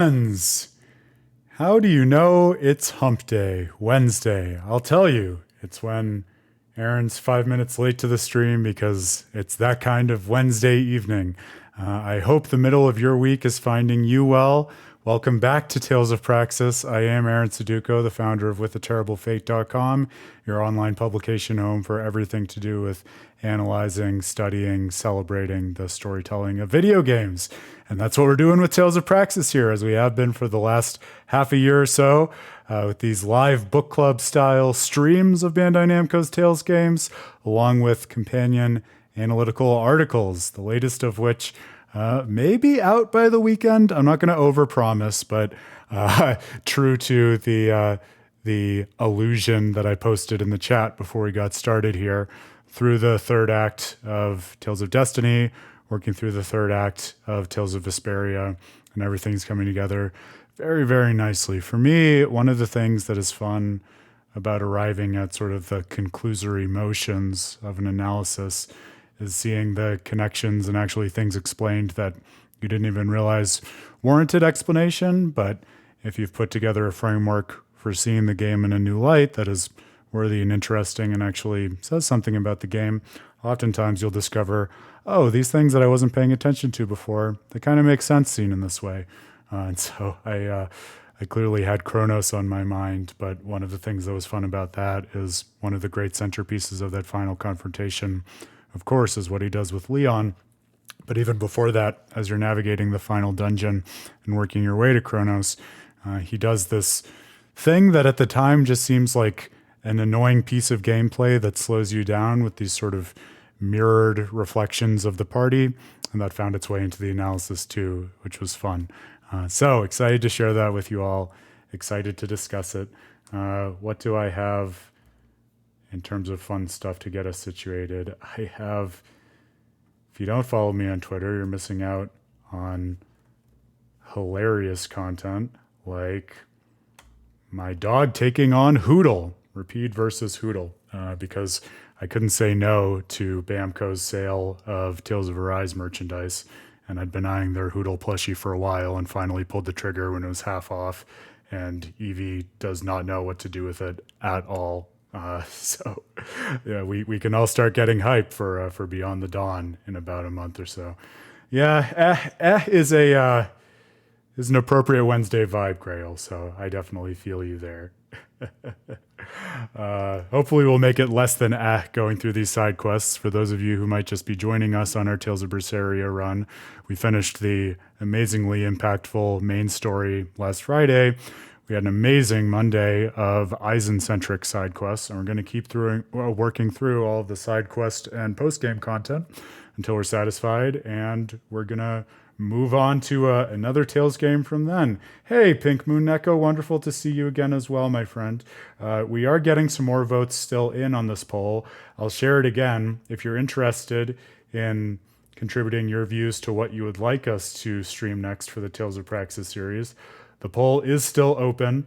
Friends, how do you know it's hump day, Wednesday? I'll tell you, it's when Aaron's 5 minutes late to the stream because it's that kind of Wednesday evening. I hope the middle of your week is finding you well. Welcome back to Tales of Praxis. I am Aaron Suduko, the founder of withaterriblefate.com, your online publication home for everything to do with analyzing, studying, celebrating the storytelling of video games. And that's what we're doing with Tales of Praxis here, as we have been for the last half a year or so, with these live book club style streams of Bandai Namco's Tales games, along with companion analytical articles, the latest of which may be out by the weekend. I'm not going to overpromise, but true to the illusion that I posted in the chat before we got started here, through the third act of Tales of Destiny, working through the third act of Tales of Vesperia, and everything's coming together very, very nicely. For me, one of the things that is fun about arriving at sort of the conclusory motions of an analysis is seeing the connections and actually things explained that you didn't even realize warranted explanation. But if you've put together a framework for seeing the game in a new light that is worthy and interesting and actually says something about the game, oftentimes you'll discover, oh, these things that I wasn't paying attention to before, they kind of make sense seen in this way. And so I clearly had Kronos on my mind, but one of the things that was fun about that is one of the great centerpieces of that final confrontation, of course, is what he does with Leon. But even before that, as you're navigating the final dungeon and working your way to Kronos, he does this thing that at the time just seems like an annoying piece of gameplay that slows you down with these sort of mirrored reflections of the party. And that found its way into the analysis too, which was fun. So excited to share that with you all. Excited to discuss it. What do I have in terms of fun stuff to get us situated? I have, if you don't follow me on Twitter, you're missing out on hilarious content like my dog taking on Hootle, Repeat versus Hootle, because I couldn't say no to Bamco's sale of Tales of Arise merchandise, and I'd been eyeing their Hootle plushie for a while and finally pulled the trigger when it was half off, and Evie does not know what to do with it at all. So yeah, we can all start getting hyped for Beyond the Dawn in about a month or so. Yeah, is an appropriate Wednesday vibe, Grail, so I definitely feel you there. Hopefully we'll make it less than going through these side quests. For those of you who might just be joining us on our Tales of Berseria run, we finished the amazingly impactful main story last Friday. We had an amazing Monday of Eisen-centric side quests, and we're going to keep working through all of the side quest and post-game content until we're satisfied, and we're going to move on to another Tales game from then. Hey, Pink Moon Neko, wonderful to see you again as well, my friend. We are getting some more votes still in on this poll. I'll share it again. If you're interested in contributing your views to what you would like us to stream next for the Tales of Praxis series, the poll is still open.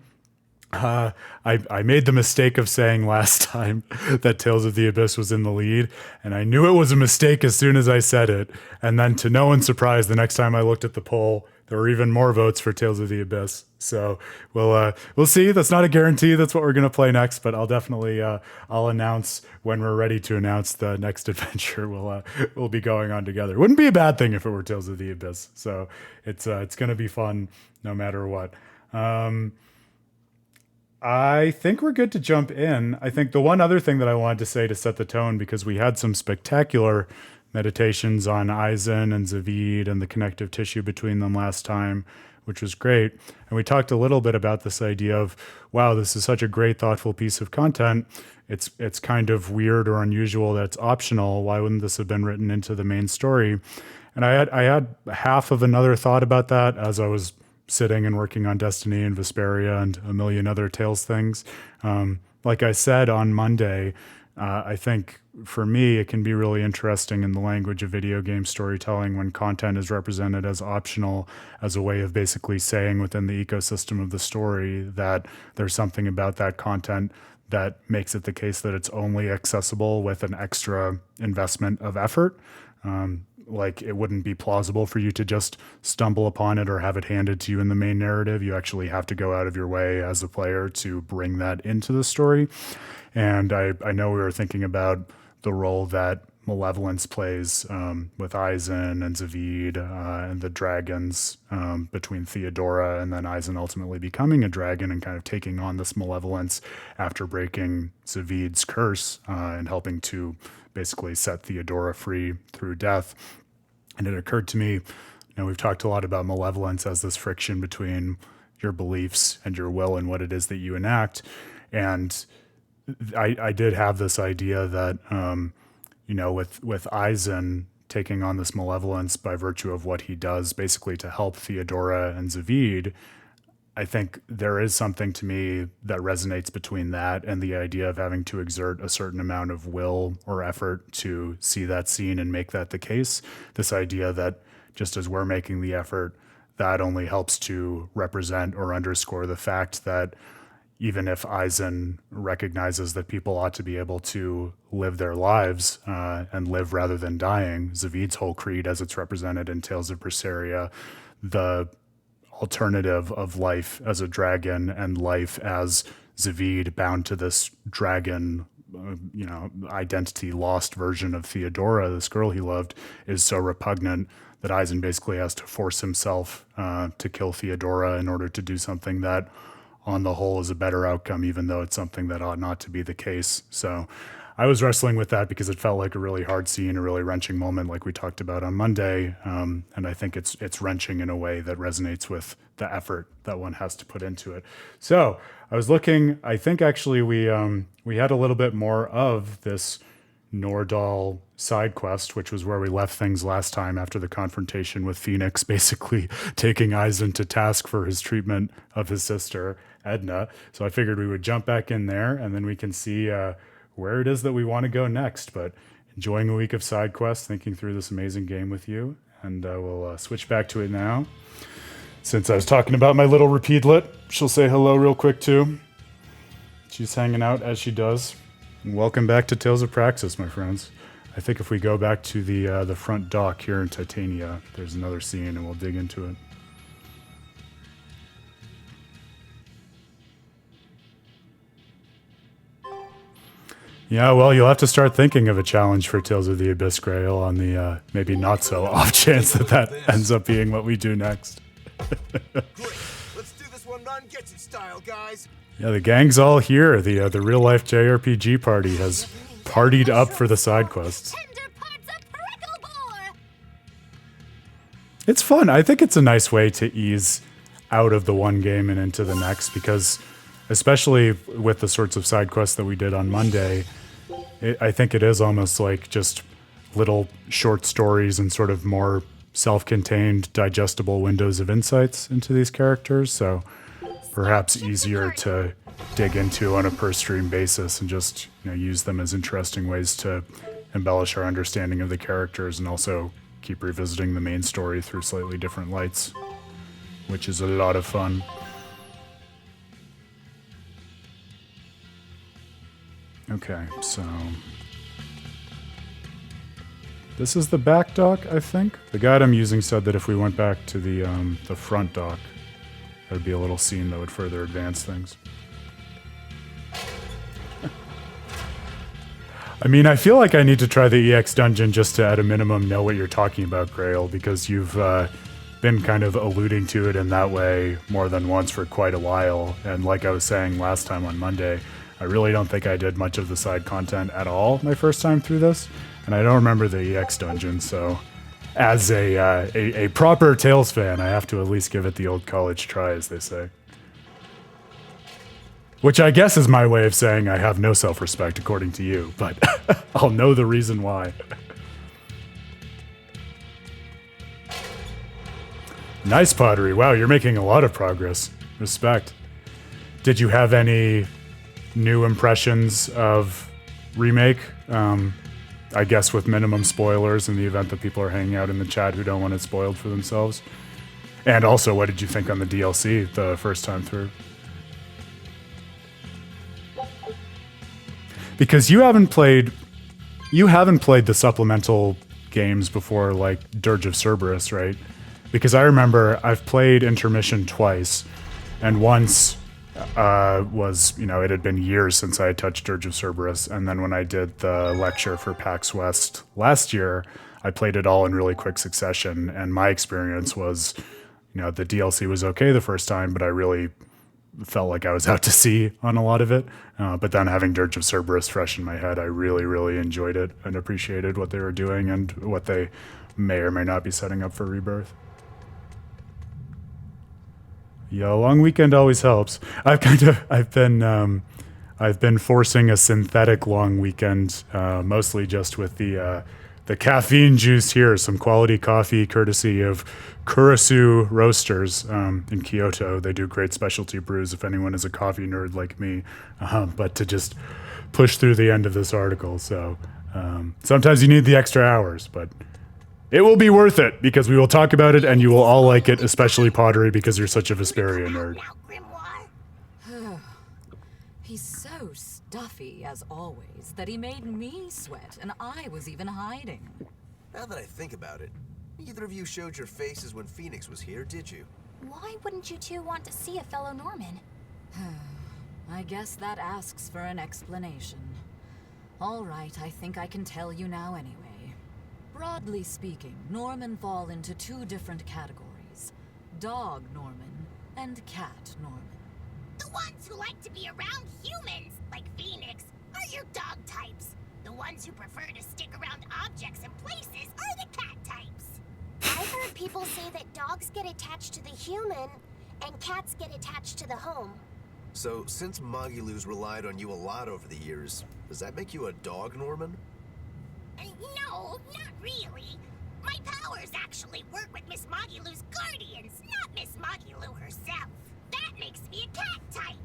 I made the mistake of saying last time that Tales of the Abyss was in the lead, and I knew it was a mistake as soon as I said it. And then, to no one's surprise, the next time I looked at the poll, there were even more votes for Tales of the Abyss. So we'll see. That's not a guarantee. That's what we're gonna play next, but I'll definitely I'll announce when we're ready to announce the next adventure we'll be going on together. Wouldn't be a bad thing if it were Tales of the Abyss. So it's gonna be fun no matter what. I think we're good to jump in. I think the one other thing that I wanted to say to set the tone, because we had some spectacular meditations on Eisen and Zavid and the connective tissue between them last time, which was great. And we talked a little bit about this idea of, wow, this is such a great, thoughtful piece of content. It's kind of weird or unusual that it's optional. Why wouldn't this have been written into the main story? And I had half of another thought about that as I was sitting and working on Destiny and Vesperia and a million other Tales things. Like I said on Monday, I think for me, it can be really interesting in the language of video game storytelling when content is represented as optional, as a way of basically saying within the ecosystem of the story that there's something about that content that makes it the case that it's only accessible with an extra investment of effort. like it wouldn't be plausible for you to just stumble upon it or have it handed to you in the main narrative. You actually have to go out of your way as a player to bring that into the story. And I know we were thinking about the role that Malevolence plays with Eisen and Zavid and the dragons between Theodora and then Eisen ultimately becoming a dragon and kind of taking on this malevolence after breaking Zavid's curse and helping to basically set Theodora free through death. And it occurred to me, we've talked a lot about malevolence as this friction between your beliefs and your will and what it is that you enact. And I did have this idea that, with Eisen taking on this malevolence by virtue of what he does basically to help Theodora and Zavid, I think there is something to me that resonates between that and the idea of having to exert a certain amount of will or effort to see that scene and make that the case. This idea that just as we're making the effort, that only helps to represent or underscore the fact that even if Eisen recognizes that people ought to be able to live their lives and live rather than dying, Zavid's whole creed as it's represented in Tales of Berseria, the alternative of life as a dragon and life as Zavid bound to this dragon, identity lost version of Theodora, this girl he loved, is so repugnant that Eisen basically has to force himself to kill Theodora in order to do something that on the whole is a better outcome, even though it's something that ought not to be the case. So I was wrestling with that because it felt like a really hard scene, a really wrenching moment, like we talked about on Monday. And I think it's wrenching in a way that resonates with the effort that one has to put into it. So I was looking, I think actually we had a little bit more of this Nordahl side quest, which was where we left things last time after the confrontation with Phoenix, basically taking Eisen to task for his treatment of his sister, Edna. So I figured we would jump back in there and then we can see where it is that we want to go next. But enjoying a week of side quests, thinking through this amazing game with you, and we'll switch back to it now. Since I was talking about my little repeatlet, she'll say hello real quick too. She's hanging out as she does. Welcome back to Tales of Praxis, my friends. I think if we go back to the front dock here in Titania, there's another scene and we'll dig into it. Yeah, well, you'll have to start thinking of a challenge for Tales of the Abyss, Grail, on the maybe not so off chance that ends up being what we do next. Great. Let's do this one run, get it style, guys. Yeah, the gang's all here. The real life JRPG party has partied up for the side quests. It's fun. I think it's a nice way to ease out of the one game and into the next, because especially with the sorts of side quests that we did on Monday, I think it is almost like just little short stories and sort of more self-contained, digestible windows of insights into these characters. So perhaps easier to dig into on a per stream basis and just use them as interesting ways to embellish our understanding of the characters and also keep revisiting the main story through slightly different lights, which is a lot of fun. Okay, so this is the back dock, I think. The guide I'm using said that if we went back to the front dock, there'd be a little scene that would further advance things. I mean, I feel like I need to try the EX dungeon just to, at a minimum, know what you're talking about, Grail, because you've been kind of alluding to it in that way more than once for quite a while. And like I was saying last time on Monday, I really don't think I did much of the side content at all my first time through this, and I don't remember the EX dungeon, so as a proper Tales fan, I have to at least give it the old college try, as they say. Which I guess is my way of saying I have no self-respect, according to you, but I'll know the reason why. Nice pottery. Wow, you're making a lot of progress. Respect. Did you have any new impressions of Remake? I guess with minimum spoilers in the event that people are hanging out in the chat who don't want it spoiled for themselves. And also, what did you think on the DLC the first time through? Because you haven't played the supplemental games before, like Dirge of Cerberus, right? Because I remember I've played Intermission twice, and once was, it had been years since I had touched Dirge of Cerberus, and then when I did the lecture for PAX West last year, I played it all in really quick succession, and my experience was, the DLC was okay the first time, but I really felt like I was out to sea on a lot of it. But then having Dirge of Cerberus fresh in my head, I really, really enjoyed it and appreciated what they were doing and what they may or may not be setting up for Rebirth. Yeah, a long weekend always helps. I've been forcing a synthetic long weekend, mostly just with the caffeine juice here, some quality coffee courtesy of Kurisu Roasters in Kyoto. They do great specialty brews if anyone is a coffee nerd like me, but to just push through the end of this article. So sometimes you need the extra hours, but it will be worth it because we will talk about it and you will all like it, especially Pottery because you're such a Vesperia nerd. He's so stuffy, as always, that he made me sweat, and I was even hiding. Now that I think about it, neither of you showed your faces when Phoenix was here, did you? Why wouldn't you two want to see a fellow Norman? I guess that asks for an explanation. All right, I think I can tell you now anyway. Broadly speaking, Norman fall into two different categories. Dog Norman and cat Norman. The ones who like to be around humans, like Phoenix, are your dog types. The ones who prefer to stick around objects and places are the cat types. I've heard people say that dogs get attached to the human and cats get attached to the home. So, since Magilou's relied on you a lot over the years, does that make you a dog Norman? No, not really. My powers actually work with Miss Magilou's guardians, not Miss Magilou herself. That makes me a cat type.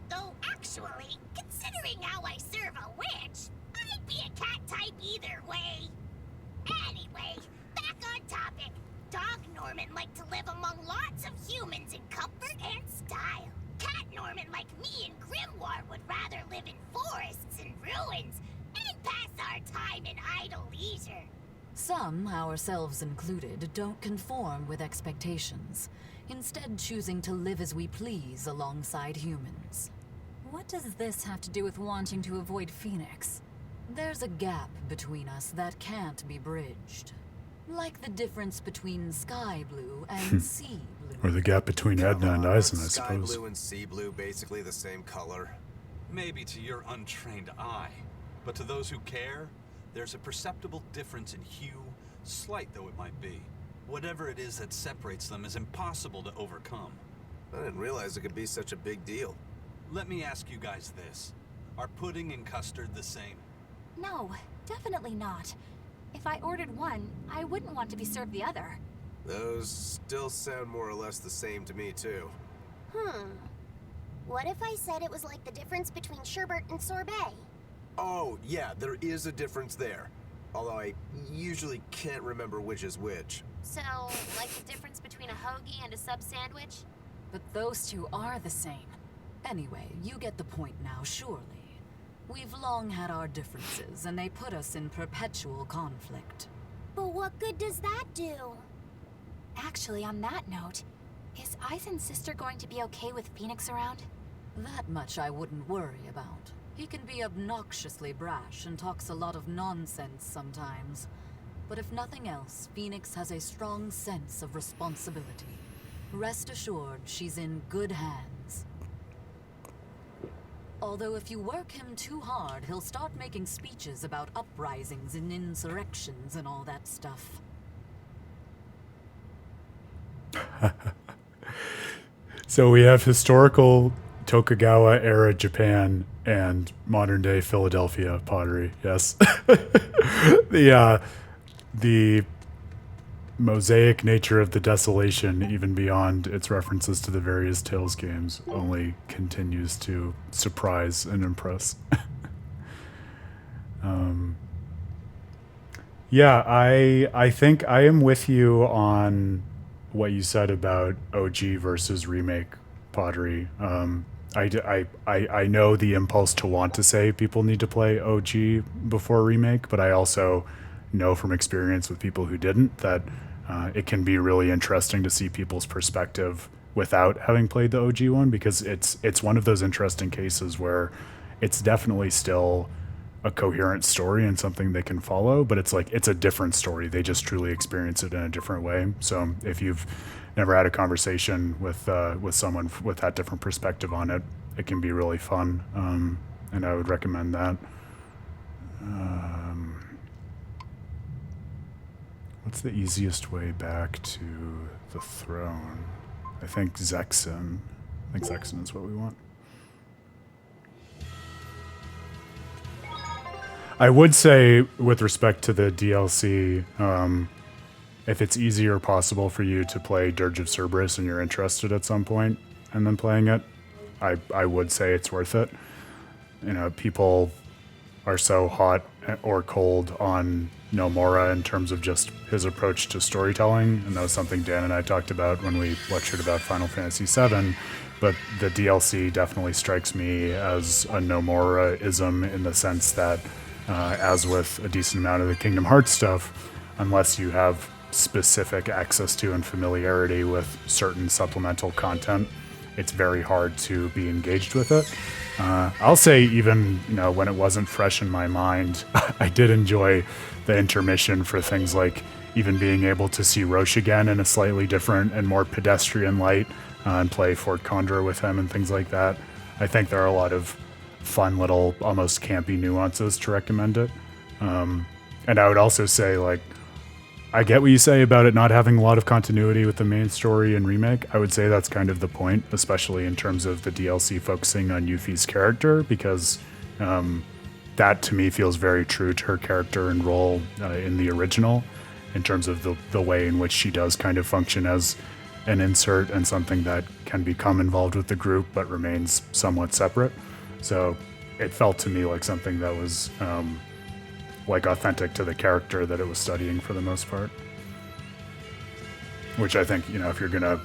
Though actually, considering how I serve a witch, I'd be a cat type either way. Anyway, back on topic. Dog Norman like to live among lots of humans in comfort and style. Cat Norman like me and Grimoire would rather live in forests and ruins and pass our time in idle leisure. Some, ourselves included, don't conform with expectations, instead choosing to live as we please alongside humans. What does this have to do with wanting to avoid Phoenix? There's a gap between us that can't be bridged. Like the difference between sky blue and sea blue. Or the gap between Edna and Eisen, I Sky suppose. blue and sea blue basically the same color? Maybe to your untrained eye, but to those who care, there's a perceptible difference in hue, slight though it might be. Whatever it is that separates them is impossible to overcome. I didn't realize it could be such a big deal. Let me ask you guys this. Are pudding and custard the same? No, definitely not. If I ordered one, I wouldn't want to be served the other. Those still sound more or less the same to me, too. What if I said it was like the difference between sherbet and sorbet? Oh, yeah, there is a difference there. Although I usually can't remember which is which. So, like the difference between a hoagie and a sub sandwich? But those two are the same. Anyway, you get the point now, surely. We've long had our differences, and they put us in perpetual conflict. But what good does that do? Actually, on that note, is Eisen's sister going to be okay with Phoenix around? That much I wouldn't worry about. He can be obnoxiously brash and talks a lot of nonsense sometimes. But if nothing else, Phoenix has a strong sense of responsibility. Rest assured, she's in good hands. Although if you work him too hard, he'll start making speeches about uprisings and insurrections and all that stuff. So we have historical Tokugawa era Japan and modern day Philadelphia pottery. Yes. The mosaic nature of the Desolation, even beyond its references to the various Tales games, only continues to surprise and impress. Yeah, I think I am with you on what you said about OG versus remake pottery. I know the impulse to want to say people need to play OG before remake, but I also know from experience with people who didn't that it can be really interesting to see people's perspective without having played the OG one, because it's one of those interesting cases where it's definitely still a coherent story and something they can follow, but it's like it's a different story. They just truly experience it in a different way. So if you've never had a conversation with someone with that different perspective on it, it can be really fun, and I would recommend that. What's the easiest way back to the throne? I think Zexen. I think Zexen is what we want. I would say, with respect to the DLC, if it's easy or possible for you to play Dirge of Cerberus and you're interested at some point and then playing it, I would say it's worth it. You know, people are so hot or cold on Nomura in terms of just his approach to storytelling, and that was something Dan and I talked about when we lectured about Final Fantasy VII, but the DLC definitely strikes me as a Nomura-ism in the sense that, as with a decent amount of the Kingdom Hearts stuff, unless you have specific access to and familiarity with certain supplemental content, it's very hard to be engaged with it. I'll say even, you know, when it wasn't fresh in my mind, I did enjoy the intermission for things like even being able to see Roche again in a slightly different and more pedestrian light, and play Fort Condor with him and things like that. I think there are a lot of fun little, almost campy nuances to recommend it. And I would also say, like, I get what you say about it not having a lot of continuity with the main story and remake. I would say that's kind of the point, especially in terms of the DLC focusing on Yuffie's character, because that to me feels very true to her character and role in the original, in terms of the way in which she does kind of function as an insert and something that can become involved with the group but remains somewhat separate. So it felt to me like something that was like authentic to the character that it was studying for the most part. Which I think, you know, if you're gonna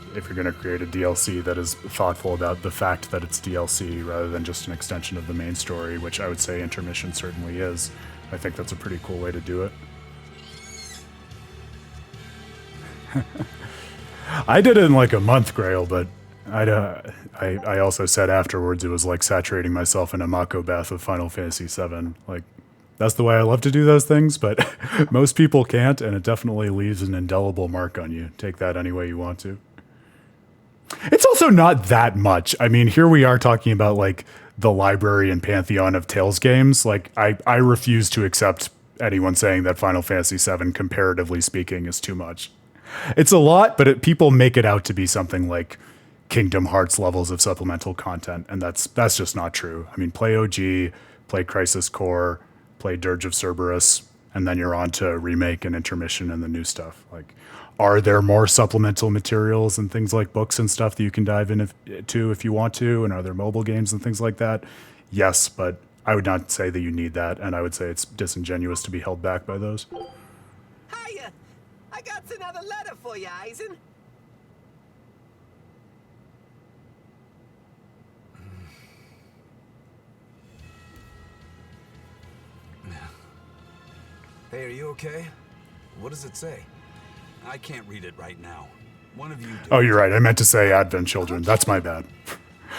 create a DLC that is thoughtful about the fact that it's DLC rather than just an extension of the main story, which I would say Intermission certainly is, I think that's a pretty cool way to do it. I did it in like a month, Grail, but I also said afterwards it was like saturating myself in a Mako bath of Final Fantasy VII. Like, that's the way I love to do those things, but most people can't, and it definitely leaves an indelible mark on you. Take that any way you want to. It's also not that much. I mean, here we are talking about like the library and pantheon of Tales games. Like, I refuse to accept anyone saying that Final Fantasy VII, comparatively speaking, is too much. It's a lot, but people make it out to be something like Kingdom Hearts levels of supplemental content, and that's just not true. I mean, play OG, play Crisis Core, play Dirge of Cerberus, and then you're on to remake and intermission and the new stuff. Like, are there more supplemental materials and things like books and stuff that you can dive into if you want to? And are there mobile games and things like that? Yes, but I would not say that you need that, and I would say it's disingenuous to be held back by those. Hiya! I got another letter for you, Eisen. Hey, are you okay? What does it say? I can't read it right now. One of you do. Oh, you're right. I meant to say Advent Children. That's my bad.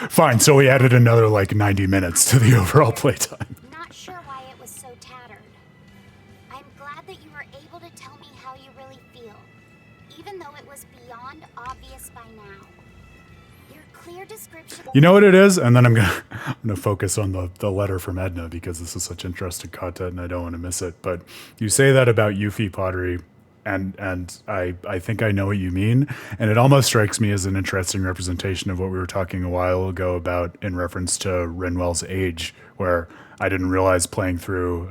Fine, so we added another like 90 minutes to the overall playtime. Not sure why it was so tattered. I'm glad that you were able to tell me how you really feel, even though it was beyond obvious by now. Your clear description... You know what it is? And then I'm gonna focus on the letter from Edna, because this is such interesting content and I don't want to miss it. But you say that about Yuffie pottery, and I think I know what you mean. And it almost strikes me as an interesting representation of what we were talking a while ago about in reference to Rinwell's age, where I didn't realize playing through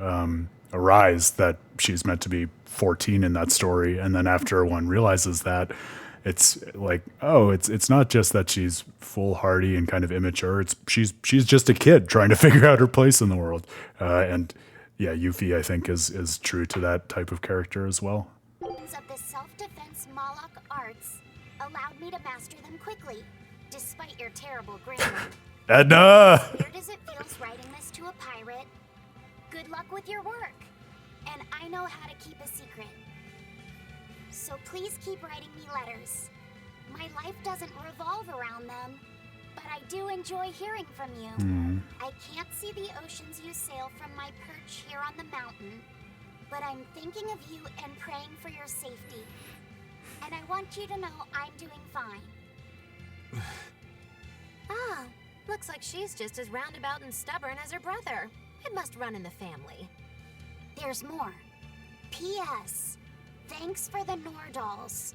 Arise that she's meant to be 14 in that story. And then after one realizes that, it's like, oh, it's not just that she's foolhardy and kind of immature. It's she's just a kid trying to figure out her place in the world. And yeah, Yuffie, I think, is true to that type of character as well. ...of the self-defense Moloch arts allowed me to master them quickly, despite your terrible grammar. Edna! Weird as it feels writing this to a pirate, good luck with your work. and I know how to keep a secret. So please keep writing me letters. My life doesn't revolve around them, but I do enjoy hearing from you. I can't see the oceans you sail from my perch here on the mountain, but I'm thinking of you and praying for your safety. And I want you to know I'm doing fine. Ah, looks like she's just as roundabout and stubborn as her brother. It must run in the family. There's more. P.S. Thanks for the Nordals.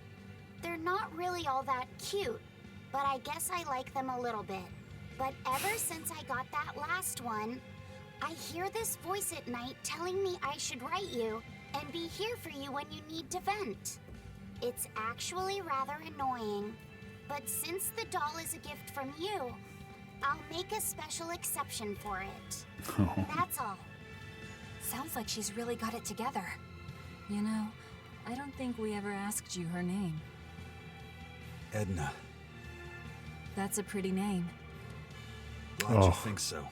They're not really all that cute, but I guess I like them a little bit. But ever since I got that last one, I hear this voice at night telling me I should write you and be here for you when you need to vent. It's actually rather annoying, but since the doll is a gift from you, I'll make a special exception for it. That's all. Sounds like she's really got it together. You know, I don't think we ever asked you her name. Edna. That's a pretty name. Glad you think so.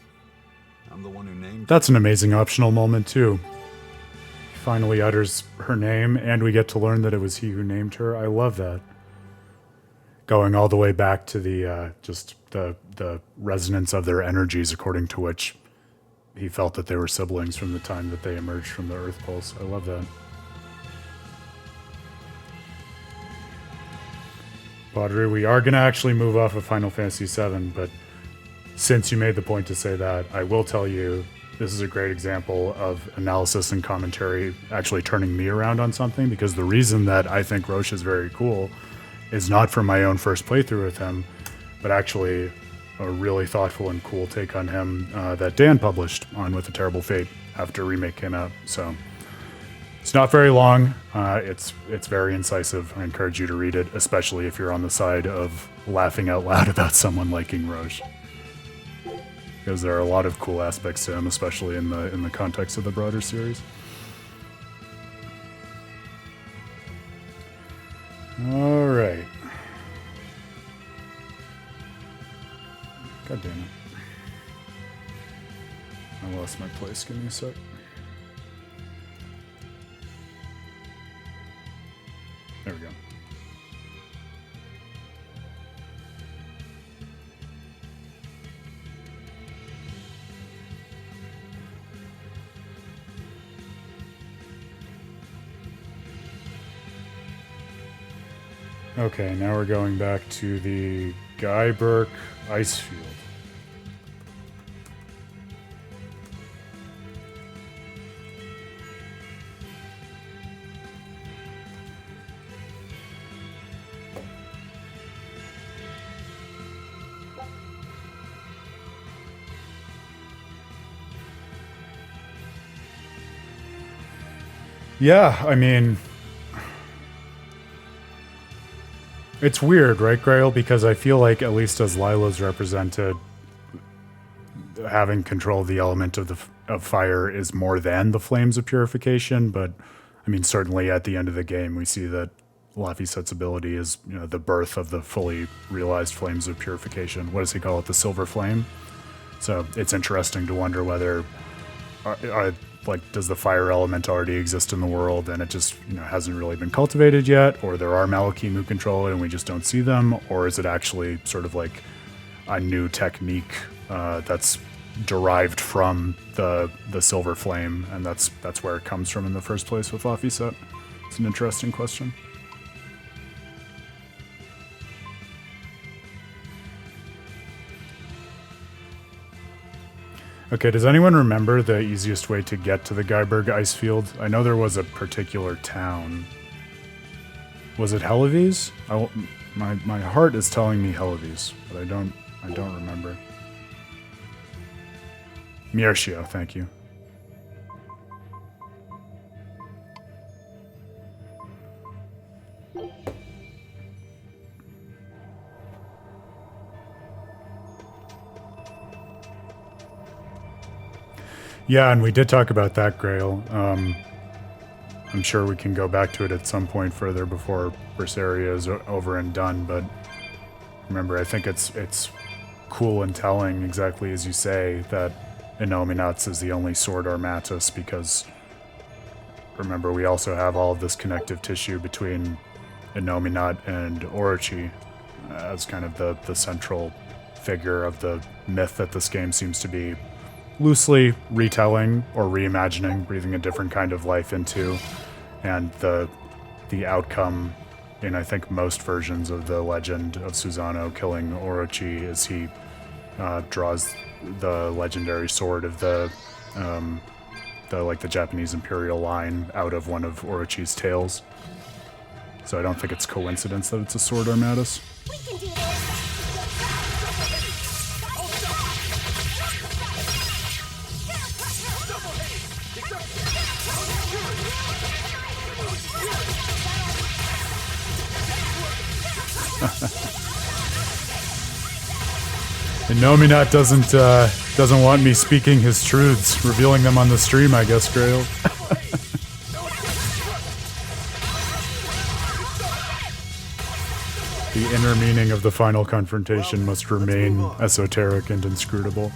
I'm the one who named That's an amazing optional moment, too. He finally utters her name, and we get to learn that it was he who named her. I love that. Going all the way back to the just the resonance of their energies, according to which he felt that they were siblings from the time that they emerged from the Earth Pulse. I love that. Pottery, we are going to actually move off of Final Fantasy VII, but since you made the point to say that, I will tell you this is a great example of analysis and commentary actually turning me around on something, because the reason that I think Roche is very cool is not from my own first playthrough with him, but actually a really thoughtful and cool take on him that Dan published on With a Terrible Fate after Remake came out. So it's not very long. It's very incisive. I encourage you to read it, especially if you're on the side of laughing out loud about someone liking Roche, because there are a lot of cool aspects to him, especially in the context of the broader series. All right. God damn it. I lost my place. Give me a sec. There we go. Okay, now we're going back to the Guyberg ice field. Yeah, I mean, it's weird, right, Grail? Because I feel like, at least as Lila's represented, having control of the element of fire is more than the flames of purification. But I mean, certainly at the end of the game, we see that Laphicet's ability is, you know, the birth of the fully realized flames of purification. What does he call it? The silver flame. So it's interesting to wonder whether, like, does the fire element already exist in the world and it just, you know, hasn't really been cultivated yet, or there are Malakim who control it and we just don't see them, or is it actually sort of like a new technique that's derived from the silver flame, and that's where it comes from in the first place with Laphicet? It's an interesting question. Okay, does anyone remember the easiest way to get to the Guyberg ice field? I know there was a particular town. Was it Helives? My heart is telling me Helives, but I don't remember. Miershio, thank you. Yeah, and we did talk about that, Grail. I'm sure we can go back to it at some point further before Berseria is over and done, but remember, I think it's cool and telling, exactly as you say, that Innominats is the only sword armatus, because remember, we also have all of this connective tissue between Innominat and Orochi as kind of the central figure of the myth that this game seems to be loosely retelling or reimagining, breathing a different kind of life into, and the outcome in, I think, most versions of the legend of Susano killing Orochi is he draws the legendary sword of the Japanese imperial line out of one of Orochi's tails. So I don't think it's coincidence that it's a sword armatus. We can do this! Innominat doesn't want me speaking his truths, revealing them on the stream, I guess, Grail. The inner meaning of the final confrontation must remain esoteric and inscrutable.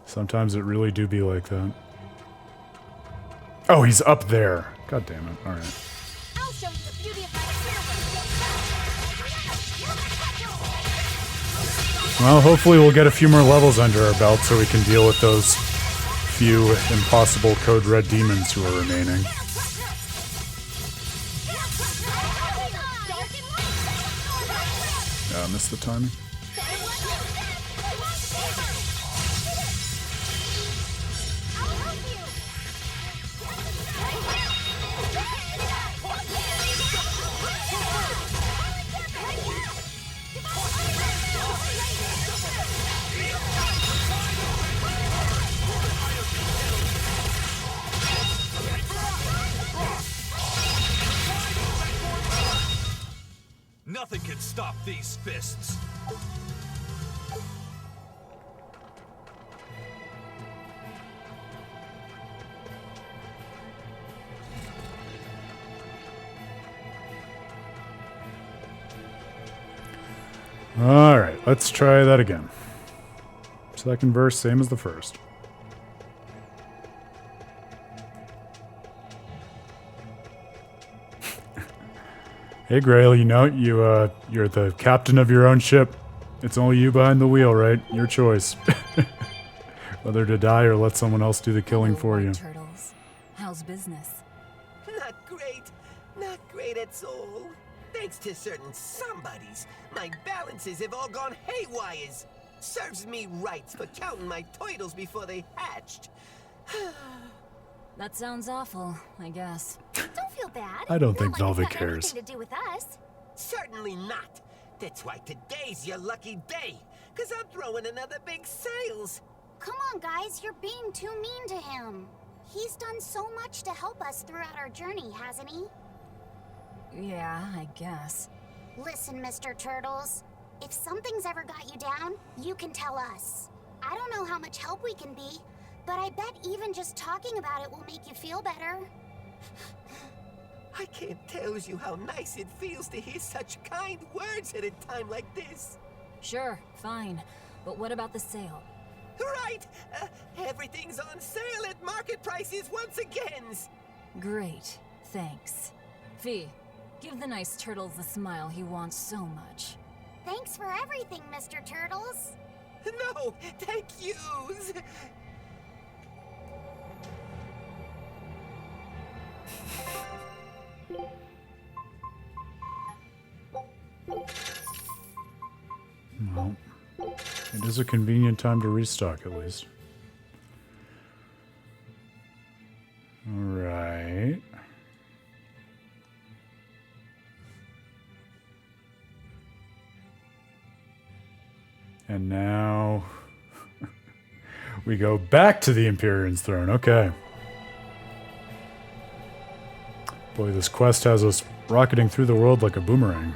Sometimes it really do be like that. Oh, he's up there. God damn it. All right. I'll show you the beauty of my Well, hopefully we'll get a few more levels under our belt so we can deal with those few impossible Code Red demons who are remaining. Missed the timing. Nothing can stop these fists. Alright, let's try that again. Second verse, same as the first. Hey Grail, you know, you're the captain of your own ship. It's only you behind the wheel, right? Your choice. Whether to die or let someone else do the killing for you. Turtles, how's business? Not great. Not great at all. Thanks to certain somebodies, my balances have all gone haywires. Serves me right for counting my turtles before they hatched. That sounds awful, I guess. Don't feel bad. I don't think Not like Velvet it's got cares. anything to do with us. Certainly not. That's why today's your lucky day. Cause I'm throwing another big sales. Come on, guys, you're being too mean to him. He's done so much to help us throughout our journey, hasn't he? Yeah, I guess. Listen, Mr. Turtles. If something's ever got you down, you can tell us. I don't know how much help we can be, but I bet even just talking about it will make you feel better. I can't tell you how nice it feels to hear such kind words at a time like this. Sure, fine. But what about the sale? Right! Everything's on sale at market prices once again. Great, thanks. Fee, give the nice turtles the smile he wants so much. Thanks for everything, Mr. Turtles. No, thank yous. Well, it is a convenient time to restock, at least. Alright. And now we go back to the Empyrean's throne. Okay. Boy, this quest has us rocketing through the world like a boomerang.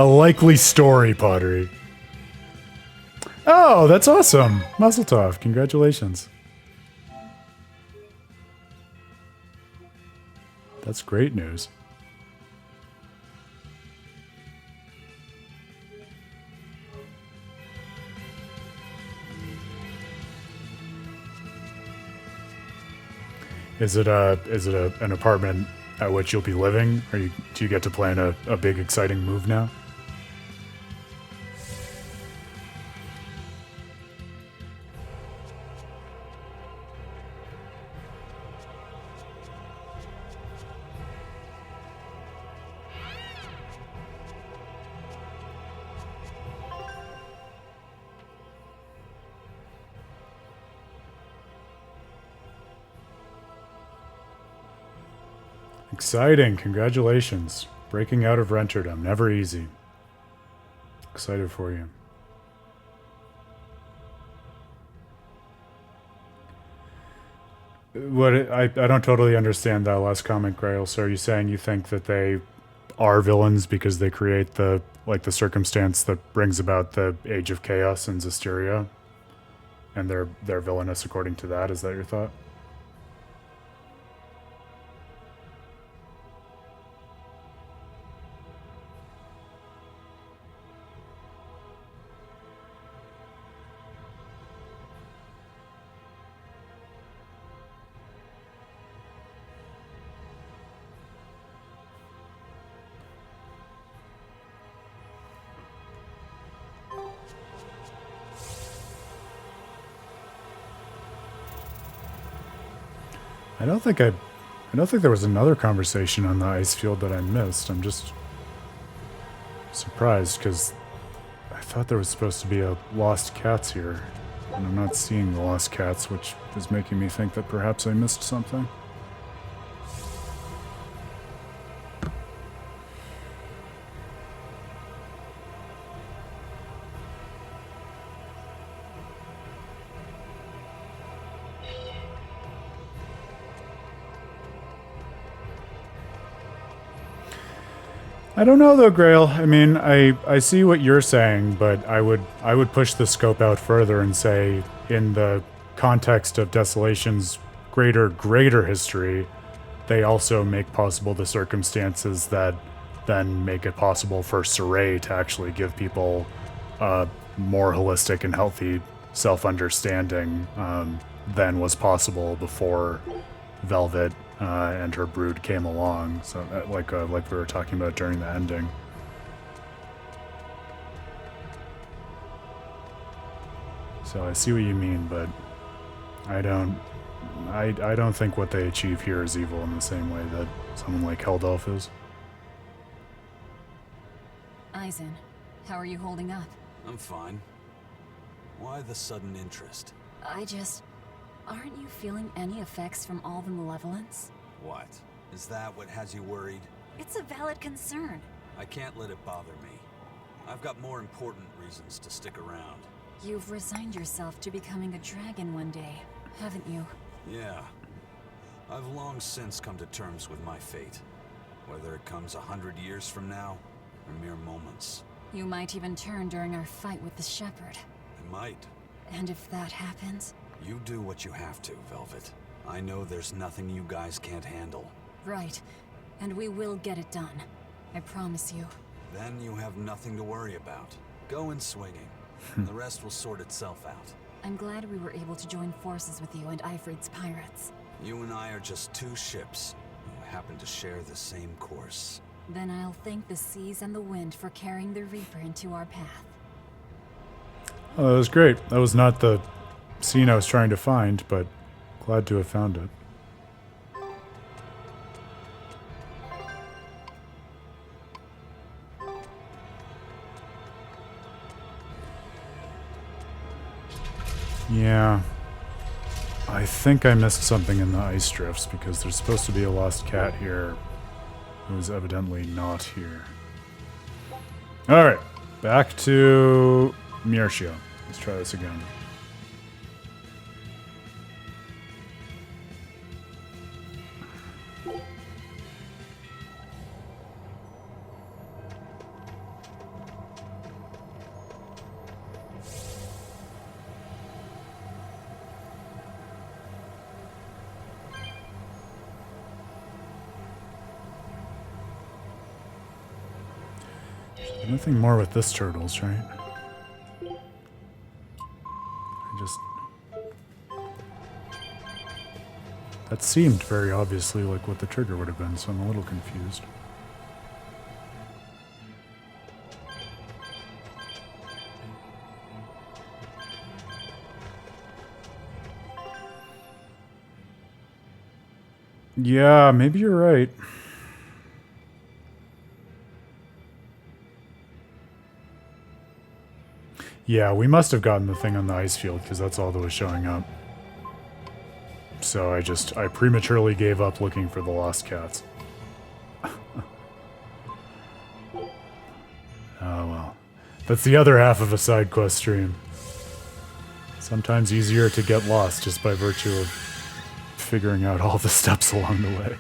A likely story, Pottery. Oh, that's awesome. Mazel tov. Congratulations. That's great news. Is it an apartment at which you'll be living? Do you get to plan a big exciting move now? Exciting. Congratulations. Breaking out of renterdom. Never easy. Excited for you. I don't totally understand that last comment, Grail. So are you saying you think that they are villains because they create the circumstance that brings about the Age of Chaos in Zestiria? And they're villainous according to that? Is that your thought? I don't think there was another conversation on the ice field that I missed. I'm just surprised because I thought there was supposed to be a lost cats here, and I'm not seeing the lost cats, which is making me think that perhaps I missed something. I don't know though, Grail. I mean, I see what you're saying, but I would push the scope out further and say, in the context of Desolation's greater history, they also make possible the circumstances that then make it possible for Saray to actually give people a more holistic and healthy self-understanding than was possible before Velvet and her brood came along. So, like we were talking about during the ending. So I see what you mean, but I don't think what they achieve here is evil in the same way that someone like Heldolf is. Eisen, how are you holding up? I'm fine. Why the sudden interest? Aren't you feeling any effects from all the malevolence? What? Is that what has you worried? It's a valid concern. I can't let it bother me. I've got more important reasons to stick around. You've resigned yourself to becoming a dragon one day, haven't you? Yeah. I've long since come to terms with my fate. Whether it comes 100 years from now, or mere moments. You might even turn during our fight with the Shepherd. I might. And if that happens? You do what you have to, Velvet. I know there's nothing you guys can't handle. Right. And we will get it done. I promise you. Then you have nothing to worry about. Go in swinging. The rest will sort itself out. I'm glad we were able to join forces with you and Ifrit's pirates. You and I are just two ships who happen to share the same course. Then I'll thank the seas and the wind for carrying the Reaper into our path. Oh, that was great. That was not the scene I was trying to find, but glad to have found it. Yeah. I think I missed something in the ice drifts because there's supposed to be a lost cat here who is evidently not here. Alright, back to Miertia. Let's try this again. Nothing more with this turtles, right? I just... That seemed very obviously like what the trigger would have been, so I'm a little confused. Yeah, maybe you're right. Yeah, we must have gotten the thing on the ice field, because that's all that was showing up. So I prematurely gave up looking for the lost cats. Oh well. That's the other half of a side quest stream. Sometimes easier to get lost just by virtue of figuring out all the steps along the way.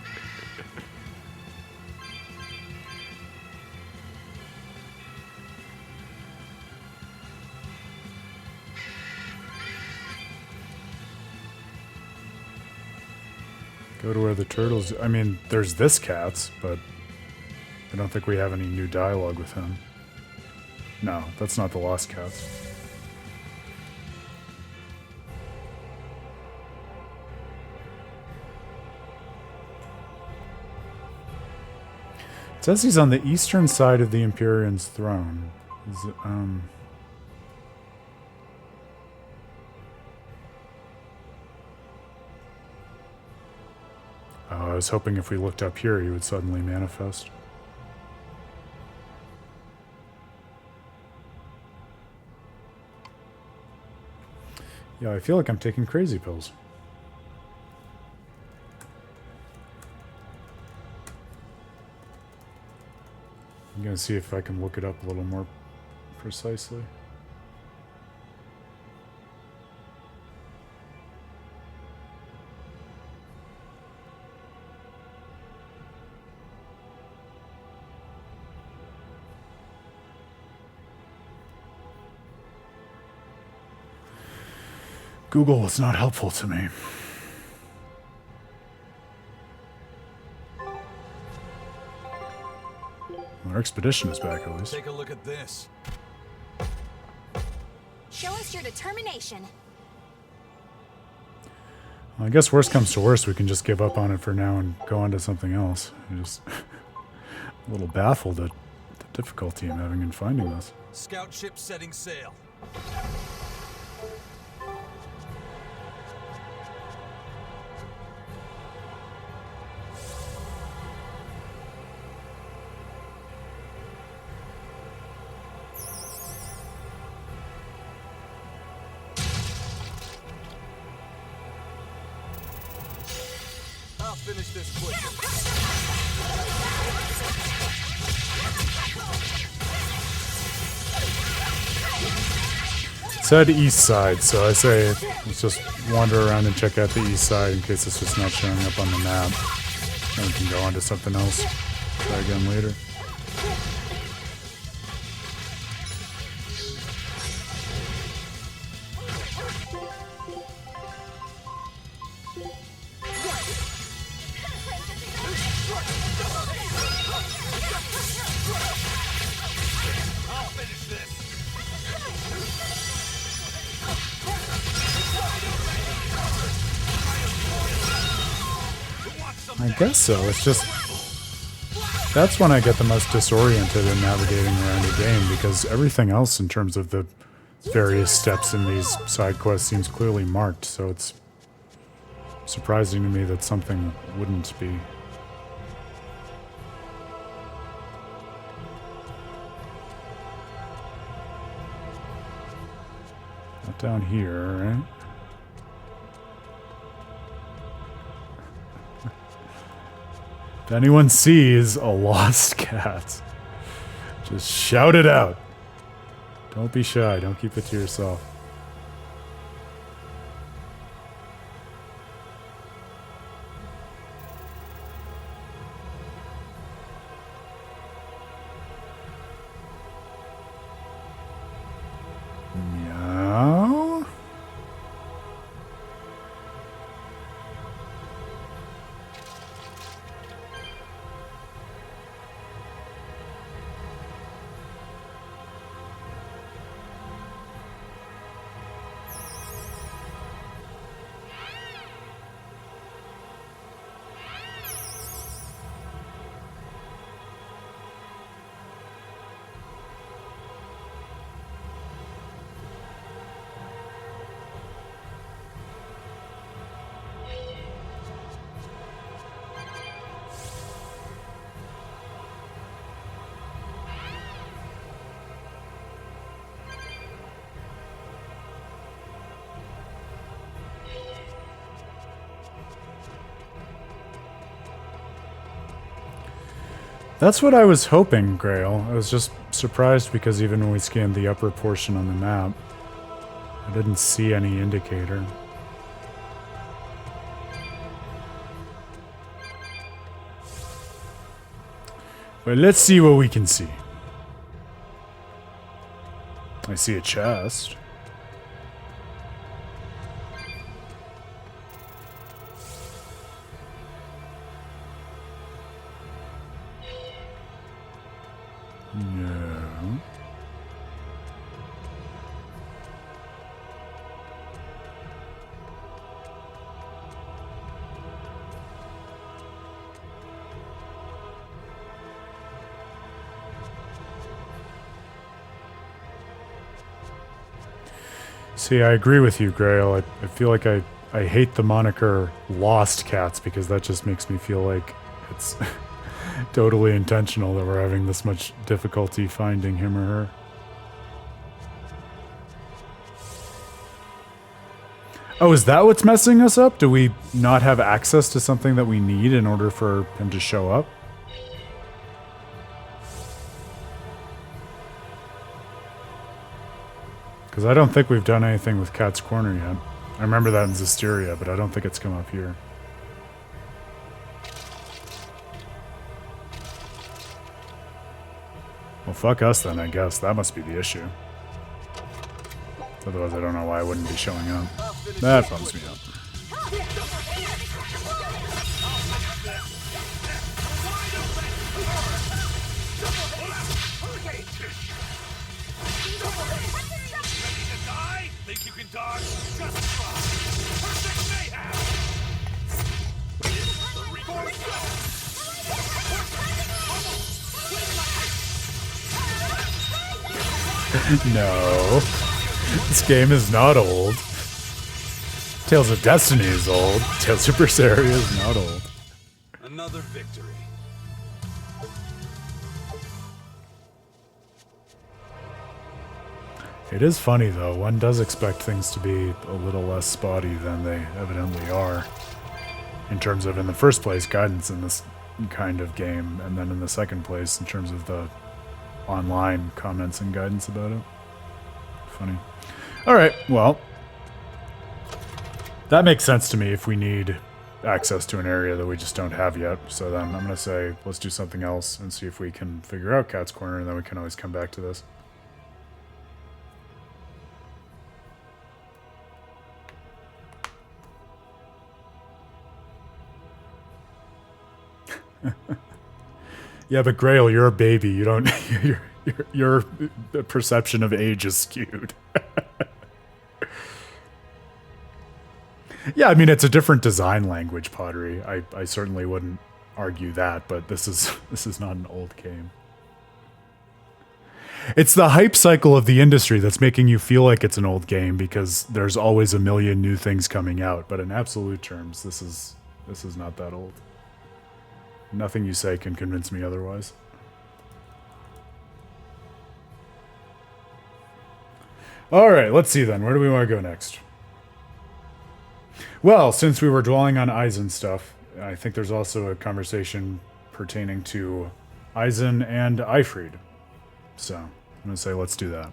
Go to where the turtles... I mean, there's this cat's, but I don't think we have any new dialogue with him. No, that's not the lost cats. It says he's on the eastern side of the Empyrean's throne. Is it, Oh, I was hoping if we looked up here, he would suddenly manifest. Yeah, I feel like I'm taking crazy pills. I'm gonna see if I can look it up a little more precisely. Google was not helpful to me. Our expedition is back, at least. Take a look at this. Show us your determination. Well, I guess worst comes to worst, we can just give up on it for now and go on to something else. I'm just a little baffled at the difficulty I'm having in finding this. Scout ship setting sail. Finish this quick. It said east side, so I say let's just wander around and check out the east side in case it's just not showing up on the map. Then we can go on to something else. Try again later. I guess so. It's just... That's when I get the most disoriented in navigating around a game, because everything else in terms of the various steps in these side quests seems clearly marked, so it's surprising to me that something wouldn't be. Not down here, right? If anyone sees a lost cat, just shout it out. Don't be shy. Don't keep it to yourself. Meow. That's what I was hoping, Grail. I was just surprised because even when we scanned the upper portion on the map, I didn't see any indicator. But let's see what we can see. I see a chest. No. See, I agree with you, Grail. I feel like I hate the moniker Lost Cats because that just makes me feel like it's totally intentional that we're having this much difficulty finding him or her. Oh, is that what's messing us up? Do we not have access to something that we need in order for him to show up? Because I don't think we've done anything with Cat's Corner yet. I remember that in Zestiria, but I don't think it's come up here. Well, fuck us then, I guess. That must be the issue. Otherwise, I don't know why I wouldn't be showing up. That bums me up. Think you can dodge? Just try. Perfect mayhem. No. This game is not old. Tales of Destiny is old. Tales of Berseria is not old. Another victory. It is funny though, one does expect things to be a little less spotty than they evidently are. In terms of, in the first place, guidance in this kind of game, and then in the second place, in terms of the online comments and guidance about it. Funny. Alright, well. That makes sense to me if we need access to an area that we just don't have yet. So then I'm going to say, let's do something else and see if we can figure out Cat's Corner, and then we can always come back to this. Yeah, but Grail, you're a baby. You don't. Your perception of age is skewed. Yeah, I mean it's a different design language, Pottery. I certainly wouldn't argue that, but this is not an old game. It's the hype cycle of the industry that's making you feel like it's an old game because there's always a million new things coming out. But in absolute terms, this is not that old. Nothing you say can convince me otherwise. Alright, let's see then. Where do we want to go next? Well, since we were dwelling on Eisen stuff, I think there's also a conversation pertaining to Eisen and Eifried. So, I'm going to say let's do that.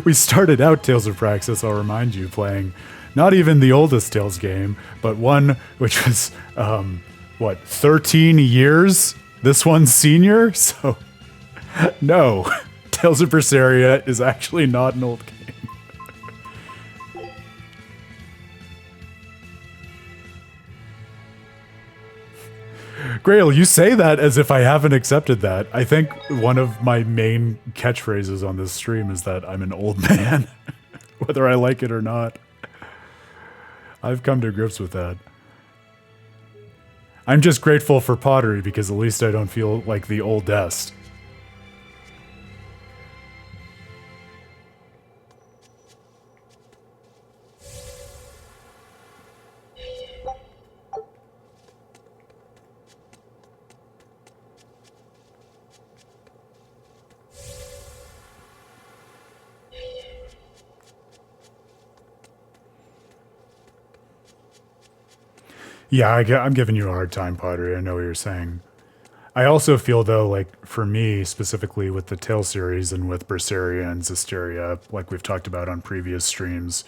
We started out Tales of Praxis, I'll remind you, playing not even the oldest Tales game, but one which was, 13 years? This one's senior? So, no. Tales of Berseria is actually not an old game. Grail, you say that as if I haven't accepted that. I think one of my main catchphrases on this stream is that I'm an old man, whether I like it or not. I've come to grips with that. I'm just grateful for Pottery because at least I don't feel like the oldest. Yeah, I'm giving you a hard time, Pottery. I know what you're saying. I also feel, though, like, for me, specifically with the Tales series and with Berseria and Zestiria, like we've talked about on previous streams,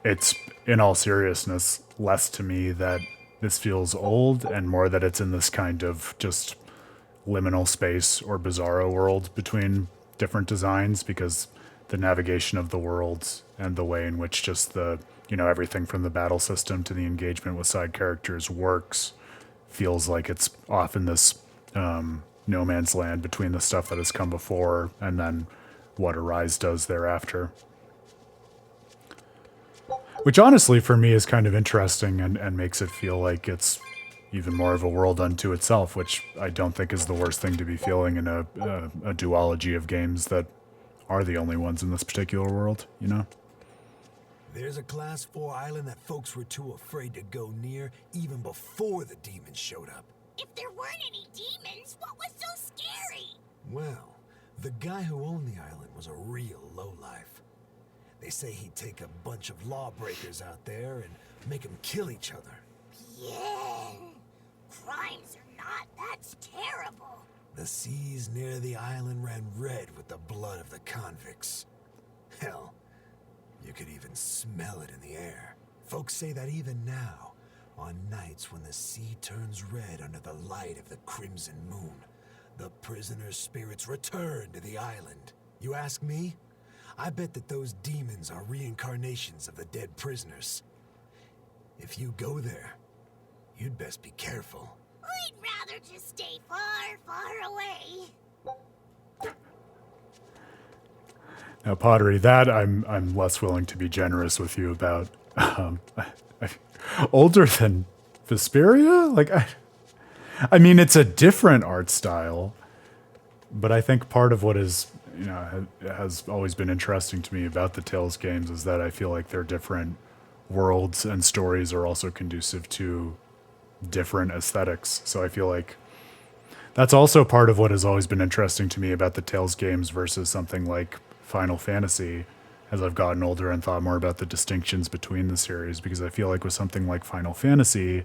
it's, in all seriousness, less to me that this feels old and more that it's in this kind of just liminal space or bizarro world between different designs, because the navigation of the worlds and the way in which just the, everything from the battle system to the engagement with side characters works feels like it's off in this no man's land between the stuff that has come before and then what Arise does thereafter. Which honestly for me is kind of interesting and makes it feel like it's even more of a world unto itself, which I don't think is the worst thing to be feeling in a duology of games that are the only ones in this particular world, There's a Class 4 island that folks were too afraid to go near even before the demons showed up. If there weren't any demons, what was so scary? Well, the guy who owned the island was a real lowlife. They say he'd take a bunch of lawbreakers out there and make them kill each other. Yeah, crimes or not, that's terrible. The seas near the island ran red with the blood of the convicts. Hell, you could even smell it in the air. Folks say that even now, on nights when the sea turns red under the light of the crimson moon, the prisoners' spirits return to the island. You ask me? I bet that those demons are reincarnations of the dead prisoners. If you go there, you'd best be careful. I'd rather just stay far, far away. Now, Pottery, that I'm less willing to be generous with you about. Older than Vesperia? Like, I mean, it's a different art style, but I think part of what is, has always been interesting to me about the Tales games is that I feel like their different worlds and stories are also conducive to different aesthetics. So I feel like that's also part of what has always been interesting to me about the Tales games versus something like Final Fantasy, as I've gotten older and thought more about the distinctions between the series, because I feel like with something like Final Fantasy,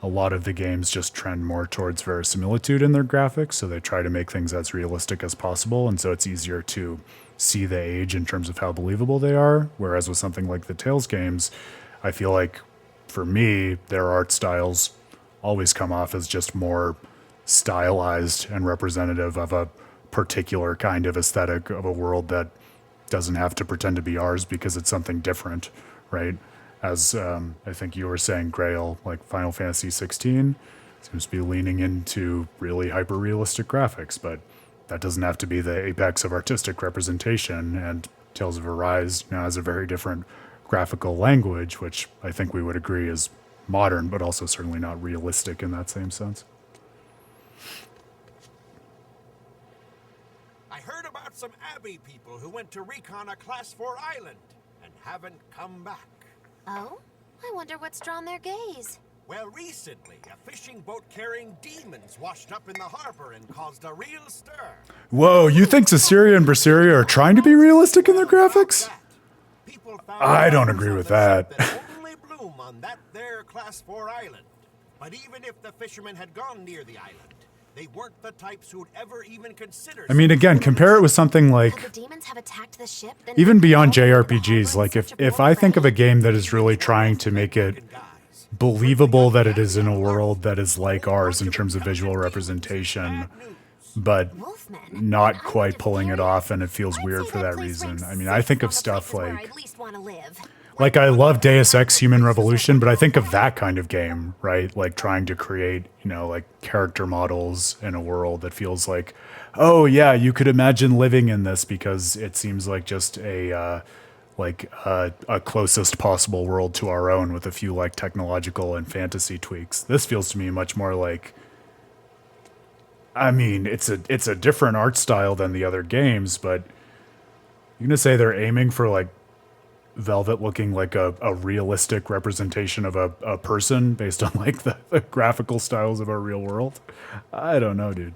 a lot of the games just trend more towards verisimilitude in their graphics, so they try to make things as realistic as possible, and so it's easier to see the age in terms of how believable they are, whereas with something like the Tales games, I feel like, for me, their art styles always come off as just more stylized and representative of a particular kind of aesthetic of a world that doesn't have to pretend to be ours because it's something different, right? As I think you were saying, Grail, like Final Fantasy 16 seems to be leaning into really hyper-realistic graphics, but that doesn't have to be the apex of artistic representation, and Tales of Arise has a very different graphical language, which I think we would agree is modern, but also certainly not realistic in that same sense. I heard about some Abbey people who went to recon a Class 4 island and haven't come back. Oh? I wonder what's drawn their gaze. Well, recently, a fishing boat carrying demons washed up in the harbor and caused a real stir. Whoa, you think Zestiria and Berseria are trying to be realistic in their graphics? I don't agree with that. Only bloom on that there Class 4 island. But even if the fishermen had gone near the island, they weren't the types who'd ever even consider. I mean, again, compare it with something like, The demons have attacked the ship, then even beyond all over the JRPGs, harbor like in search of if more I think of a prey. game that is really trying to make it believable that it is in a world that is like ours in terms of visual representation, but Wolfmen? not quite pulling it off, and it feels weird for that reason. I mean, I think of stuff like I love Deus Ex Human Revolution, but I think of that kind of game, right? Like trying to create, like character models in a world that feels like, oh yeah, you could imagine living in this because it seems like just a closest possible world to our own with a few like technological and fantasy tweaks. This feels to me much more like, I mean, it's a different art style than the other games, but you're gonna say they're aiming for like Velvet looking like a realistic representation of a person based on like the graphical styles of our real world? I don't know, dude.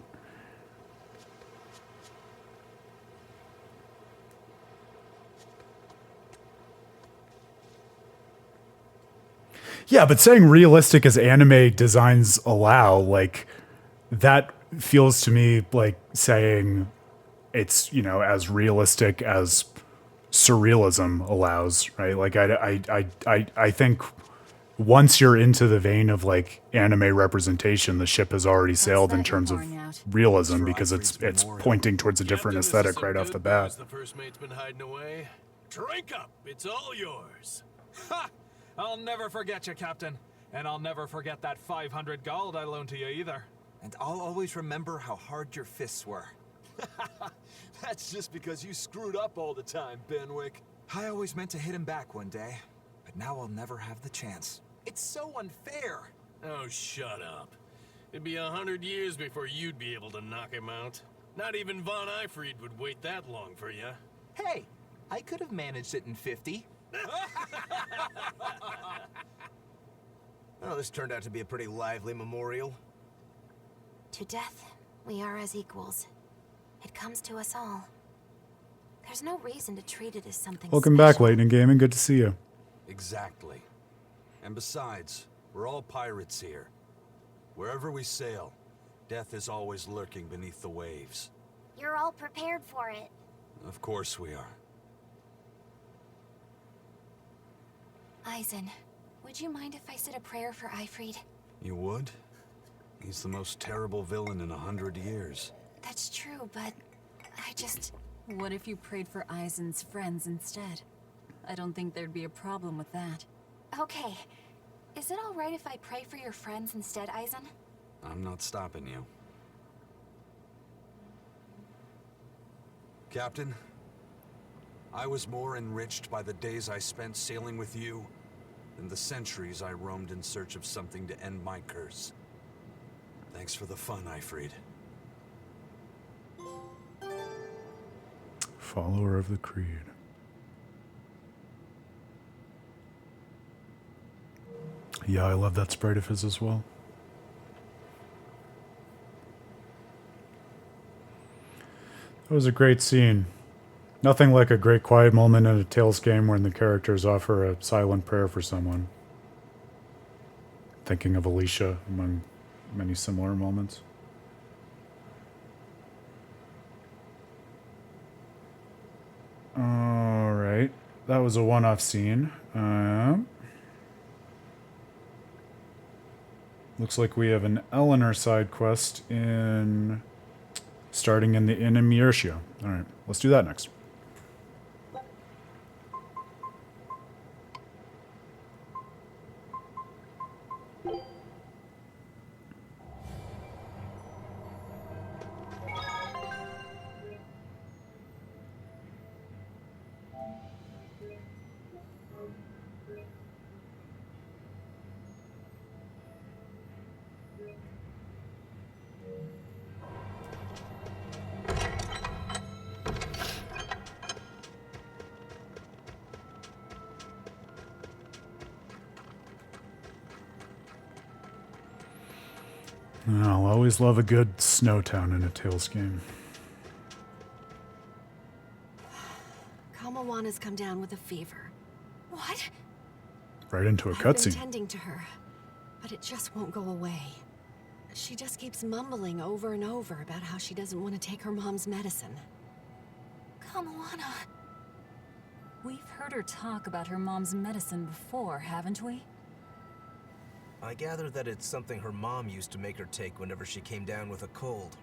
Yeah, but saying realistic as anime designs allow, like, that feels to me like saying it's, as realistic as surrealism allows, right? Like, I think once you're into the vein of like anime representation, the ship has already sailed in terms of realism because it's pointing towards a different aesthetic right off the bat. The first mate's been hiding away. Drink up, it's all yours. Ha! I'll never forget you, Captain. And I'll never forget that 500 gold I loaned to you either. And I'll always remember how hard your fists were. That's just because you screwed up all the time, Benwick. I always meant to hit him back one day, but now I'll never have the chance. It's so unfair. Oh, shut up. It'd be 100 years before you'd be able to knock him out. Not even Von Eyfried would wait that long for you. Hey, I could have managed it in 50. Oh, this turned out to be a pretty lively memorial. To death, we are as equals. It comes to us all. There's no reason to treat it as something Welcome special. back, Lightning Gaming. Good to see you. Exactly. And besides, we're all pirates here. Wherever we sail, death is always lurking beneath the waves. You're all prepared for it. Of course we are. Eisen, would you mind if I said a prayer for Eyfried? You would? He's the most terrible villain in 100 years. That's true, but I just... What if you prayed for Eisen's friends instead? I don't think there'd be a problem with that. Okay. Is it all right if I pray for your friends instead, Eisen? I'm not stopping you. Captain, I was more enriched by the days I spent sailing with you than the centuries I roamed in search of something to end my curse. Thanks for the fun, Eyfried. Follower of the Creed. Yeah, I love that sprite of his as well. That was a great scene. Nothing like a great quiet moment in a Tales game when the characters offer a silent prayer for someone. Thinking of Alicia among many similar moments. Alright, that was a one-off scene. Looks like we have an Eleanor side quest starting in the Inn in Menagerie. Alright, let's do that next. I'll always love a good snow town in a Tales game. Kamawana's come down with a fever. What? Right into a I've been cutscene. tending to her, but it just won't go away. She just keeps mumbling over and over about how she doesn't want to take her mom's medicine. Kamawana. We've heard her talk about her mom's medicine before, haven't we? I gather that it's something her mom used to make her take whenever she came down with a cold.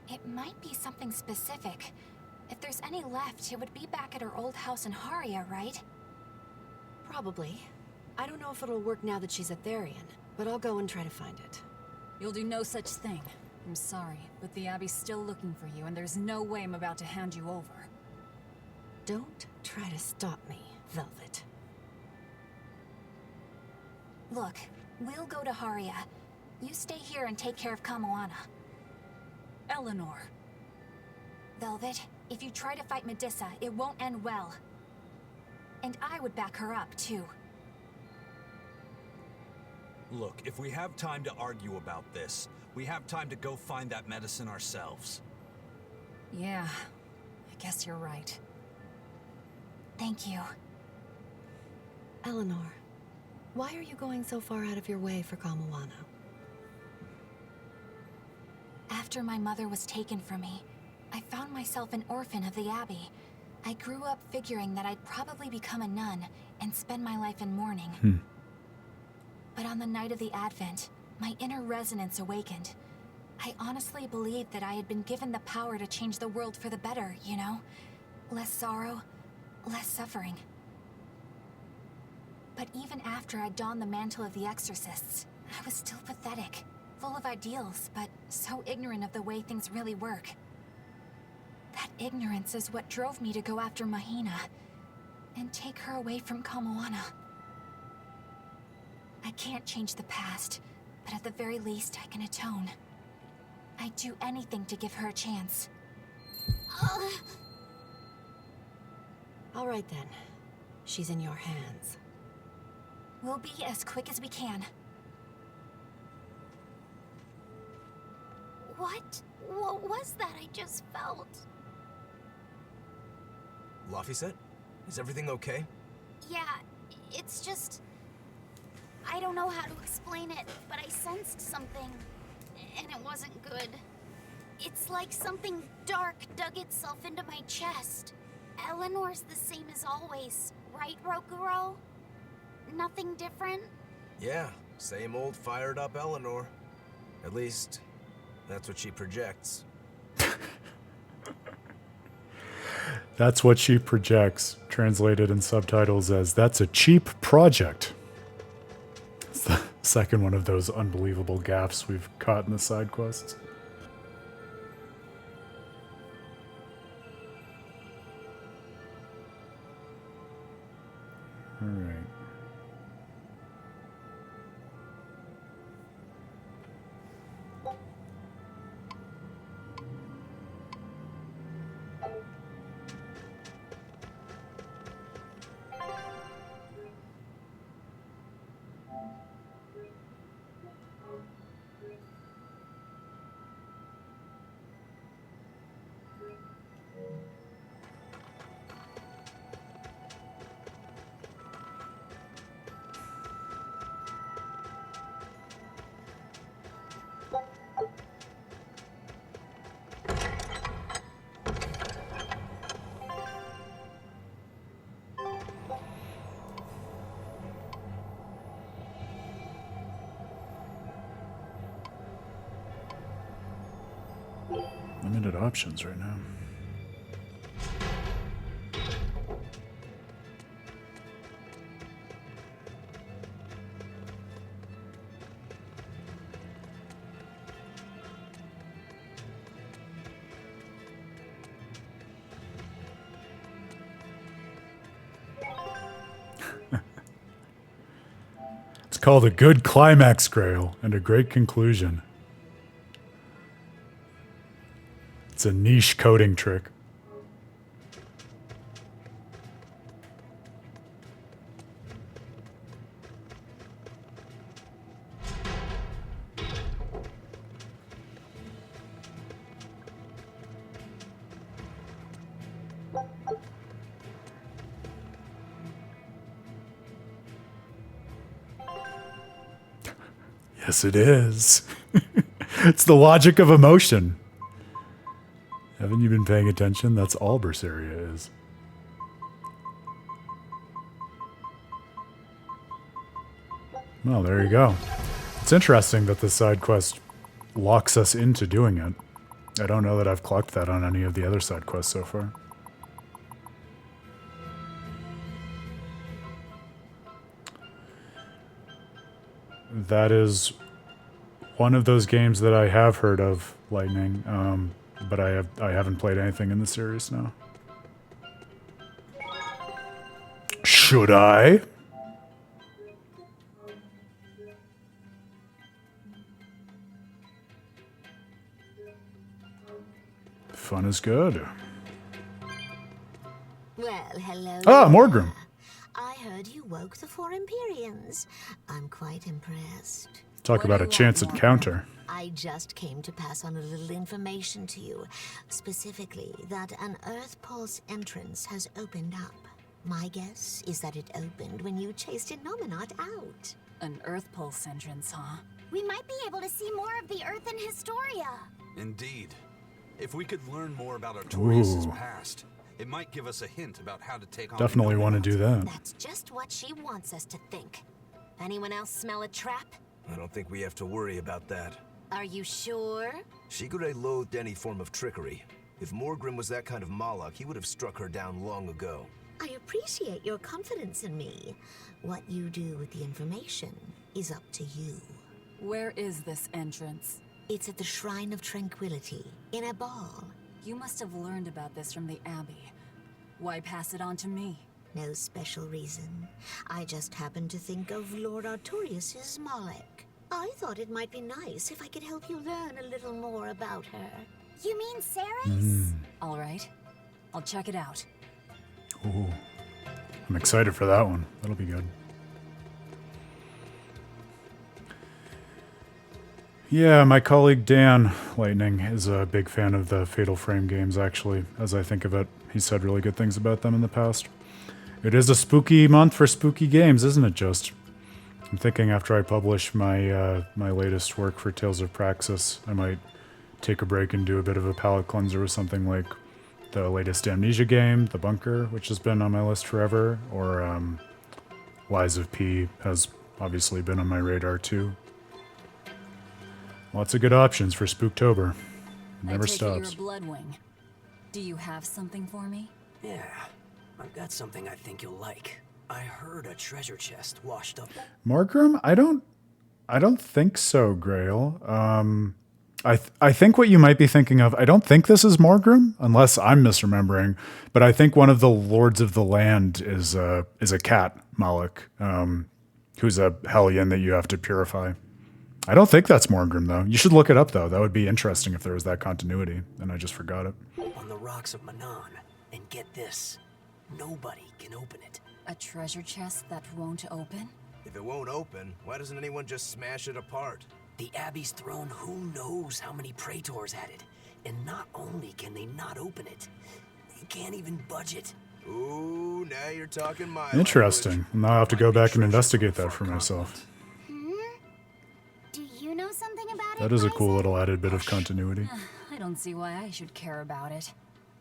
It might be something specific. If there's any left, it would be back at her old house in Haria, right? Probably. I don't know if it'll work now that she's a Therian, but I'll go and try to find it. You'll do no such thing. I'm sorry, but the Abbey's still looking for you, and there's no way I'm about to hand you over. Don't try to stop me, Velvet. Look, we'll go to Haria. You stay here and take care of Kamawana. Eleanor. Velvet, if you try to fight Medusa, it won't end well. And I would back her up, too. Look, if we have time to argue about this, we have time to go find that medicine ourselves. Yeah, I guess you're right. Thank you. Eleanor, Why are you going so far out of your way for Kamoana? After my mother was taken from me, I found myself an orphan of the Abbey. I grew up figuring that I'd probably become a nun and spend my life in mourning. But on the night of the Advent, my inner resonance awakened. I honestly believed that I had been given the power to change the world for the better, you know? Less sorrow, less suffering. But even after I donned the mantle of the exorcists, I was still pathetic, full of ideals, but so ignorant of the way things really work. That ignorance is what drove me to go after Mahina and take her away from Kamoana. I can't change the past, but at the very least I can atone. I'd do anything to give her a chance. All right then. She's in your hands. We'll be as quick as we can. What was that I just felt? Laphicet? Is everything okay? Yeah, it's just... I don't know how to explain it, but I sensed something, and it wasn't good. It's like something dark dug itself into my chest. Eleanor's the same as always, right, Rokuro? Nothing different? Yeah, same old fired up Eleanor. At least, that's what she projects. That's what she projects, translated in subtitles as, that's a cheap project. It's the second one of those unbelievable gaffes we've caught in the side quests. All right. Limited options right now. It's called a good climax, Grail, and a great conclusion. It's a niche coding trick. Yes, it is. It's the logic of emotion. Haven't you been paying attention? That's all Berseria is. Well, there you go. It's interesting that the side quest locks us into doing it. I don't know that I've clocked that on any of the other side quests so far. That is one of those games that I have heard of, Lightning. But I haven't played anything in the series now. Should I? Fun is good. Well, hello. Ah, Morgrim. I heard you woke the four Empyreans. I'm quite impressed. Talk about a chance encounter. I just came to pass on a little information to you. Specifically, that an Earth Pulse entrance has opened up. My guess is that it opened when you chased Innominat out. An Earth Pulse entrance, huh? We might be able to see more of the Earth in Historia. Indeed. If we could learn more about Artorias' Ooh. past, it might give us a hint about how to take on. Definitely want to do that. That's just what she wants us to think. Anyone else smell a trap? I don't think we have to worry about that. Are you sure? Shigure loathed any form of trickery. If Morgrim was that kind of Moloch, he would have struck her down long ago. I appreciate your confidence in me. What you do with the information is up to you. Where is this entrance? It's at the Shrine of Tranquility, in a ball. You must have learned about this from the Abbey. Why pass it on to me? No special reason. I just happened to think of Lord Artorias' Moloch. I thought it might be nice if I could help you learn a little more about her. You mean Ceres? All right. I'll check it out. Ooh. I'm excited for that one. That'll be good. Yeah, my colleague Dan Lightning is a big fan of the Fatal Frame games, actually. As I think of it, he said really good things about them in the past. It is a spooky month for spooky games, isn't it, just? I'm thinking after I publish my my latest work for Tales of Praxis, I might take a break and do a bit of a palate cleanser with something like the latest Amnesia game, The Bunker, which has been on my list forever, or Lies of P has obviously been on my radar too. Lots of good options for Spooktober. Never stops. You're a Bloodwing. Do you have something for me? Yeah, I've got something I think you'll like. I heard a treasure chest washed up. Morgrim? I don't think so, Grail. I think what you might be thinking of, I don't think this is Morgrim, unless I'm misremembering, but I think one of the Lords of the Land is a cat, Moloch, who's a Hellion that you have to purify. I don't think that's Morgrim, though. You should look it up, though. That would be interesting if there was that continuity, and I just forgot it. On the rocks of Manon. And get this, nobody can open it. A treasure chest that won't open? If it won't open, why doesn't anyone just smash it apart? The Abbey's throne, who knows how many praetors had it. And not only can they not open it, they can't even budge it. Ooh, now you're talking my Interesting. Now I'll have to go back and investigate that for myself. Do you know something about it? That is a cool little added bit of continuity. I don't see why I should care about it.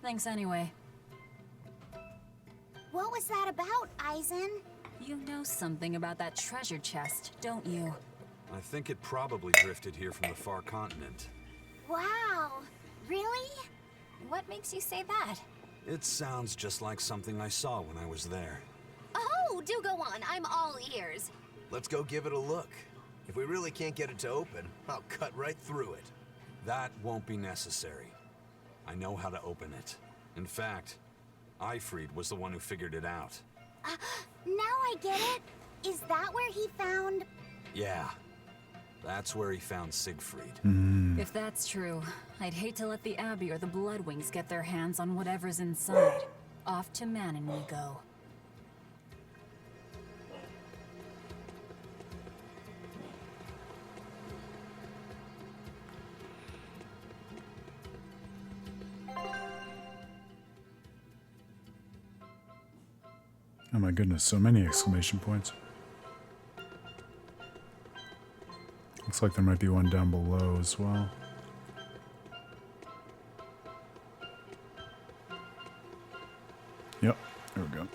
Thanks anyway. What was that about, Eisen? You know something about that treasure chest, don't you? I think it probably drifted here from the far continent. Wow, really? What makes you say that? It sounds just like something I saw when I was there. Oh, do go on. I'm all ears. Let's go give it a look. If we really can't get it to open, I'll cut right through it. That won't be necessary. I know how to open it. In fact, Eifried was the one who figured it out. Now I get it. Is that where he found... Yeah, that's where he found Siegfried. If that's true, I'd hate to let the Abbey or the Bloodwings get their hands on whatever's inside. Off to Manon we go. Oh my goodness, so many exclamation points. Looks like there might be one down below as well. Yep, there we go.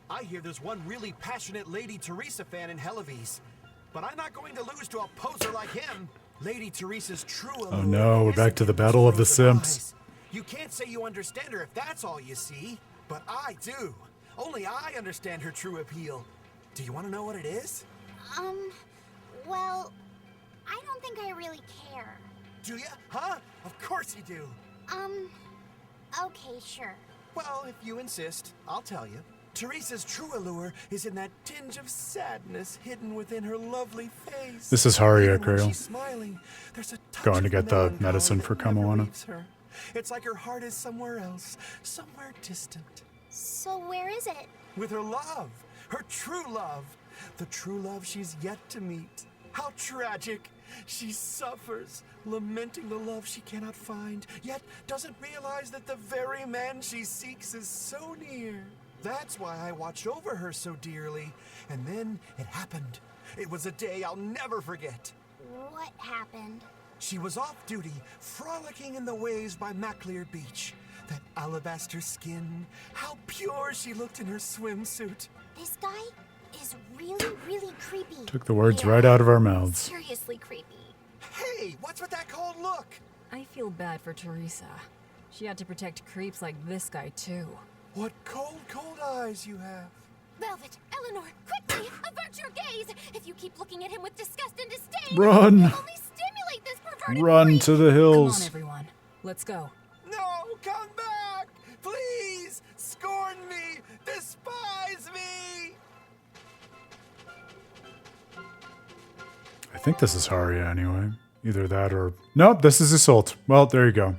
I hear there's one really passionate Lady Teresa fan in Helives. But I'm not going to lose to a poser like him. Lady Teresa's true allure. Oh no, we're back to the Battle of the Simps. You can't say you understand her if that's all you see. But I do. Only I understand her true appeal. Do you want to know what it is? Well, I don't think I really care. Do ya? Huh? Of course you do. Okay, sure. Well, if you insist, I'll tell you. Teresa's true allure is in that tinge of sadness hidden within her lovely face. This is Haria, Even when Grail. she's smiling, there's a touch Going to of get the melancholy medicine for that never Kamoana. leaves her. It's like her heart is somewhere else, somewhere distant. So where is it? With her love, her true love. the true love she's yet to meet. How tragic! She suffers, lamenting the love she cannot find, yet doesn't realize that the very man she seeks is so near. That's why I watched over her so dearly. And then it happened. It was a day I'll never forget. What happened? She was off duty, frolicking in the waves by Magilou Beach. That alabaster skin, how pure she looked in her swimsuit. This guy is really, really creepy. Took the words right out of our mouths. Seriously creepy. Hey, what's with that cold look? I feel bad for Teresa. She had to protect creeps like this guy, too. What cold, cold eyes you have. Velvet, Eleanor, quickly, avert your gaze! If you keep looking at him with disgust and disdain, Run! you'll only stimulate this perverted Run freak. to the hills. Come on, everyone. Let's go. No, come back! Please! Scorn me! Despise me! I think this is Haria anyway. Either that or... Nope, this is Assault. Well, there you go.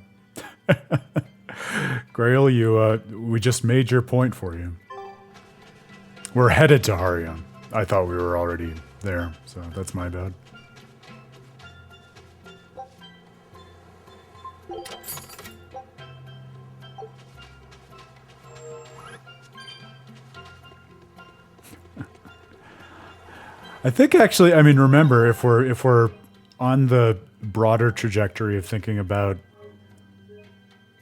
Grail, we just made your point for you. We're headed to Haria. I thought we were already there, so that's my bad. I think actually, I mean, remember, if we're on the broader trajectory of thinking about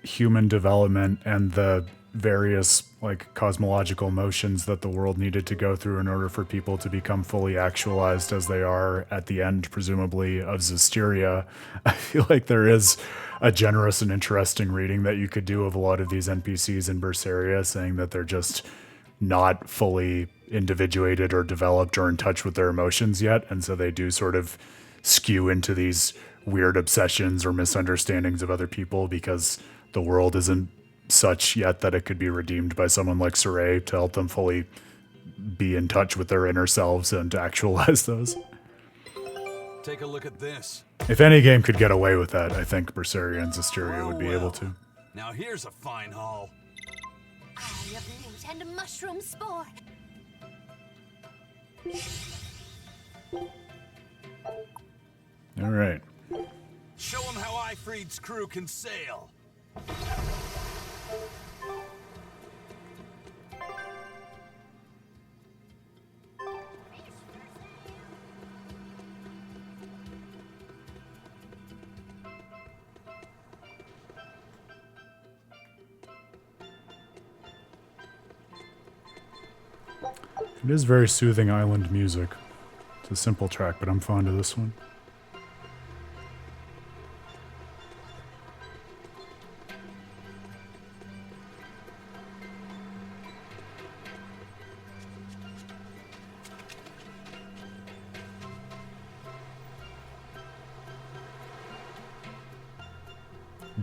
human development and the various like cosmological motions that the world needed to go through in order for people to become fully actualized as they are at the end, presumably, of Zestiria, I feel like there is a generous and interesting reading that you could do of a lot of these NPCs in Berseria, saying that they're just not fully individuated or developed or in touch with their emotions yet, and so they do sort of skew into these weird obsessions or misunderstandings of other people because the world isn't such yet that it could be redeemed by someone like Saray to help them fully be in touch with their inner selves and to actualize those. Take a look at this. If any game could get away with that, I think Berseria and Zestiria would be able to. Now here's a fine haul. Eye of newt and mushroom spore. All right. Show them how Ifreed's crew can sail. It is very soothing island music. It's a simple track, but I'm fond of this one.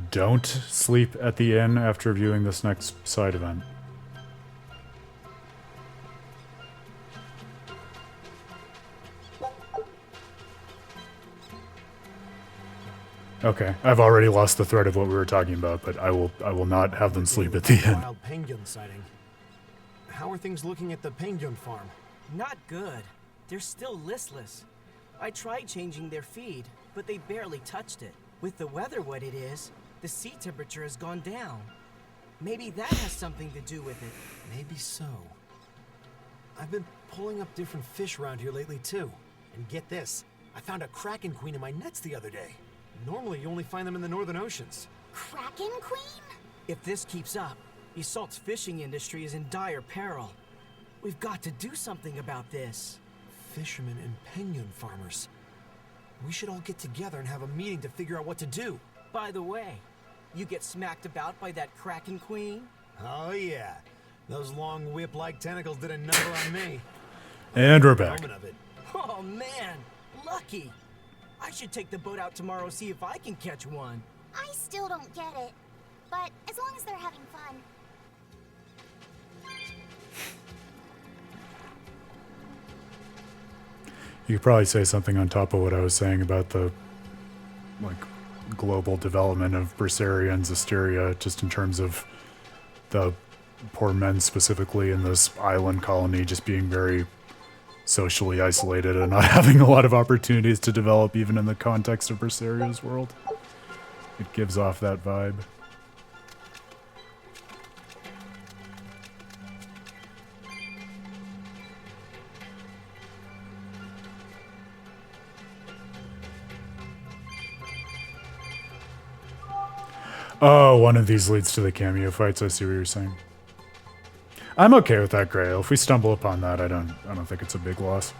Don't sleep at the inn after viewing this next side event. Okay, I've already lost the thread of what we were talking about, but I will not have them sleep at the inn. Wild penguin sighting. How are things looking at the penguin farm? Not good. They're still listless. I tried changing their feed, but they barely touched it. With the weather what it is, the sea temperature has gone down. Maybe that has something to do with it. Maybe so. I've been pulling up different fish around here lately too. And get this, I found a kraken queen in my nets the other day. Normally you only find them in the northern oceans. Kraken queen? If this keeps up, Isolt's fishing industry is in dire peril. We've got to do something about this. Fishermen and penguin farmers. We should all get together and have a meeting to figure out what to do. By the way, you get smacked about by that kraken queen? Oh yeah. Those long whip-like tentacles did a number on me. And we're back. Oh man, lucky. I should take the boat out tomorrow, see if I can catch one. I still don't get it. But as long as they're having fun. You could probably say something on top of what I was saying about the like global development of Berseria and Zestiria, just in terms of the poor men specifically in this island colony just being very socially isolated and not having a lot of opportunities to develop even in the context of Berseria's world. It gives off that vibe. Oh, one of these leads to the cameo fights. I see what you're saying. I'm okay with that, Grail. If we stumble upon that, I don't think it's a big loss.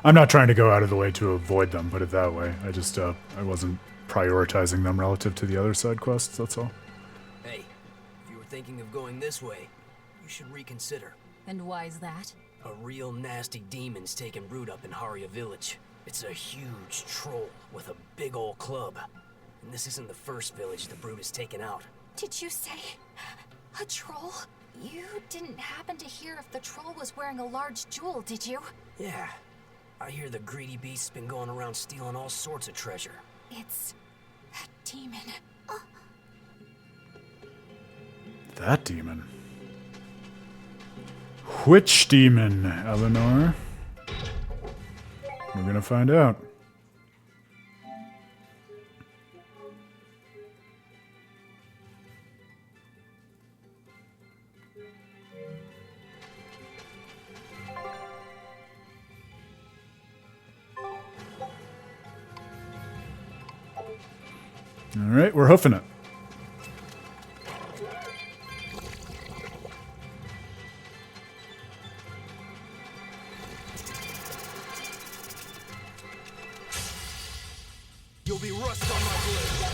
I'm not trying to go out of the way to avoid them, put it that way. I just I wasn't prioritizing them relative to the other side quests, that's all. Hey, if you were thinking of going this way, you should reconsider. And why's that? A real nasty demon's taking root up in Haria village. It's a huge troll with a big old club. And this isn't the first village the brute has taken out. Did you say a troll? You didn't happen to hear if the troll was wearing a large jewel, did you? Yeah. I hear the greedy beast's been going around stealing all sorts of treasure. It's that demon. That demon. Which demon, Eleanor? We're gonna find out. All right, we're hoofing it. You'll be rust on my blade.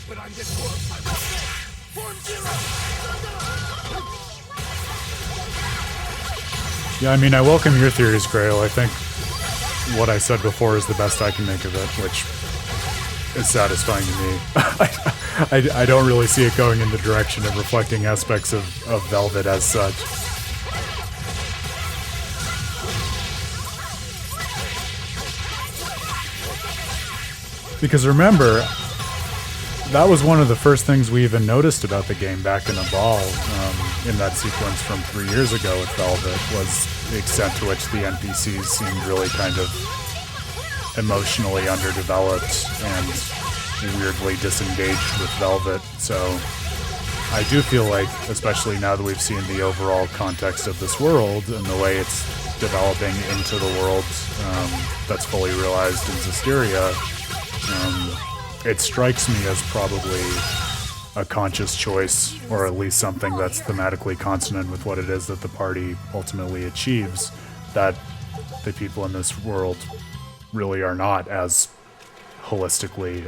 But I'm this close. I must form zero. Yeah, I mean, I welcome your theories, Grail. I think what I said before is the best I can make of it, which is satisfying to me. I don't really see it going in the direction of reflecting aspects of Velvet as such. Because remember, that was one of the first things we even noticed about the game back in the ball, in that sequence from 3 years ago with Velvet, was the extent to which the NPCs seemed really kind of emotionally underdeveloped and weirdly disengaged with Velvet. So I do feel like, especially now that we've seen the overall context of this world and the way it's developing into the world that's fully realized in Zestiria, it strikes me as probably a conscious choice, or at least something that's thematically consonant with what it is that the party ultimately achieves, that the people in this world really are not as holistically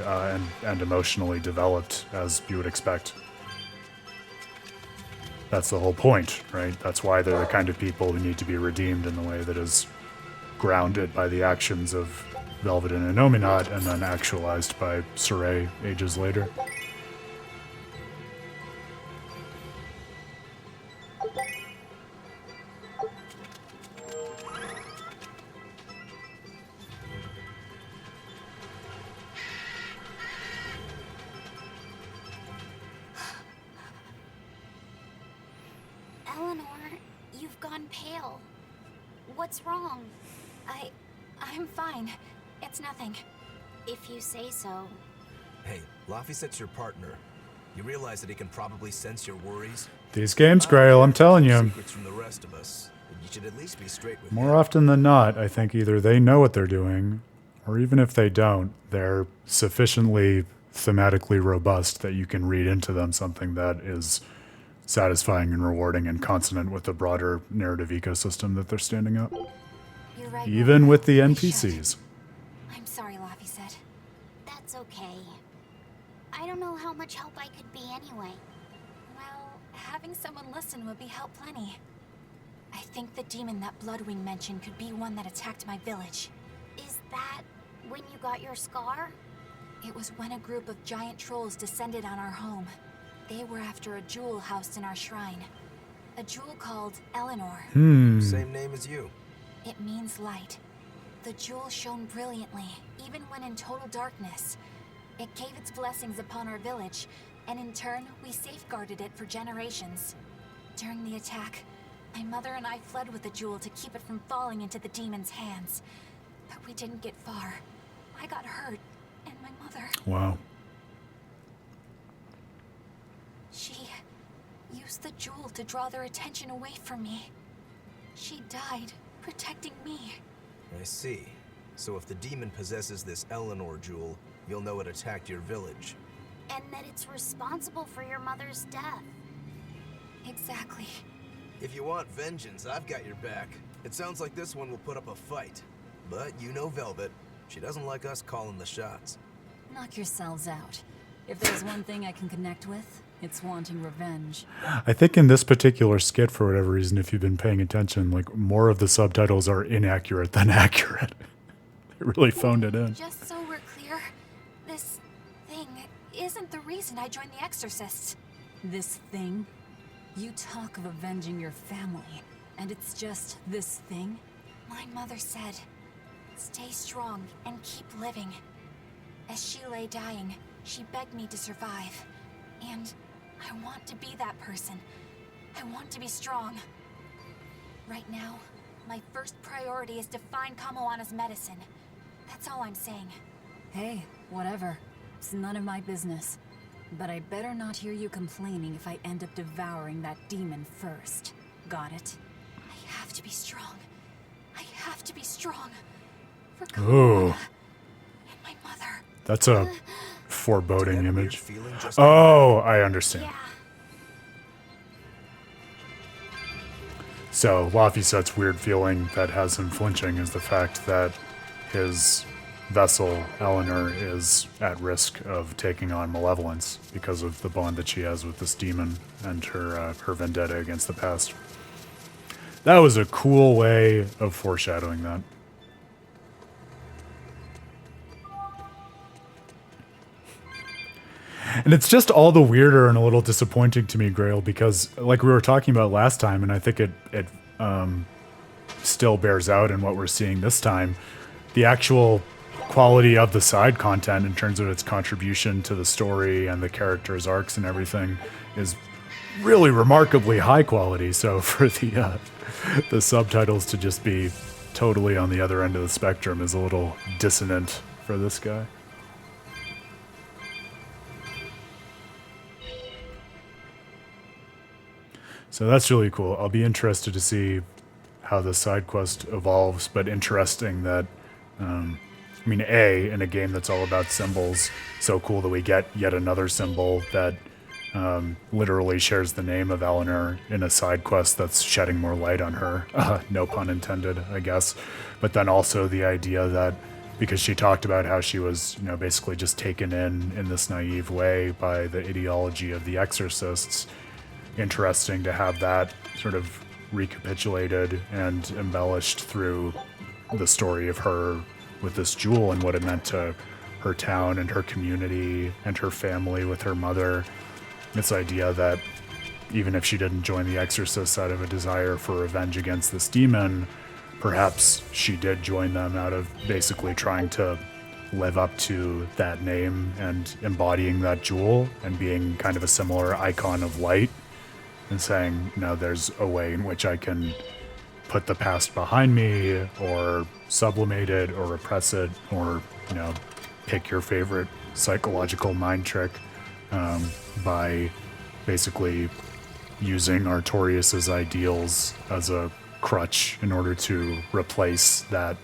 and emotionally developed as you would expect. That's the whole point, right? That's why they're the kind of people who need to be redeemed in the way that is grounded by the actions of Velvet and Innominat, and then actualized by Sorey ages later. Eleanor, you've gone pale. What's wrong? I'm fine. It's nothing. If you say so. Hey, Laphicet's your partner. You realize that he can probably sense your worries? These games, Grail, I'm telling you. Secrets from the rest of us. You should at least be straight with More often than not, I think either they know what they're doing, or even if they don't, they're sufficiently thematically robust that you can read into them something that is satisfying and rewarding and consonant with the broader narrative ecosystem that they're standing up. You're right. Even with the NPCs. I'm sorry, Laphicet. That's okay. I don't know how much help I could be anyway. Well, having someone listen would be help plenty. I think the demon that Bloodwing mentioned could be one that attacked my village. Is that When you got your scar? It was when a group of giant trolls descended on our home. They were after a jewel housed in our shrine. A jewel called Eleanor. Same name as you. It means light. The jewel shone brilliantly, even when in total darkness. It gave its blessings upon our village, and in turn, we safeguarded it for generations. During the attack, my mother and I fled with the jewel to keep it from falling into the demon's hands. But we didn't get far. I got hurt, and my mother... Wow. She used the jewel to draw their attention away from me. She died, protecting me. I see. So if the demon possesses this Eleanor jewel, you'll know it attacked your village. And that it's responsible for your mother's death. Exactly. If you want vengeance, I've got your back. It sounds like this one will put up a fight. But you know Velvet. She doesn't like us calling the shots. Knock yourselves out. If there's one thing I can connect with, it's wanting revenge. I think in this particular skit, for whatever reason, if you've been paying attention, like more of the subtitles are inaccurate than accurate. They really phoned it in. Just so we're clear, this thing isn't the reason I joined the Exorcists. This thing? You talk of avenging your family, and it's just this thing? My mother said, stay strong and keep living. As she lay dying, she begged me to survive. And I want to be that person. I want to be strong. Right now, my first priority is to find Kamoana's medicine. That's all I'm saying. Hey, whatever. It's none of my business. But I better not hear you complaining if I end up devouring that demon first. Got it? I have to be strong. I have to be strong. For Ooh. Kamoana and my mother. That's a foreboding image. Oh, I understand. Yeah. So Lafisette's weird feeling that has him flinching is the fact that his vessel, Eleanor, is at risk of taking on malevolence because of the bond that she has with this demon and her vendetta against the past. That was a cool way of foreshadowing that. And it's just all the weirder and a little disappointing to me, Grail, because like we were talking about last time, and I think it still bears out in what we're seeing this time, the actual quality of the side content in terms of its contribution to the story and the characters' arcs and everything is really remarkably high quality. So for the subtitles to just be totally on the other end of the spectrum is a little dissonant for this guy. So that's really cool. I'll be interested to see how the side quest evolves, but interesting that, I mean, in a game that's all about symbols, so cool that we get yet another symbol that literally shares the name of Eleanor in a side quest that's shedding more light on her. No pun intended, I guess. But then also the idea that because she talked about how she was, basically just taken in this naive way by the ideology of the Exorcists, interesting to have that sort of recapitulated and embellished through the story of her with this jewel and what it meant to her town and her community and her family with her mother. This idea that even if she didn't join the Exorcists out of a desire for revenge against this demon, perhaps she did join them out of basically trying to live up to that name and embodying that jewel and being kind of a similar icon of light and saying, there's a way in which I can put the past behind me or sublimate it or repress it or, pick your favorite psychological mind trick by basically using Artorias's ideals as a crutch in order to replace that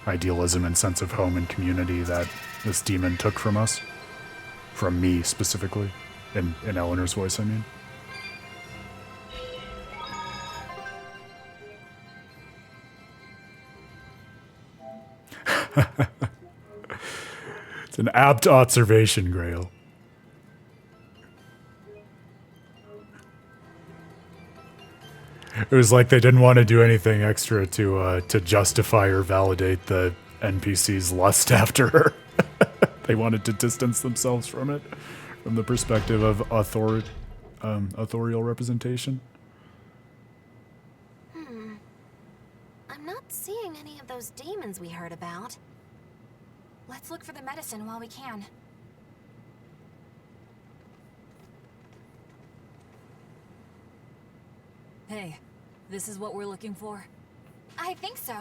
idealism and sense of home and community that this demon took from us. From me, specifically. In Eleanor's voice, I mean. It's an apt observation, Grail. It was like they didn't want to do anything extra to justify or validate the NPCs lust after her. They wanted to distance themselves from it, from the perspective of authorial representation. I'm not seeing any of those demons we heard about. Let's look for the medicine while we can. Hey, this is what we're looking for? I think so.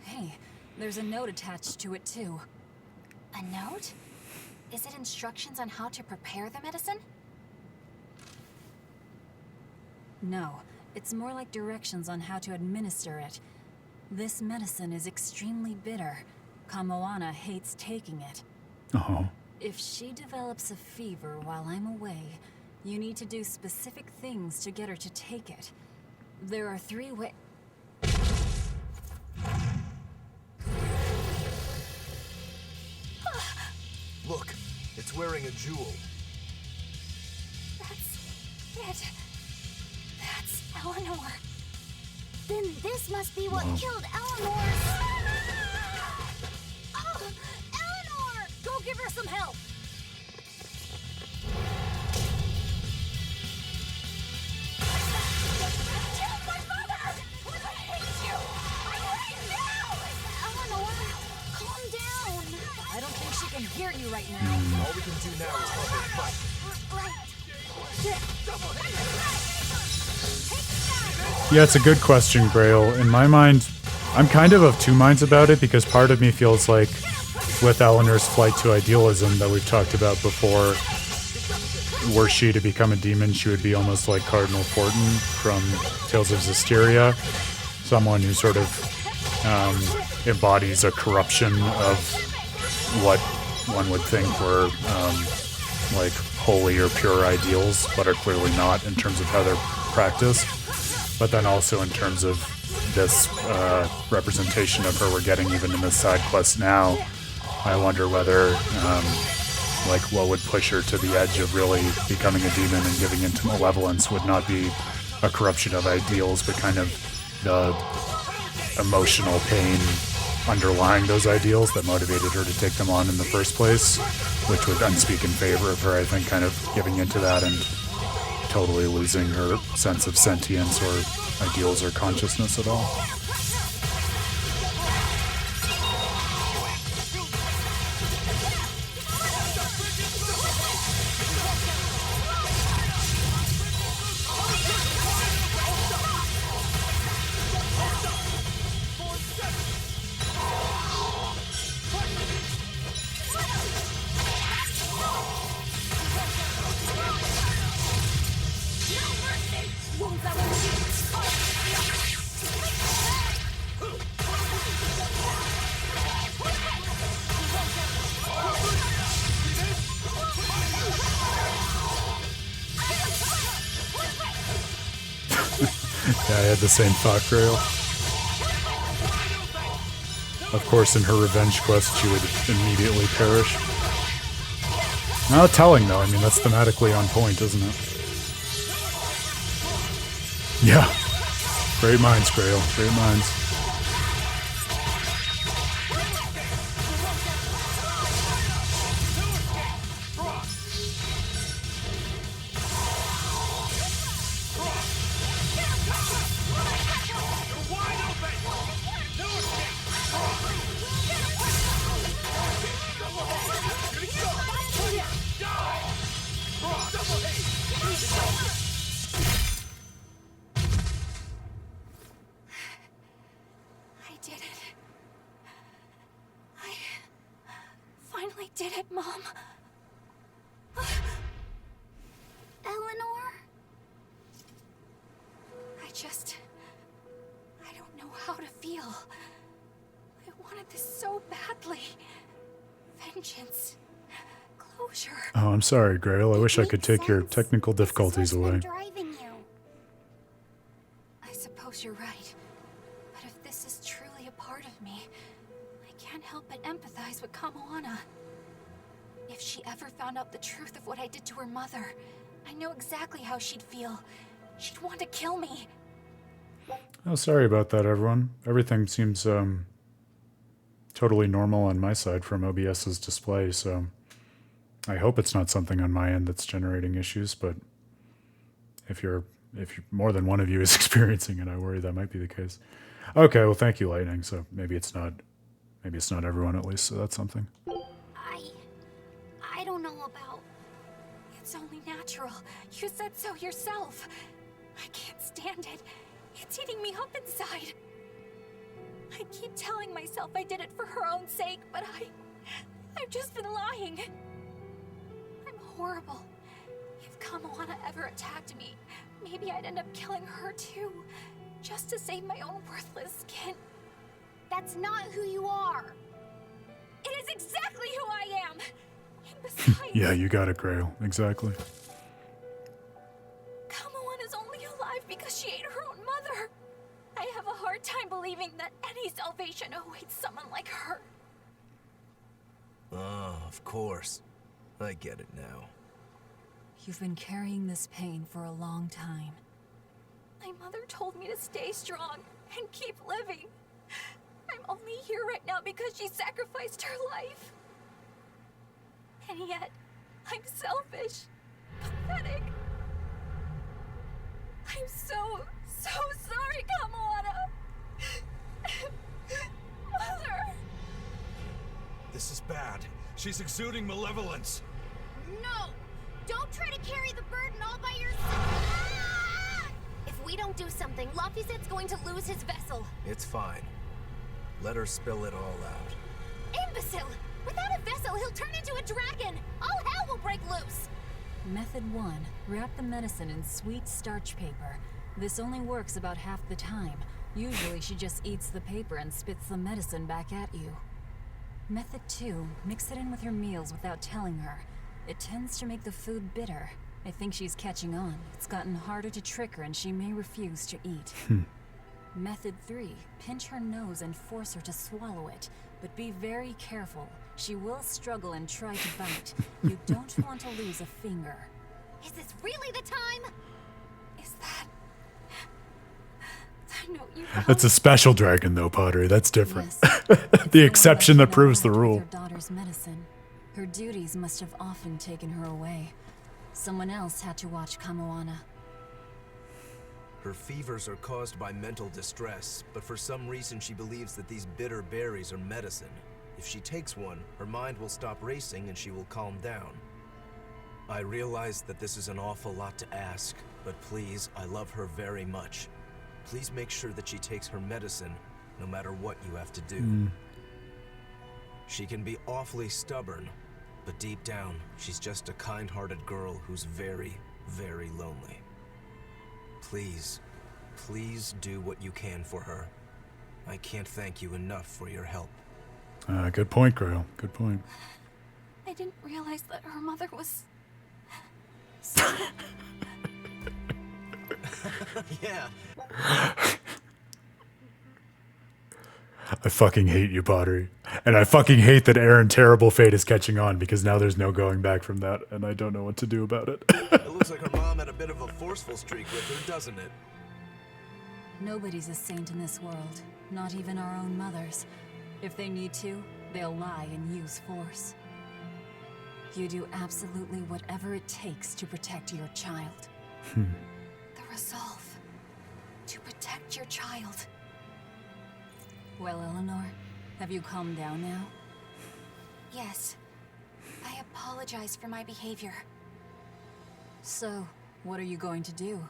Hey, there's a note attached to it too. A note? Is it instructions on how to prepare the medicine? No, it's more like directions on how to administer it. This medicine is extremely bitter. Kamoana hates taking it. Oh. If she develops a fever while I'm away, you need to do specific things to get her to take it. There are 3 ways. Look, it's wearing a jewel. That's it. That's Eleanor. Then this must be what killed Eleanor. Oh, Eleanor! Go give her some help! Killed my mother! I hate you! Right now! Eleanor, calm down. I don't think she can hear you right now. All we can do now is help her fight. Right. Yeah, it's a good question, Grail. In my mind, I'm kind of 2 minds about it, because part of me feels like with Eleanor's flight to idealism that we've talked about before, were she to become a demon, she would be almost like Cardinal Fortin from Tales of Vesperia, someone who sort of embodies a corruption of what one would think were like holy or pure ideals, but are clearly not in terms of how they're practiced. But then also in terms of this representation of her we're getting even in the side quest now, I wonder whether like what would push her to the edge of really becoming a demon and giving into malevolence would not be a corruption of ideals, but kind of the emotional pain underlying those ideals that motivated her to take them on in the first place, which would then speak in favor of her, I think, kind of giving into that and totally losing her sense of sentience or ideals or consciousness at all. Yeah, I had the same thought, Grail. Of course, in her revenge quest, she would immediately perish. Not telling, though. I mean, that's thematically on point, isn't it? Yeah. Great minds, Grail. Great minds. Oh, I'm sorry, Grail. I wish I could take your technical difficulties away. I suppose you're right. But if this is truly a part of me, I can't help but empathize with Kamoana. If she ever found out the truth of what I did to her mother, I know exactly how she'd feel. She'd want to kill me. Oh, sorry about that, everyone. Everything seems totally normal on my side from OBS's display, so I hope it's not something on my end that's generating issues, but if more than one of you is experiencing it, I worry that might be the case. Okay, well, thank you, Lightning. So maybe it's not everyone at least, so that's something. I don't know about... It's only natural. You said so yourself. I can't stand it. It's eating me up inside. I keep telling myself I did it for her own sake, but I've just been lying. I'm horrible. If Kamoana ever attacked me, maybe I'd end up killing her too, just to save my own worthless skin. That's not who you are. It is exactly who I am. And besides, Yeah, you got it, Grail. Exactly. Kamoana's only alive because she ate her own mother. I have a hard time believing that any salvation awaits someone like her. Oh, of course. I get it now. You've been carrying this pain for a long time. My mother told me to stay strong and keep living. I'm only here right now because she sacrificed her life. And yet, I'm selfish, pathetic. I'm so sorry, Kamoana. Mother! This is bad. She's exuding malevolence. No! Don't try to carry the burden all by yourself! If we don't do something, Laphicet's going to lose his vessel. It's fine. Let her spill it all out. Imbecile! Without a vessel, he'll turn into a dragon! All hell will break loose! Method 1. Wrap the medicine in sweet starch paper. This only works about half the time. Usually she just eats the paper and spits the medicine back at you. Method 2. Mix it in with her meals without telling her. It tends to make the food bitter. I think she's catching on. It's gotten harder to trick her and she may refuse to eat. Method 3. Pinch her nose and force her to swallow it. But be very careful. She will struggle and try to bite. You don't want to lose a finger. Is this really the time? Is that... I know you... That's a special dragon, though, Pottery. That's different. Yes. The exception that proves the rule. Her daughter's medicine. Her duties must have often taken her away. Someone else had to watch Kamoana. Her fevers are caused by mental distress, but for some reason she believes that these bitter berries are medicine. If she takes one, her mind will stop racing and she will calm down. I realize that this is an awful lot to ask, but please, I love her very much. Please make sure that she takes her medicine, no matter what you have to do. She can be awfully stubborn, but deep down, she's just a kind-hearted girl who's very, very lonely. Please, please do what you can for her. I can't thank you enough for your help. Good point, Grail. Good point. I didn't realize that her mother was... Yeah. I fucking hate you, Pottery. And I fucking hate that Aaron Terrible Fate is catching on, because now there's no going back from that, and I don't know what to do about it. It looks like her mom had a bit of a forceful streak with her, doesn't it? Nobody's a saint in this world, not even our own mothers. If they need to, they'll lie and use force. You do absolutely whatever it takes to protect your child. The resolve to protect your child. Well, Eleanor, have you calmed down now? Yes. I apologize for my behavior. So, what are you going to do,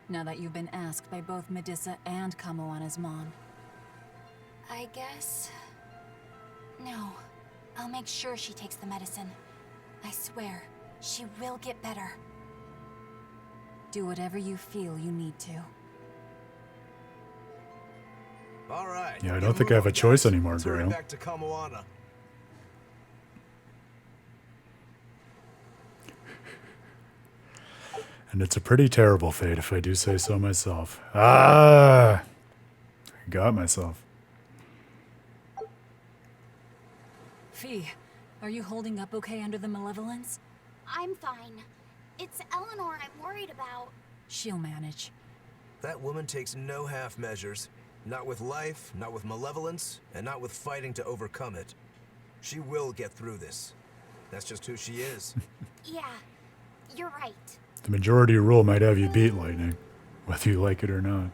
now that you've been asked by both Medusa and Kamoana's mom? I guess... No. I'll make sure she takes the medicine. I swear, she will get better. Do whatever you feel you need to. All right. Yeah, I don't think I have a choice anymore, Grail. Back to Kamoana. And it's a pretty terrible fate, if I do say so myself. I got myself. Fee, are you holding up okay under the malevolence? I'm fine. It's Eleanor I'm worried about. She'll manage. That woman takes no half measures. Not with life, not with malevolence, and not with fighting to overcome it. She will get through this. That's just who she is. Yeah, you're right. The majority rule might have you beat Lightning, whether you like it or not.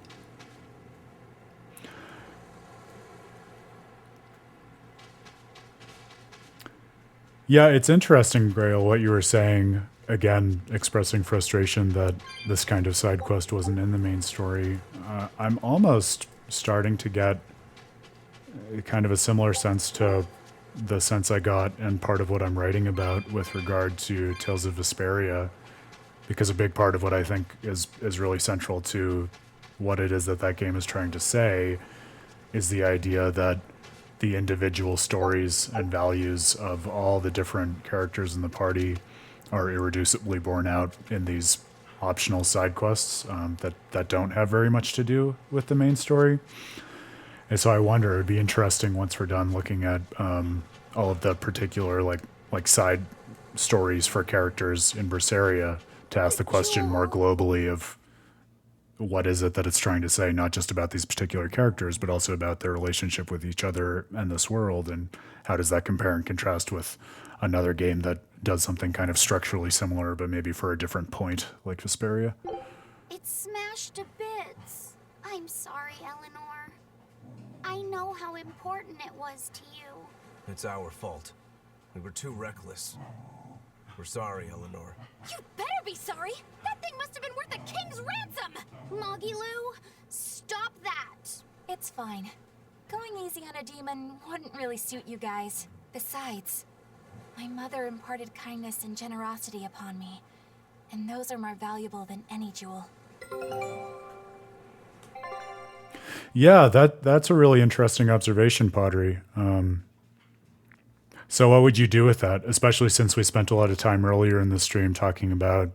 Yeah, it's interesting, Grail, what you were saying, again, expressing frustration that this kind of side quest wasn't in the main story. I'm almost starting to get kind of a similar sense to the sense I got and part of what I'm writing about with regard to Tales of Vesperia, because a big part of what I think is really central to what it is that that game is trying to say is the idea that the individual stories and values of all the different characters in the party are irreducibly borne out in these optional side quests that don't have very much to do with the main story. And so I wonder, it'd be interesting once we're done looking at all of the particular like side stories for characters in Berseria to ask the question more globally of what is it that it's trying to say, not just about these particular characters, but also about their relationship with each other and this world, and how does that compare and contrast with another game that does something kind of structurally similar, but maybe for a different point, like Vesperia. It's smashed to bits. I'm sorry, Eleanor. I know how important it was to you. It's our fault. We were too reckless. We're sorry, Eleanor. You better be sorry! That thing must have been worth a king's ransom! Magilou, stop that! It's fine. Going easy on a demon wouldn't really suit you guys. Besides, my mother imparted kindness and generosity upon me, and those are more valuable than any jewel. Yeah, that's a really interesting observation, Pottery. So what would you do with that, especially since we spent a lot of time earlier in the stream talking about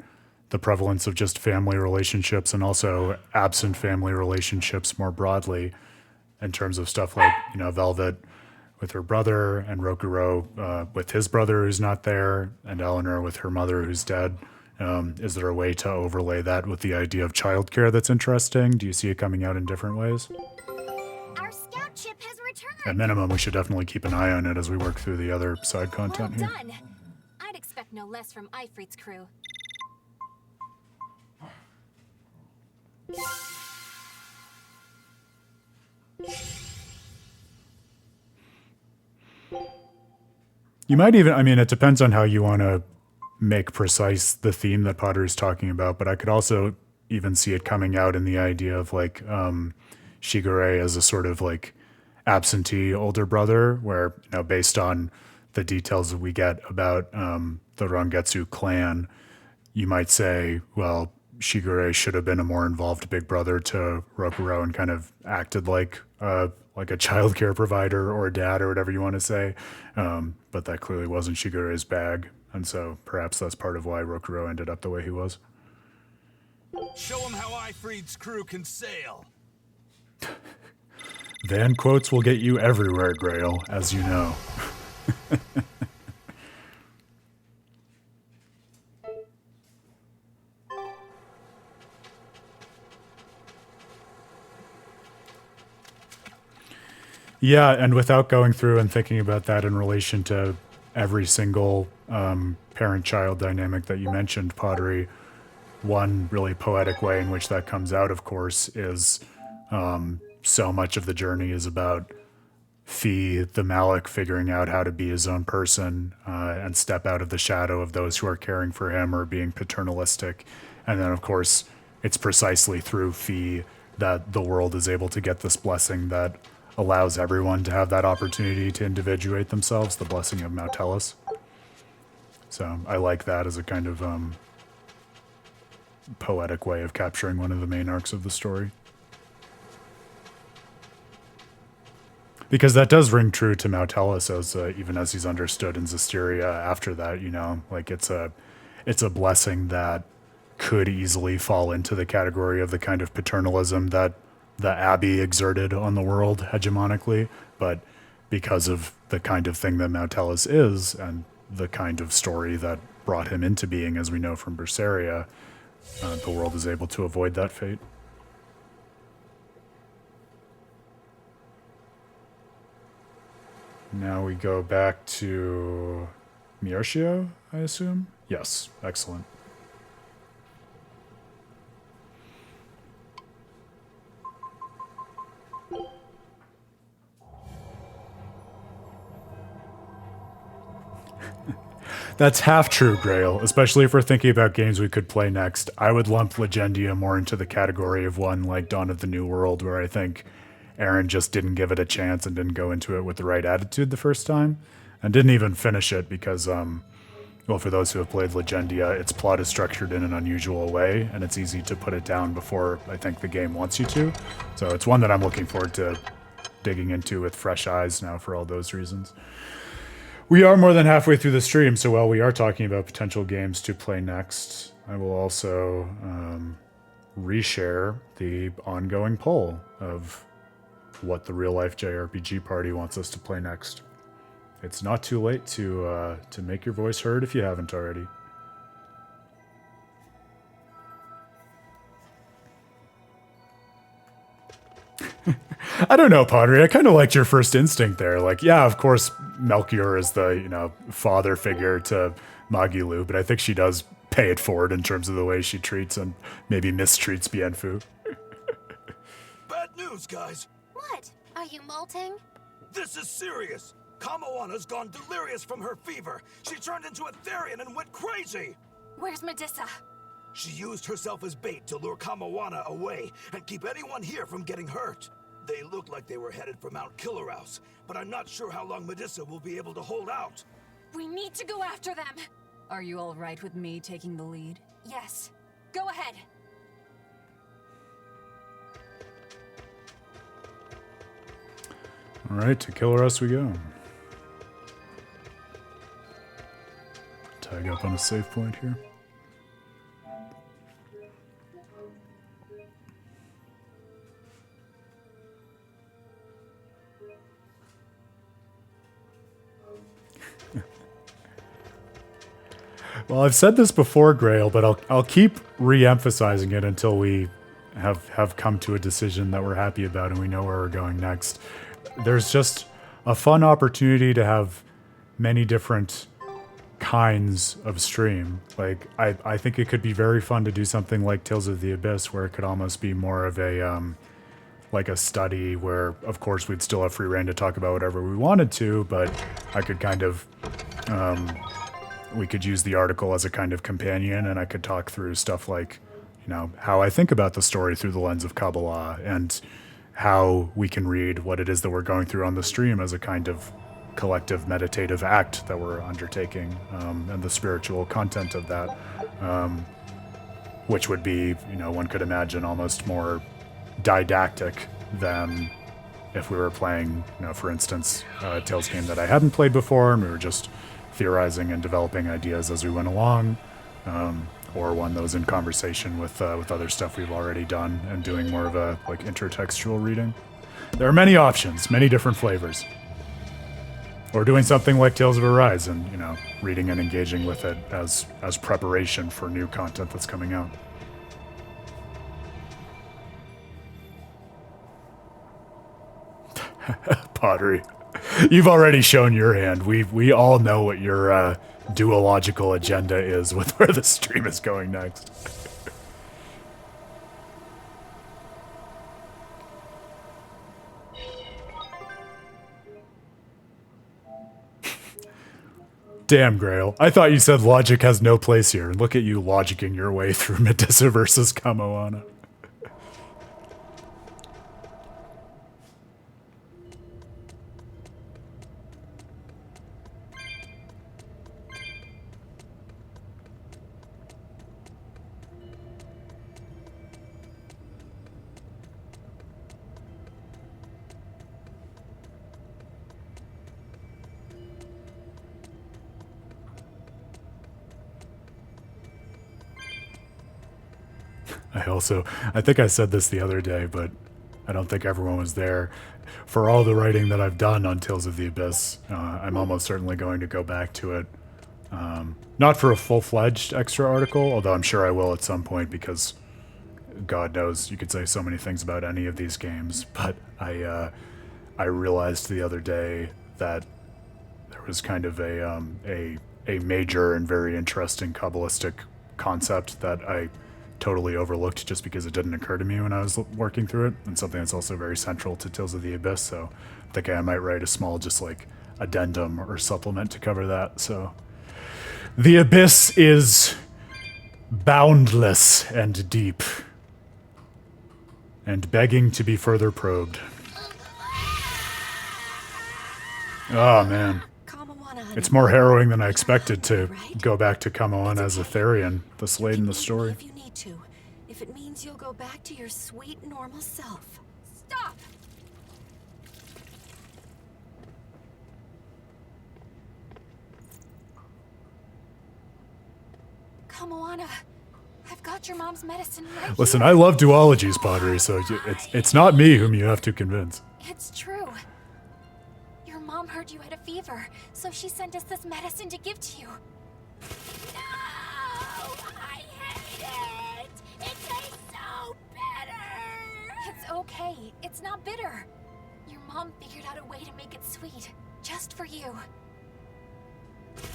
the prevalence of just family relationships and also absent family relationships more broadly in terms of stuff like, you know, Velvet with her brother and Rokuro with his brother who's not there and Eleanor with her mother who's dead. Is there a way to overlay that with the idea of childcare that's interesting? Do you see it coming out in different ways? Our scout ship has returned. At minimum, we should definitely keep an eye on it as we work through the other side content Well here. done! I'd expect no less from Ifrit's crew. You might even, I mean, it depends on how you want to make precise the theme that Potter's talking about, but I could also even see it coming out in the idea of like Shigure as a sort of like absentee older brother, where, you know, based on the details that we get about the Rangetsu clan, you might say, well, Shigure should have been a more involved big brother to Rokuro and kind of acted like a childcare provider or a dad or whatever you want to say. But that clearly wasn't Shigure's bag. And so perhaps that's part of why Rokuro ended up the way he was. Show him how Ifrit's crew can sail. Van quotes will get you everywhere, Grail, as you know. Yeah, and without going through and thinking about that in relation to every single parent-child dynamic that you mentioned, Pottery, one really poetic way in which that comes out, of course, is so much of the journey is about Fee, the Malik, figuring out how to be his own person and step out of the shadow of those who are caring for him or being paternalistic. And then, of course, it's precisely through Fee that the world is able to get this blessing that allows everyone to have that opportunity to individuate themselves, the blessing of Mautellus. So I like that as a kind of poetic way of capturing one of the main arcs of the story. Because that does ring true to Mautellus as even as he's understood in Zestiria after that, you know, like it's a blessing that could easily fall into the category of the kind of paternalism that the Abbey exerted on the world hegemonically, but because of the kind of thing that Mautellus is and the kind of story that brought him into being, as we know from Berseria, the world is able to avoid that fate. Now we go back to Mioshio, I assume? Yes, excellent. That's half true, Grail, especially if we're thinking about games we could play next. I would lump Legendia more into the category of one like Dawn of the New World, where I think Aaron just didn't give it a chance and didn't go into it with the right attitude the first time, and didn't even finish it because, well, for those who have played Legendia, its plot is structured in an unusual way, and it's easy to put it down before I think the game wants you to. So it's one that I'm looking forward to digging into with fresh eyes now for all those reasons. We are more than halfway through the stream, so while we are talking about potential games to play next, I will also reshare the ongoing poll of what the real-life JRPG party wants us to play next. It's not too late to make your voice heard if you haven't already. I don't know, Padre. I kind of liked your first instinct there. Like, yeah, of course, Melchior is the, father figure to Magilou, but I think she does pay it forward in terms of the way she treats and maybe mistreats Bienfu. Bad news, guys. What? Are you molting? This is serious. Kamawana has gone delirious from her fever. She turned into a Therian and went crazy. Where's Medusa? She used herself as bait to lure Kamawana away and keep anyone here from getting hurt. They look like they were headed for Mount Killerhouse, but I'm not sure how long Medusa will be able to hold out. We need to go after them. Are you all right with me taking the lead? Yes. Go ahead. All right, to Killerhouse we go. Tag up on a save point here. Well, I've said this before, Grail, but I'll keep re-emphasizing it until we have come to a decision that we're happy about and we know where we're going next. There's just a fun opportunity to have many different kinds of stream. Like, I think it could be very fun to do something like Tales of the Abyss, where it could almost be more of a like a study where, of course, we'd still have free reign to talk about whatever we wanted to, but I could kind of we could use the article as a kind of companion, and I could talk through stuff like, how I think about the story through the lens of Kabbalah, and how we can read what it is that we're going through on the stream as a kind of collective meditative act that we're undertaking, and the spiritual content of that, which would be, one could imagine almost more didactic than if we were playing, for instance, a Tales game that I hadn't played before, and we were just theorizing and developing ideas as we went along, or one that was in conversation with other stuff we've already done and doing more of a intertextual reading. There are many options, many different flavors. Or doing something like Tales of Arise and, reading and engaging with it as preparation for new content that's coming out. Pottery. You've already shown your hand. We all know what your duological agenda is with where the stream is going next. Damn, Grail. I thought you said logic has no place here. Look at you logicking your way through Medusa versus Kamoana. I think I said this the other day, but I don't think everyone was there. For all the writing that I've done on Tales of the Abyss, I'm almost certainly going to go back to it. Not for a full-fledged extra article, although I'm sure I will at some point, because God knows you could say so many things about any of these games. But I realized the other day that was kind of a major and very interesting Kabbalistic concept that I totally overlooked just because it didn't occur to me when I was working through it, and something that's also very central to Tales of the Abyss. So I think I might write a small just like addendum or supplement to cover that. So the Abyss is boundless and deep, and begging to be further probed. Oh man. It's more harrowing than I expected to go back to Kamoana as a Therian, this late in the story. If you need to, if it means you'll go back to your sweet, normal self. Stop! Kamoana, I've got your mom's medicine right Listen, here. I love duologies, Padre, so it's not me whom you have to convince. It's true. Your mom heard you had a fever, so she sent us this medicine to give to you. I hate it! It tastes so bitter! It's okay. It's not bitter. Your mom figured out a way to make it sweet, just for you.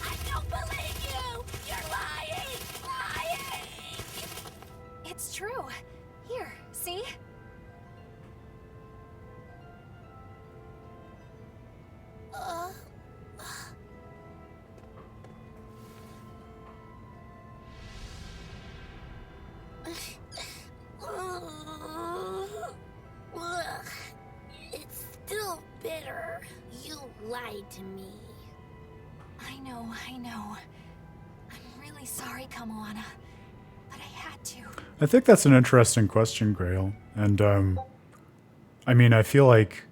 I don't believe you! You're lying! Lying! It's true. Here, see? It's still bitter. You lied to me. I know. I'm really sorry, Kamoana. But I had to. I think that's an interesting question, Grail. And, I mean, I feel like,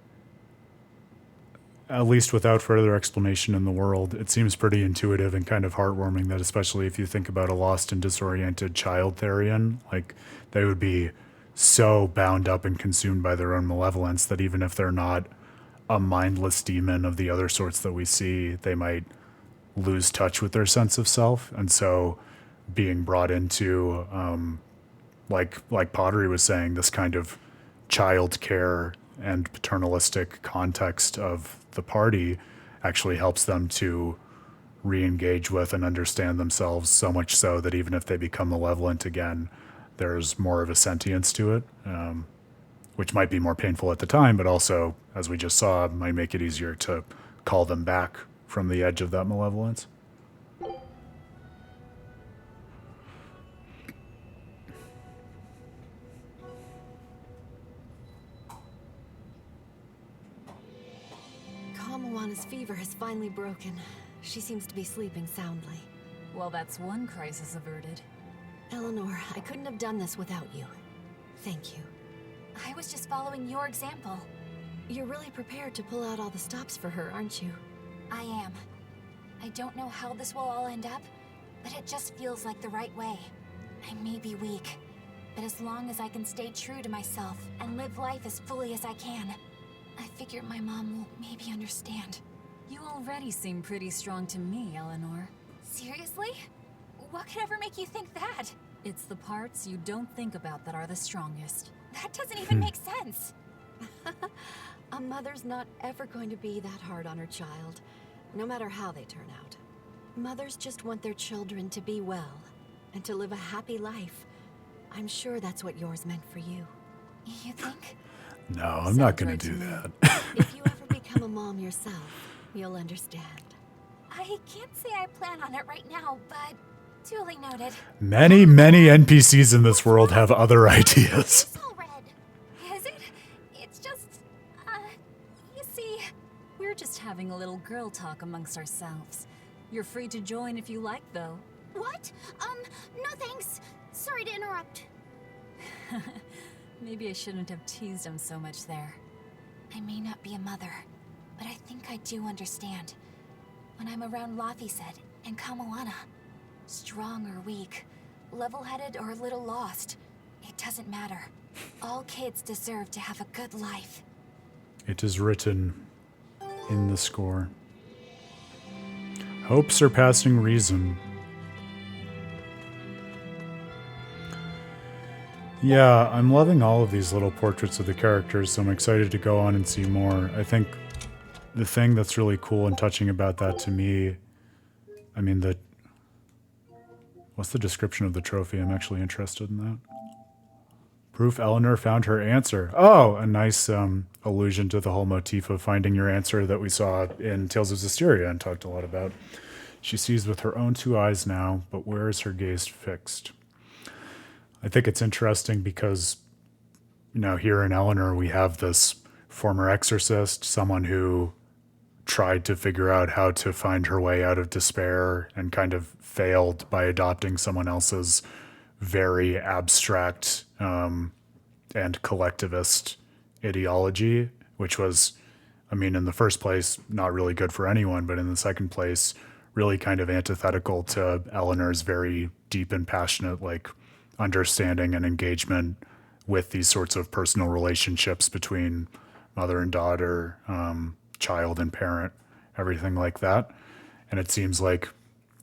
at least without further explanation in the world, it seems pretty intuitive and kind of heartwarming that, especially if you think about a lost and disoriented child Therian, like, they would be so bound up and consumed by their own malevolence that even if they're not a mindless demon of the other sorts that we see, they might lose touch with their sense of self. And so being brought into, like Pottery was saying, this kind of child care and paternalistic context of the party actually helps them to re-engage with and understand themselves, so much so that even if they become malevolent again, there's more of a sentience to it, which might be more painful at the time, but also, as we just saw, might make it easier to call them back from the edge of that malevolence. Kamoana's fever has finally broken. She seems to be sleeping soundly. Well, that's one crisis averted. Eleanor, I couldn't have done this without you. Thank you. I was just following your example. You're really prepared to pull out all the stops for her, aren't you? I am. I don't know how this will all end up, but it just feels like the right way. I may be weak, but as long as I can stay true to myself and live life as fully as I can, I figure my mom will maybe understand. You already seem pretty strong to me, Eleanor. Seriously? What could ever make you think that? It's the parts you don't think about that are the strongest. That doesn't even make sense. A mother's not ever going to be that hard on her child, no matter how they turn out. Mothers just want their children to be well and to live a happy life. I'm sure that's what yours meant for you. You think? No, I'm not going to do that. If you ever become a mom yourself, you'll understand. I can't say I plan on it right now, but duly noted. Many, many NPCs in this world have other ideas. Is it? It's just, you see, we're just having a little girl talk amongst ourselves. You're free to join if you like, though. What? No thanks. Sorry to interrupt. Maybe I shouldn't have teased him so much there. I may not be a mother, but I think I do understand. When I'm around Laphicet and Kamoana, strong or weak, level-headed or a little lost, it doesn't matter. All kids deserve to have a good life. It is written in the score. Hope surpassing reason. Yeah, I'm loving all of these little portraits of the characters, so I'm excited to go on and see more. I think the thing that's really cool and touching about that to me, I mean, what's the description of the trophy? I'm actually interested in that. Proof Eleanor found her answer. Oh, a nice allusion to the whole motif of finding your answer that we saw in Tales of Vesperia and talked a lot about. She sees with her own two eyes now, but where is her gaze fixed? I think it's interesting because, you know, here in Eleanor, we have this former exorcist, someone who tried to figure out how to find her way out of despair and kind of failed by adopting someone else's very abstract and collectivist ideology, which was, I mean, in the first place, not really good for anyone, but in the second place, really kind of antithetical to Eleanor's very deep and passionate, like, understanding and engagement with these sorts of personal relationships between mother and daughter, child and parent, everything like that. And it seems like,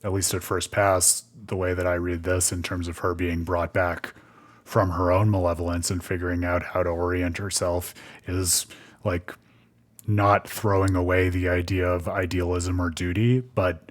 at least at first pass, the way that I read this in terms of her being brought back from her own malevolence and figuring out how to orient herself is like not throwing away the idea of idealism or duty, but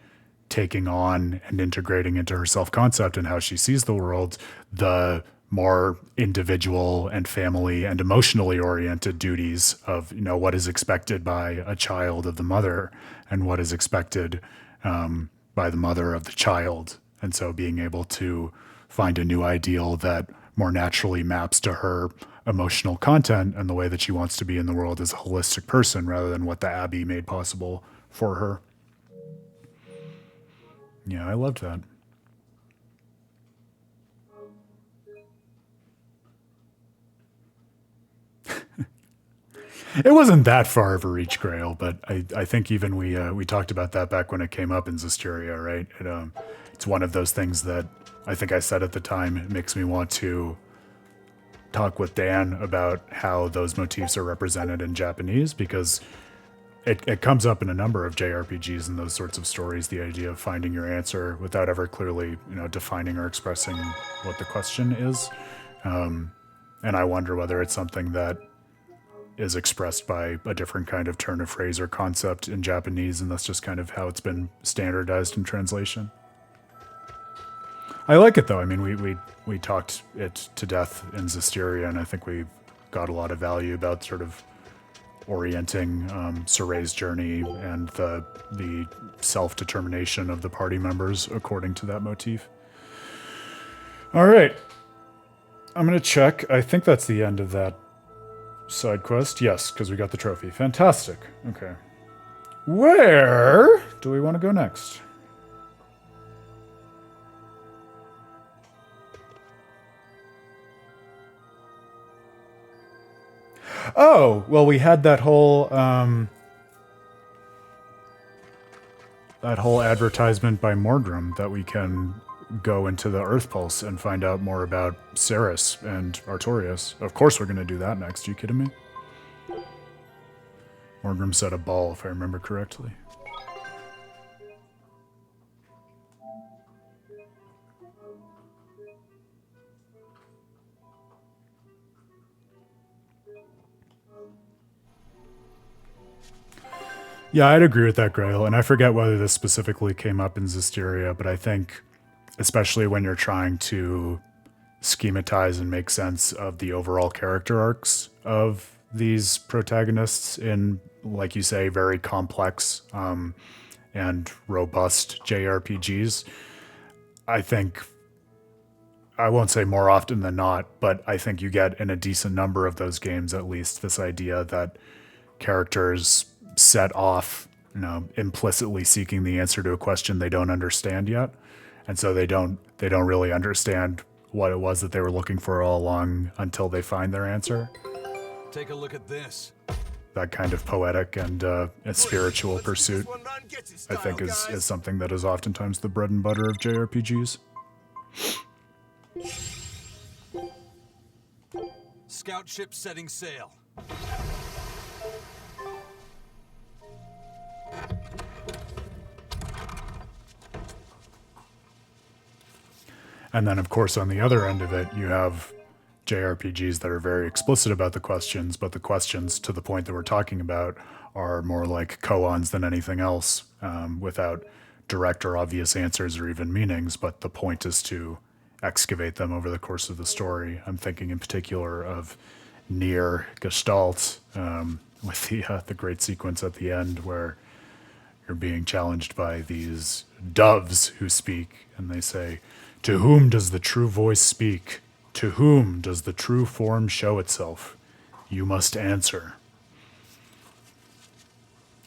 taking on and integrating into her self-concept and how she sees the world, the more individual and family and emotionally oriented duties of, you know, what is expected by a child of the mother and what is expected by the mother of the child. And so being able to find a new ideal that more naturally maps to her emotional content and the way that she wants to be in the world as a holistic person rather than what the Abbey made possible for her. Yeah, I loved that. It wasn't that far of a reach, Grail, but I think even we talked about that back when it came up in Zestiria, right? It's one of those things that I think I said at the time, it makes me want to talk with Dan about how those motifs are represented in Japanese, because it comes up in a number of JRPGs and those sorts of stories, the idea of finding your answer without ever clearly, you know, defining or expressing what the question is. And I wonder whether it's something that is expressed by a different kind of turn of phrase or concept in Japanese, and that's just kind of how it's been standardized in translation. I like it though. I mean, we talked it to death in Zestiria, and I think we got a lot of value about sort of orienting Soray's journey and the self-determination of the party members according to that motif. All right. I'm going to check. I think that's the end of that side quest. Yes, because we got the trophy. Fantastic. Okay. Where do we want to go next? Oh, well, we had that whole advertisement by Mordrum that we can go into the Earth Pulse and find out more about Ceres and Artorias. Of course we're going to do that next. Are you kidding me? Mordrum said a ball, if I remember correctly. Yeah, I'd agree with that, Grail, and I forget whether this specifically came up in Zestiria, but I think, especially when you're trying to schematize and make sense of the overall character arcs of these protagonists in, like you say, very complex and robust JRPGs, I think, I won't say more often than not, but I think you get in a decent number of those games at least this idea that characters set off, you know, implicitly seeking the answer to a question they don't understand yet. And so they don't really understand what it was that they were looking for all along until they find their answer. Take a look at this. That kind of poetic and spiritual pursuit, I think, is something that is oftentimes the bread and butter of JRPGs. Scout ship setting sail. And then, of course, on the other end of it, you have JRPGs that are very explicit about the questions, but the questions to the point that we're talking about are more like koans than anything else, without direct or obvious answers or even meanings, but the point is to excavate them over the course of the story. I'm thinking in particular of Near Gestalt, with the great sequence at the end where you're being challenged by these doves who speak, and they say, "To whom does the true voice speak? To whom does the true form show itself? You must answer."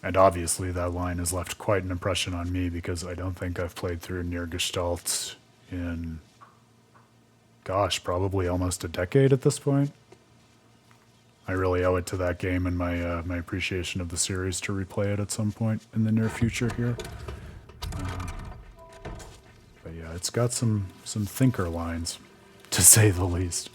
And obviously that line has left quite an impression on me, because I don't think I've played through Near Gestalt in, gosh, probably almost a decade at this point. I really owe it to that game and my my appreciation of the series to replay it at some point in the near future here. But yeah, it's got some thinker lines, to say the least.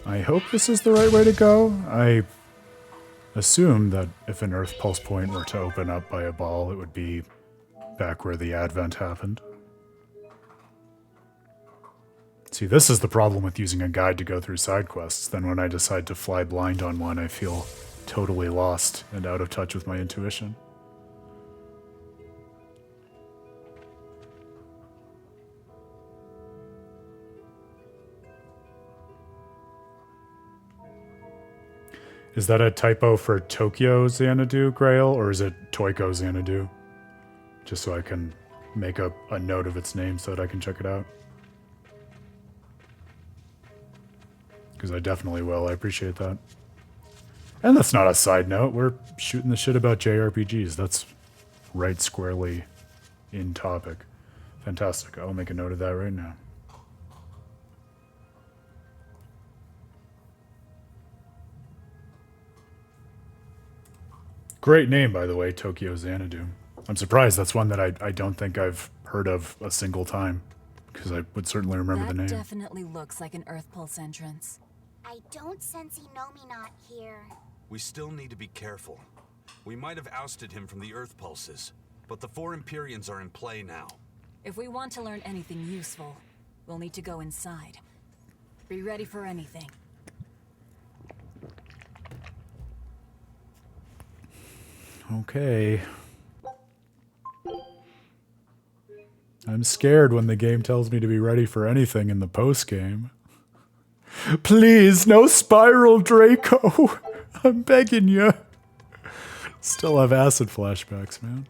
I hope this is the right way to go. I assume that if an Earth Pulse point were to open up by a ball, it would be back where the Advent happened. See, this is the problem with using a guide to go through side quests. Then when I decide to fly blind on one, I feel totally lost and out of touch with my intuition. Is that a typo for Tokyo Xanadu, Grail, or is it Toiko Xanadu? Just so I can make a note of its name so that I can check it out. Because I definitely will. I appreciate that. And that's not a side note. We're shooting the shit about JRPGs. That's right squarely in topic. Fantastic. I'll make a note of that right now. Great name, by the way, Tokyo Xanadu. I'm surprised that's one that I don't think I've heard of a single time, because I would certainly remember the name. That definitely looks like an Earth Pulse entrance. I don't sense Inomina here. We still need to be careful. We might have ousted him from the Earth Pulses, but the 4 Empyreans are in play now. If we want to learn anything useful, we'll need to go inside. Be ready for anything. Okay. I'm scared when the game tells me to be ready for anything in the post-game. Please, no Spiral Draco! I'm begging you. Still have acid flashbacks, man.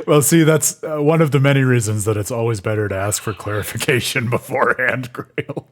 Well, see, that's one of the many reasons that it's always better to ask for clarification beforehand, Grail.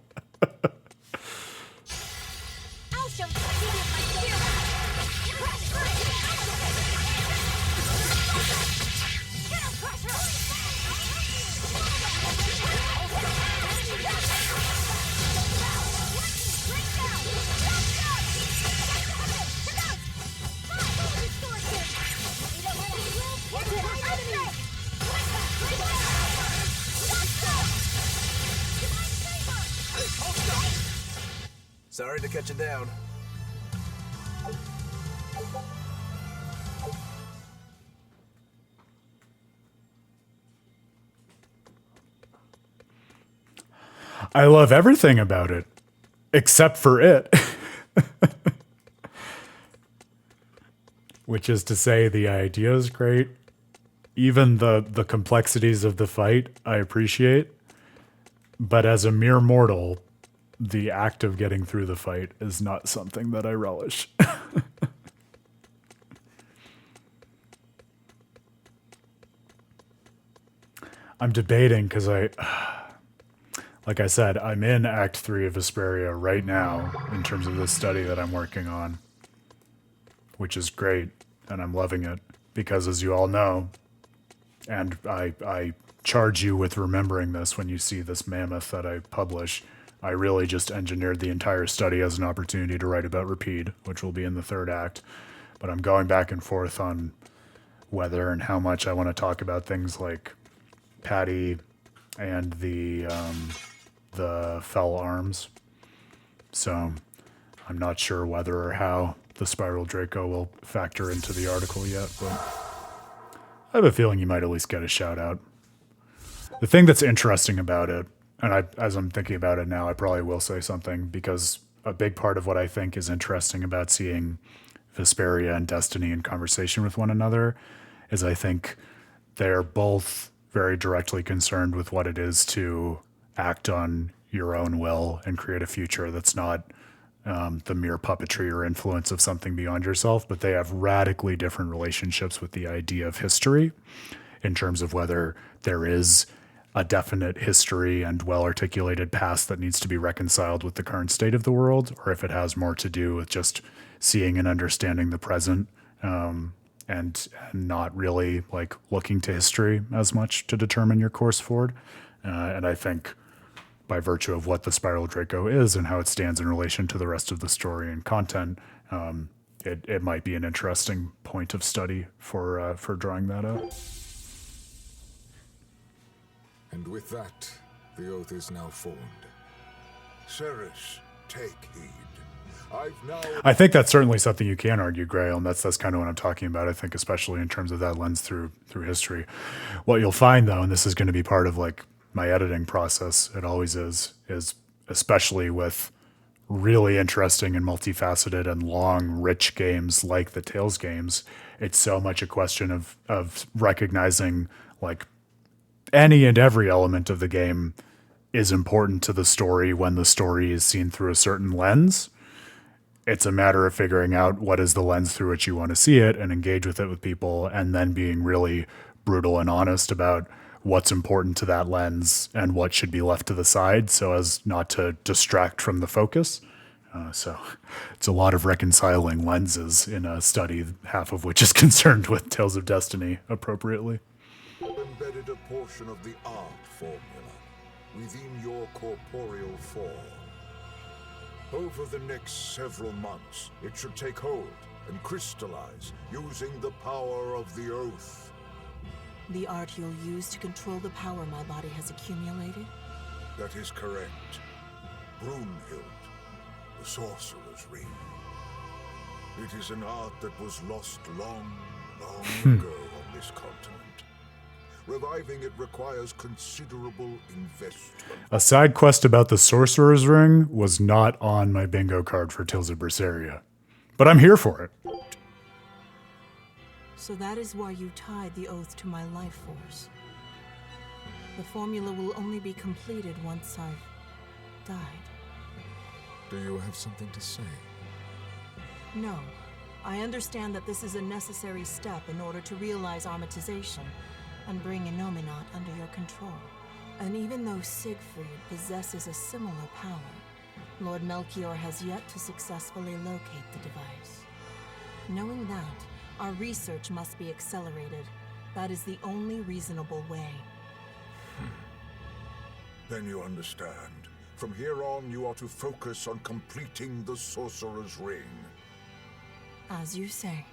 Sorry to cut you down. I love everything about it, except for it. Which is to say, the idea is great. Even the complexities of the fight, I appreciate. But as a mere mortal, the act of getting through the fight is not something that I relish. I'm debating because like I said, I'm in Act 3 of Vesperia right now in terms of this study that I'm working on, which is great, and I'm loving it because, as you all know, and I charge you with remembering this when you see this mammoth that I publish, I really just engineered the entire study as an opportunity to write about Repeat, which will be in the third act. But I'm going back and forth on whether and how much I want to talk about things like Patty and the fell arms. So I'm not sure whether or how the Spiral Draco will factor into the article yet, but I have a feeling you might at least get a shout out. The thing that's interesting about it, and as I'm thinking about it now, I probably will say something, because a big part of what I think is interesting about seeing Vesperia and Destiny in conversation with one another is I think they're both very directly concerned with what it is to act on your own will and create a future that's not the mere puppetry or influence of something beyond yourself, but they have radically different relationships with the idea of history in terms of whether there is a definite history and well-articulated past that needs to be reconciled with the current state of the world, or if it has more to do with just seeing and understanding the present, and not really like looking to history as much to determine your course forward. And I think by virtue of what the Spiral Draco is and how it stands in relation to the rest of the story and content, it might be an interesting point of study for drawing that out. And with that, the oath is now formed. Ceres, take heed. I think that's certainly something you can argue, Grail, and that's kind of what I'm talking about. I think especially in terms of that lens through history. What you'll find though, and this is going to be part of like my editing process, it always is especially with really interesting and multifaceted and long, rich games like the Tales games, it's so much a question of recognizing like any and every element of the game is important to the story when the story is seen through a certain lens. It's a matter of figuring out what is the lens through which you want to see it and engage with it with people, and then being really brutal and honest about what's important to that lens and what should be left to the side so as not to distract from the focus. So it's a lot of reconciling lenses in a study, half of which is concerned with Tales of Destiny appropriately. Embedded a portion of the art formula within your corporeal form. Over the next several months, it should take hold and crystallize using the power of the oath. The art you'll use to control the power my body has accumulated? That is correct. Brunhild, the sorcerer's ring. It is an art that was lost long ago on this continent. Reviving it requires considerable investment. A side quest about the Sorcerer's Ring was not on my bingo card for Tales of Berseria, but I'm here for it. So that is why you tied the oath to my life force. The formula will only be completed once I've died. Do you have something to say? No. I understand that this is a necessary step in order to realize armatization and bring Inominat under your control. And even though Siegfried possesses a similar power, Lord Melchior has yet to successfully locate the device. Knowing that, our research must be accelerated. That is the only reasonable way. Then you understand. From here on, you are to focus on completing the Sorcerer's Ring. As you say.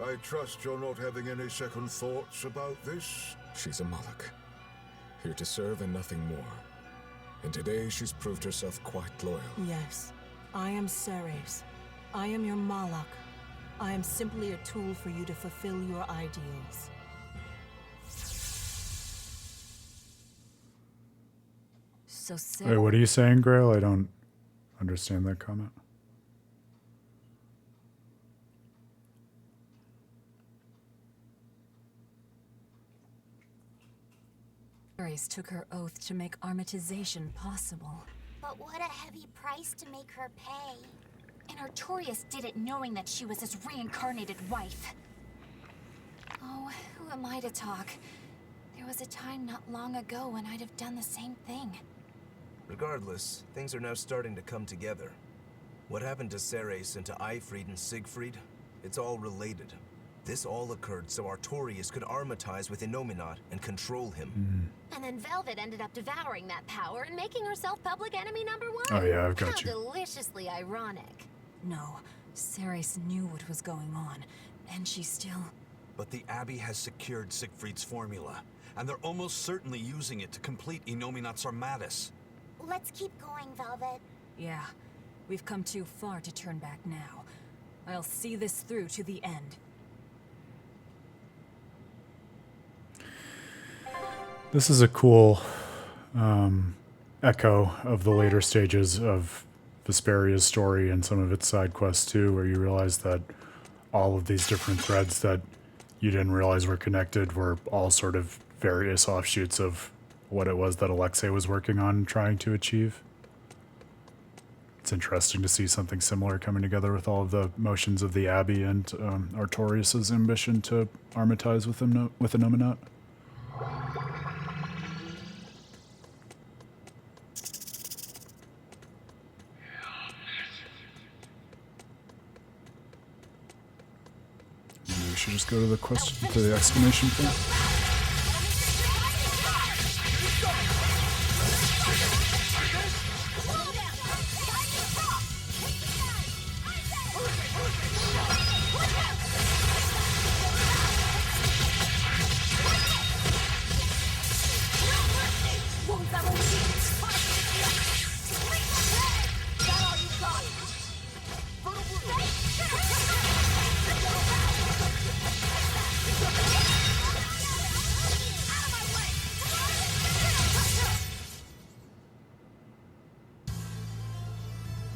I trust you're not having any second thoughts about this? She's a Malak, here to serve and nothing more. And today she's proved herself quite loyal. Yes, I am Ceres. I am your Malak. I am simply a tool for you to fulfill your ideals. So Wait, what are you saying, Grail? I don't understand that comment. Ceres took her oath to make armatization possible. But what a heavy price to make her pay. And Artorias did it knowing that she was his reincarnated wife. Oh, who am I to talk? There was a time not long ago when I'd have done the same thing. Regardless, things are now starting to come together. What happened to Ceres and to Eifried and Siegfried? It's all related. This all occurred so Artorius could armatize with Innominat and control him. And then Velvet ended up devouring that power and making herself public enemy number 1. Oh yeah, I've got How you. deliciously ironic. No, Ceres knew what was going on, and she still... But the Abbey has secured Siegfried's formula, and they're almost certainly using it to complete Innominat's Armatus. Let's keep going, Velvet. Yeah, we've come too far to turn back now. I'll see this through to the end. This is a cool echo of the later stages of Vesperia's story and some of its side quests too, where you realize that all of these different threads that you didn't realize were connected were all sort of various offshoots of what it was that Alexei was working on and trying to achieve. It's interesting to see something similar coming together with all of the motions of the Abbey and Artorius' ambition to armatize with Innominat. Maybe we should just go to the question, to the exclamation point.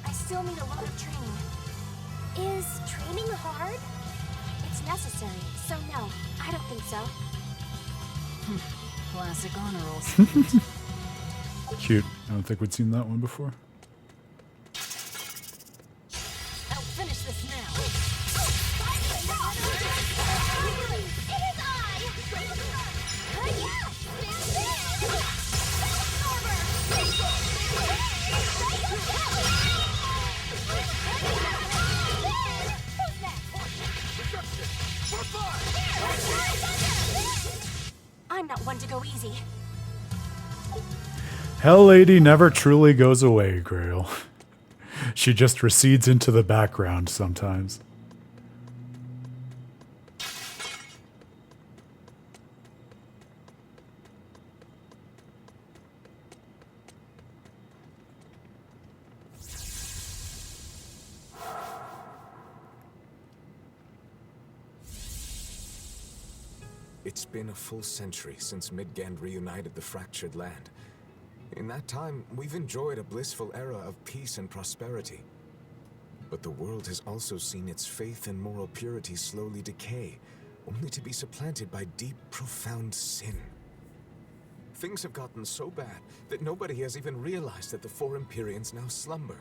I still need a lot of training. Is training hard? It's necessary, so no, I don't think so. Classic honor rolls. Cute. I don't think we'd seen that one before. I'll finish this now. I'm not one to go easy. Hell Lady never truly goes away, Grail. She just recedes into the background sometimes. It's been a full century since Midgand reunited the fractured land. In that time, we've enjoyed a blissful era of peace and prosperity. But the world has also seen its faith and moral purity slowly decay, only to be supplanted by deep, profound sin. Things have gotten so bad that nobody has even realized that the four Empyreans now slumber.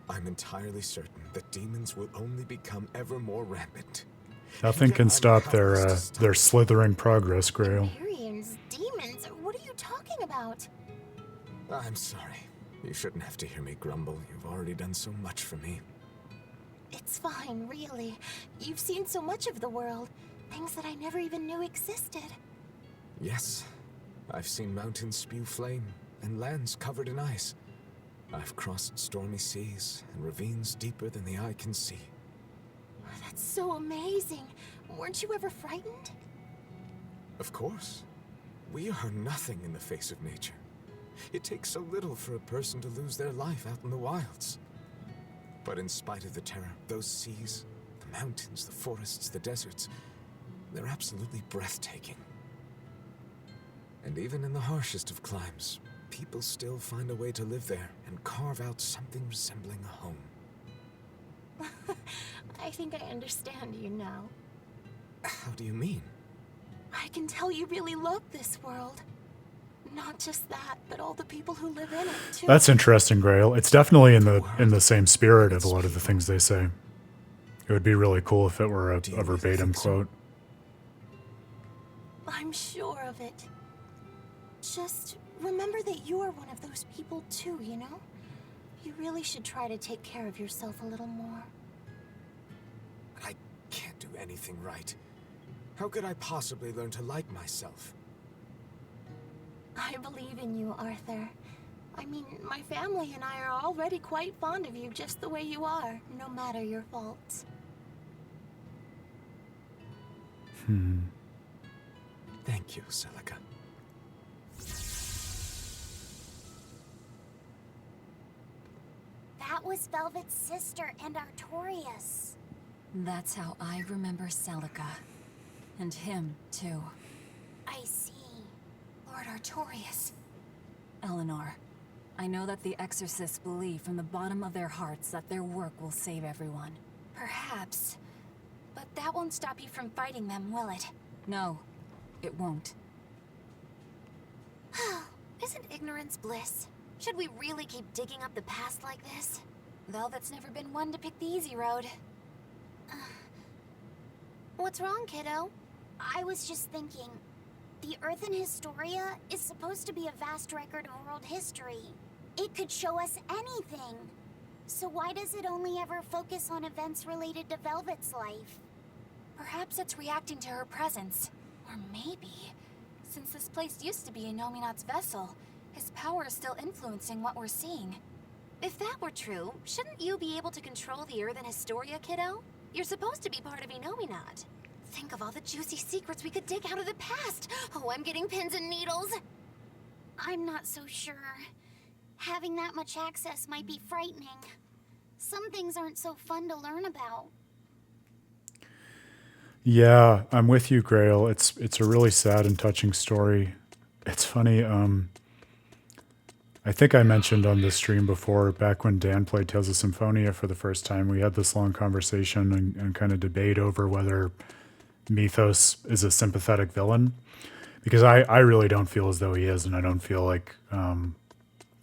I'm entirely certain that demons will only become ever more rampant. Nothing can stop their slithering progress, Grail. Empyreans, demons, what are you talking about? I'm sorry. You shouldn't have to hear me grumble. You've already done so much for me. It's fine, really. You've seen so much of the world. Things that I never even knew existed. Yes. I've seen mountains spew flame, and lands covered in ice. I've crossed stormy seas, and ravines deeper than the eye can see. That's so amazing. Weren't you ever frightened? Of course. We are nothing in the face of nature. It takes so little for a person to lose their life out in the wilds. But in spite of the terror, those seas, the mountains, the forests, the deserts, they're absolutely breathtaking. And even in the harshest of climes, people still find a way to live there and carve out something resembling a home. I think I understand you now. How do you mean? I can tell you really love this world. Not just that, but all the people who live in it, too. That's interesting, Grail. It's definitely in the same spirit of a lot of the things they say. It would be really cool if it were a verbatim quote. I'm sure of it. Just remember that you're one of those people too, you know? You really should try to take care of yourself a little more. can't do anything right. How could I possibly learn to like myself? I believe in you, Arthur. I mean, my family and I are already quite fond of you just the way you are, no matter your faults. Thank you, Celica. That was Velvet's sister and Artorias. That's how I remember Celica. And him, too. I see. Lord Artorias. Eleanor, I know that the Exorcists believe from the bottom of their hearts that their work will save everyone. Perhaps. But that won't stop you from fighting them, will it? No, it won't. Isn't ignorance bliss? Should we really keep digging up the past like this? Velvet's never been one to pick the easy road. What's wrong, kiddo? I was just thinking, the Earthen Historia is supposed to be a vast record of world history. It could show us anything. So why does it only ever focus on events related to Velvet's life? Perhaps it's reacting to her presence. Or maybe, since this place used to be Innominat's vessel, his power is still influencing what we're seeing. If that were true, shouldn't you be able to control the Earthen Historia, kiddo? You're supposed to be part of Innominat. Think of all the juicy secrets we could dig out of the past. Oh, I'm getting pins and needles. I'm not so sure. Having that much access might be frightening. Some things aren't so fun to learn about. Yeah, I'm with you, Grail. It's a really sad and touching story. It's funny, I think I mentioned on this stream before, back when Dan played Tales of Symphonia for the first time, we had this long conversation and kind of debate over whether Mythos is a sympathetic villain. Because I really don't feel as though he is, and I don't feel like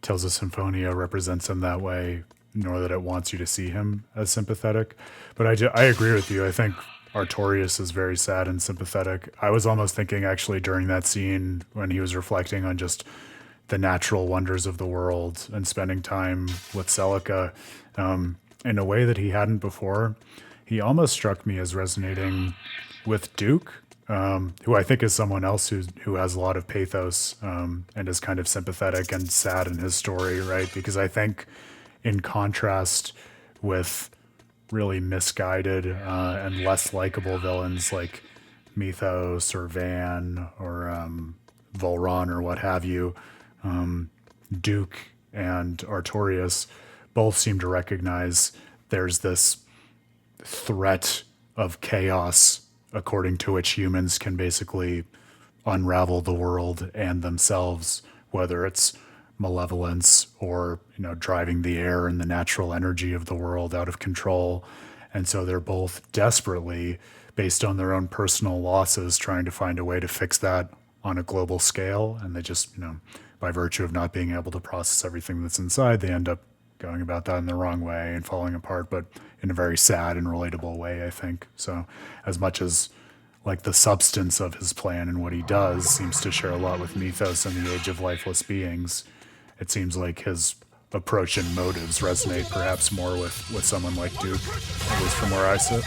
Tales of Symphonia represents him that way, nor that it wants you to see him as sympathetic. But I agree with you. I think Artorias is very sad and sympathetic. I was almost thinking, actually, during that scene when he was reflecting on just the natural wonders of the world and spending time with Celica in a way that he hadn't before, he almost struck me as resonating with Duke, who I think is someone else who has a lot of pathos and is kind of sympathetic and sad in his story, right? Because I think in contrast with really misguided and less likable villains like Mythos or Van or Volron or what have you, Duke and Artorias both seem to recognize there's this threat of chaos according to which humans can basically unravel the world and themselves, whether it's malevolence or, driving the air and the natural energy of the world out of control. And so they're both desperately, based on their own personal losses, trying to find a way to fix that on a global scale. And they just, by virtue of not being able to process everything that's inside, they end up going about that in the wrong way and falling apart, but in a very sad and relatable way, I think. So as much as like the substance of his plan and what he does seems to share a lot with Mythos and the Age of Lifeless Beings, it seems like his approach and motives resonate perhaps more with someone like Duke, at least from where I sit.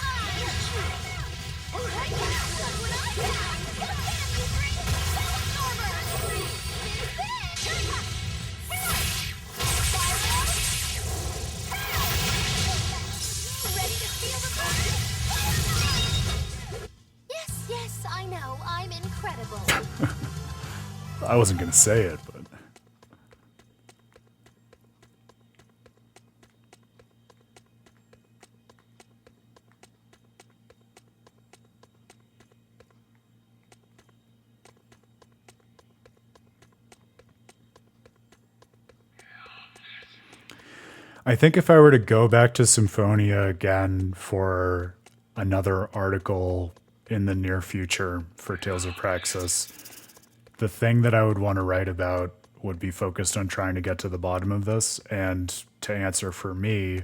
Yes, I know. I'm incredible. I wasn't going to say it, but... I think if I were to go back to Symphonia again for another article in the near future for Tales of Praxis, the thing that I would want to write about would be focused on trying to get to the bottom of this and to answer for me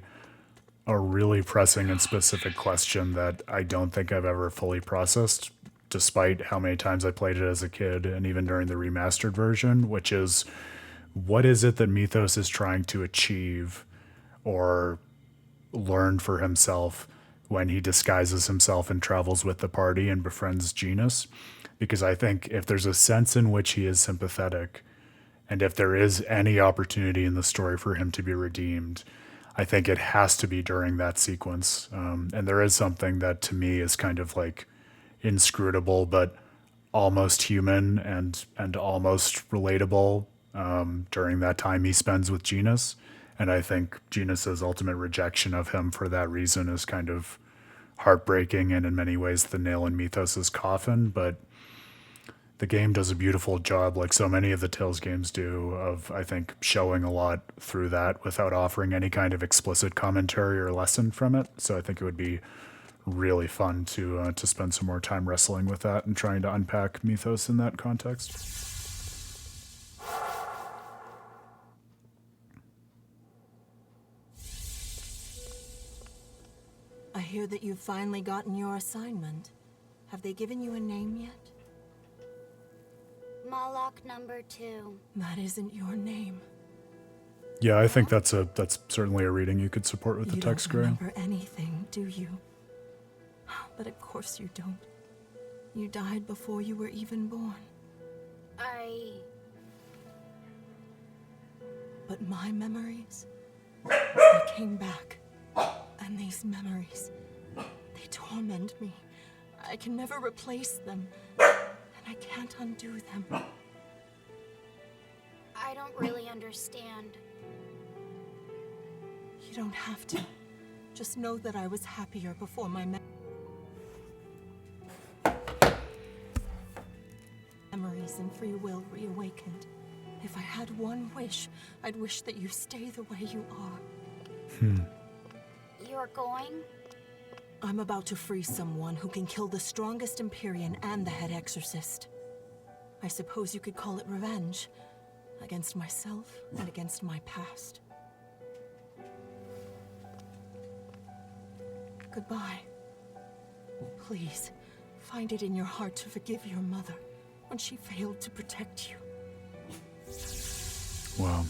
a really pressing and specific question that I don't think I've ever fully processed, despite how many times I played it as a kid and even during the remastered version, which is, what is it that Mythos is trying to achieve or learn for himself when he disguises himself and travels with the party and befriends Genus, because I think if there's a sense in which he is sympathetic, and if there is any opportunity in the story for him to be redeemed, I think it has to be during that sequence. And there is something that to me is kind of like inscrutable, but almost human and almost relatable during that time he spends with Genus. And I think Genus's ultimate rejection of him for that reason is kind of heartbreaking and in many ways the nail in Mythos's coffin. But the game does a beautiful job, like so many of the Tales games do, of, I think, showing a lot through that without offering any kind of explicit commentary or lesson from it. So I think it would be really fun to spend some more time wrestling with that and trying to unpack Mythos in that context. I hear that you've finally gotten your assignment. Have they given you a name yet? Moloch number 2. That isn't your name. Yeah, I think that's certainly a reading you could support with the text gray. You don't remember anything, do you? But of course you don't. You died before you were even born. But my memories, they came back. And these memories, they torment me. I can never replace them. And I can't undo them. I don't really understand. You don't have to. Just know that I was happier before my memories and free will reawakened. If I had one wish, I'd wish that you stay the way you are. You're going? I'm about to free someone who can kill the strongest Empyrean and the head exorcist. I suppose you could call it revenge. Against myself and against my past. Goodbye. Please, find it in your heart to forgive your mother when she failed to protect you. Wow.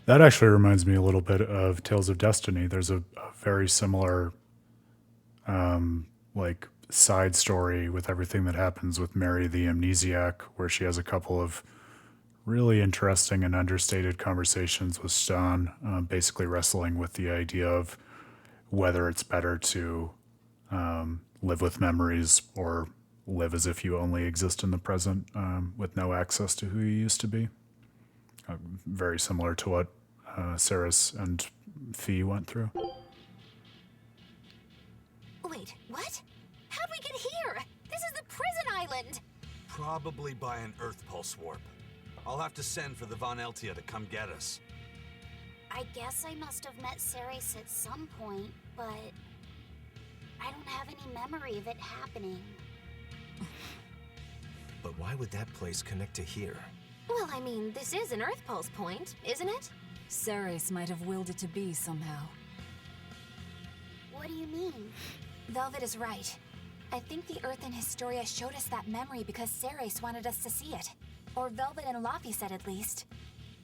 That actually reminds me a little bit of Tales of Destiny. There's a very similar like side story with everything that happens with Mary the Amnesiac, where she has a couple of really interesting and understated conversations with Stan, basically wrestling with the idea of whether it's better to live with memories or live as if you only exist in the present with no access to who you used to be. Very similar to what Ceres and Fee went through. Wait, what? How'd we get here? This is the prison island! Probably by an Earth Pulse warp. I'll have to send for the Von Eltia to come get us. I guess I must have met Ceres at some point, but I don't have any memory of it happening. But why would that place connect to here? Well, I mean, this is an Earth Pulse point, isn't it? Ceres might have willed it to be somehow. What do you mean? Velvet is right. I think the Earth in Historia showed us that memory because Ceres wanted us to see it. Or Velvet and Laffy said at least.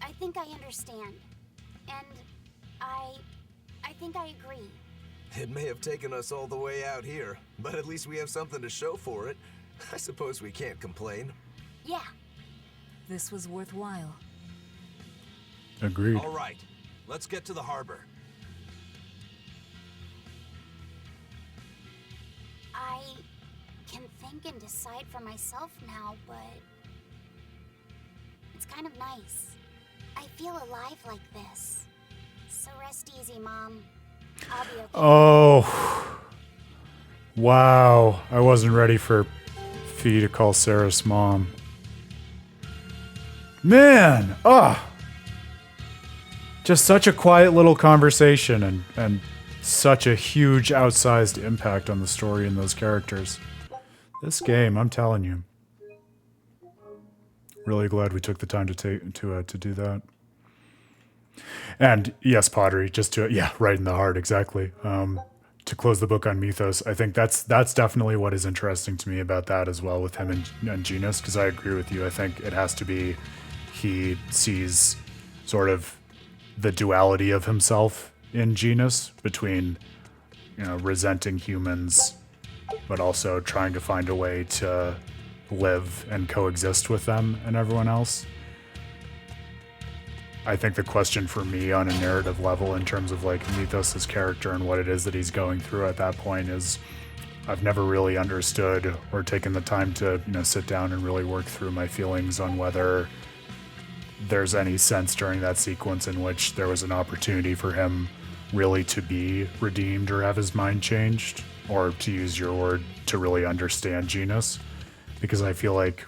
I think I understand. And I think I agree. It may have taken us all the way out here, but at least we have something to show for it. I suppose we can't complain. Yeah. This was worthwhile. Agreed. All right, let's get to the harbor. I can think and decide for myself now, but it's kind of nice. I feel alive like this. So rest easy, Mom. I'll be okay. Oh. Wow. I wasn't ready for Fee to call Ceres Mom. Man. Just such a quiet little conversation and such a huge outsized impact on the story and those characters. This game, I'm telling you. Really glad we took the time to do that. And yes, Pottery, just to right in the heart, exactly. To close the book on Mythos, I think that's definitely what is interesting to me about that as well with him and Genus, because I agree with you. I think it has to be he sees sort of the duality of himself in Genus between, you know, resenting humans, but also trying to find a way to live and coexist with them and everyone else. I think the question for me on a narrative level in terms of like Mythos' character and what it is that he's going through at that point is I've never really understood or taken the time to, you know, sit down and really work through my feelings on whether there's any sense during that sequence in which there was an opportunity for him really to be redeemed or have his mind changed, or to use your word, to really understand Genus. Because I feel like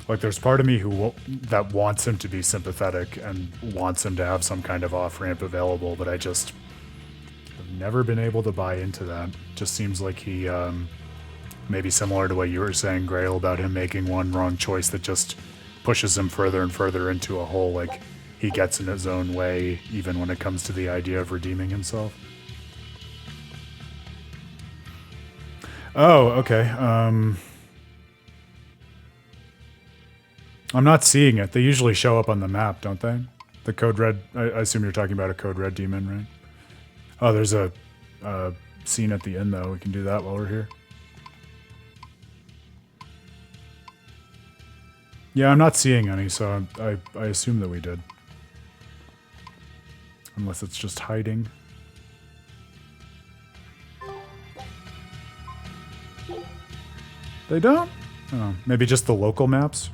there's part of me that wants him to be sympathetic and wants him to have some kind of off-ramp available, but I just have never been able to buy into that. Just seems like he, maybe similar to what you were saying, Grail, about him making one wrong choice that just pushes him further and further into a hole. Like, he gets in his own way, even when it comes to the idea of redeeming himself. Oh, okay. I'm not seeing it. They usually show up on the map, don't they? The Code Red, I assume you're talking about a Code Red demon, right? Oh, there's a scene at the end, though. We can do that while we're here. Yeah, I'm not seeing any, so I assume that we did. Unless it's just hiding. They don't? Oh, maybe just the local maps?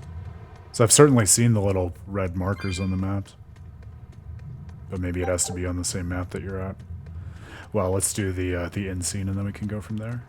So I've certainly seen the little red markers on the maps. But maybe it has to be on the same map that you're at. Well, let's do the end scene and then we can go from there.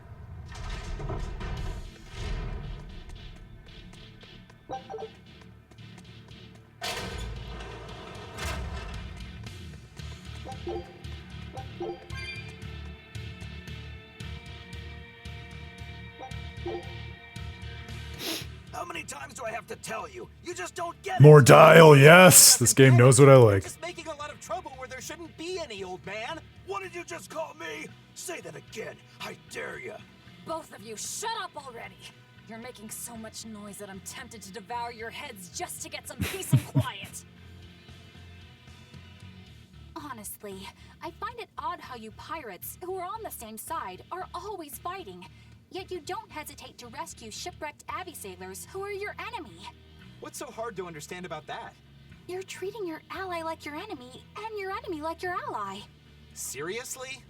How many times do I have to tell you? You just don't get More it. dial, yes! This game knows what I like. Just making a lot of trouble where there shouldn't be any, old man. What did you just call me? Say that again. I dare you. Both of you, shut up already! You're making so much noise that I'm tempted to devour your heads just to get some peace and quiet. Honestly, I find it odd how you pirates, who are on the same side, are always fighting. Yet you don't hesitate to rescue shipwrecked Abbey sailors who are your enemy. What's so hard to understand about that? You're treating your ally like your enemy, and your enemy like your ally. Seriously?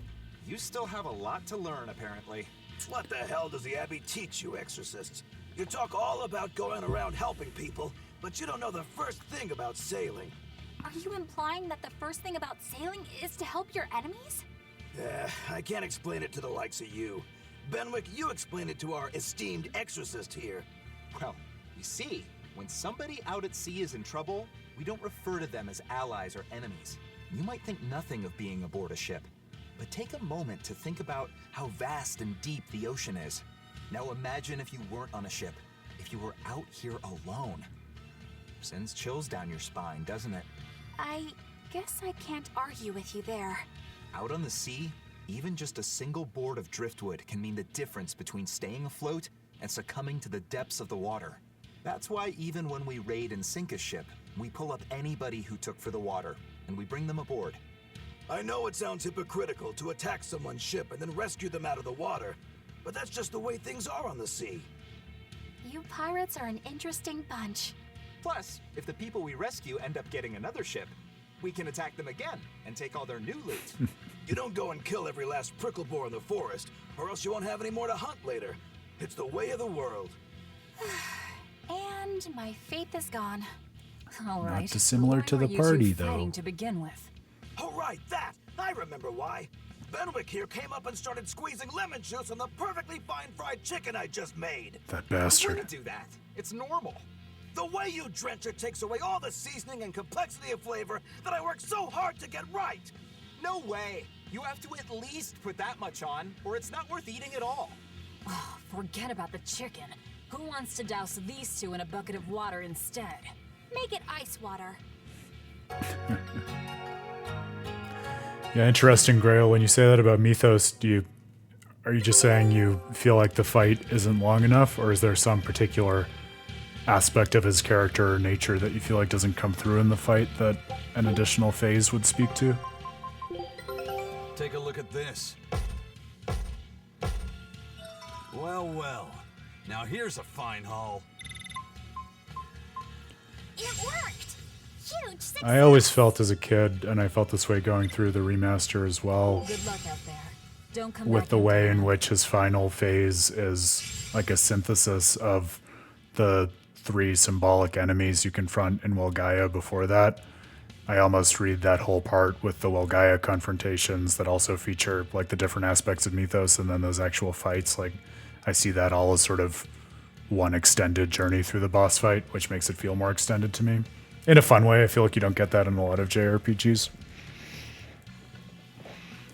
You still have a lot to learn, apparently. What the hell does the Abbey teach you, exorcists? You talk all about going around helping people, but you don't know the first thing about sailing. Are you implying that the first thing about sailing is to help your enemies? I can't explain it to the likes of you. Benwick, you explain it to our esteemed exorcist here. Well, you see, when somebody out at sea is in trouble, we don't refer to them as allies or enemies. You might think nothing of being aboard a ship, but take a moment to think about how vast and deep the ocean is. Now imagine if you weren't on a ship, if you were out here alone. Sends chills down your spine, doesn't it? I guess I can't argue with you there. Out on the sea, even just a single board of driftwood can mean the difference between staying afloat and succumbing to the depths of the water. That's why even when we raid and sink a ship, we pull up anybody who took for the water, and we bring them aboard. I know it sounds hypocritical to attack someone's ship and then rescue them out of the water, but that's just the way things are on the sea. You pirates are an interesting bunch. Plus, if the people we rescue end up getting another ship, we can attack them again and take all their new loot. You don't go and kill every last prickle boar in the forest, or else you won't have any more to hunt later. It's the way of the world. And my faith is gone. All right. Not dissimilar to the Why were party, you two though. fighting to begin with? Oh, right, that! I remember why. Benwick here came up and started squeezing lemon juice on the perfectly fine fried chicken I just made. That I bastard. wouldn't do that. It's normal. The way you drench it takes away all the seasoning and complexity of flavor that I worked so hard to get right. No way. You have to at least put that much on, or it's not worth eating at all. Oh, forget about the chicken. Who wants to douse these two in a bucket of water instead? Make it ice water. Yeah, interesting, Grail. When you say that about Mythos, are you just saying you feel like the fight isn't long enough, or is there some particular aspect of his character or nature that you feel like doesn't come through in the fight that an additional phase would speak to. Take a look at this. Well, well. Now here's a fine haul. It worked! Huge success! I always felt as a kid, and I felt this way going through the remaster as well, Good luck out there. Don't come with back the in way time. in which his final phase is like a synthesis of the 3 symbolic enemies you confront in Welgaia before that. I almost read that whole part with the Welgaia confrontations that also feature like the different aspects of Mythos and then those actual fights. Like I see that all as sort of one extended journey through the boss fight, which makes it feel more extended to me. In a fun way. I feel like you don't get that in a lot of JRPGs.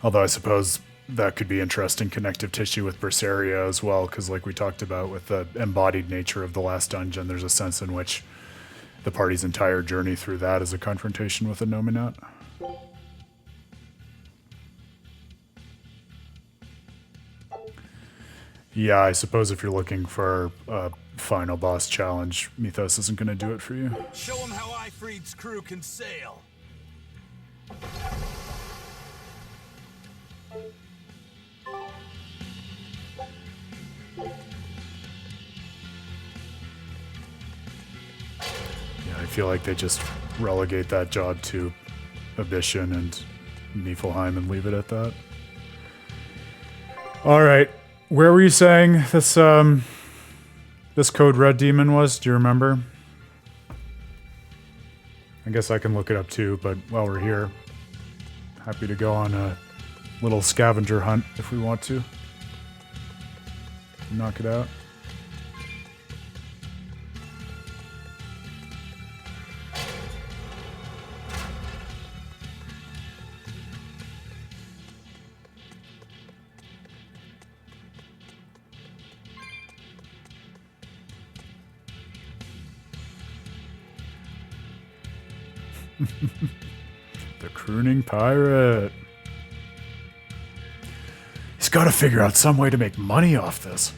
Although I suppose that could be interesting connective tissue with Berseria as well, because like we talked about with the embodied nature of the last dungeon, there's a sense in which the party's entire journey through that is a confrontation with a Nominat. Yeah, I suppose if you're looking for a final boss challenge, Mythos isn't going to do it for you. Show him how Ifrid's crew can sail. Yeah, I feel like they just relegate that job to Abyssion and Niflheim and leave it at that. All right, where were you saying this this Code Red demon was? Do you remember? I guess I can look it up too, but while we're here, happy to go on a little scavenger hunt if we want to. Knock it out. The crooning pirate. He's got to figure out some way to make money off this.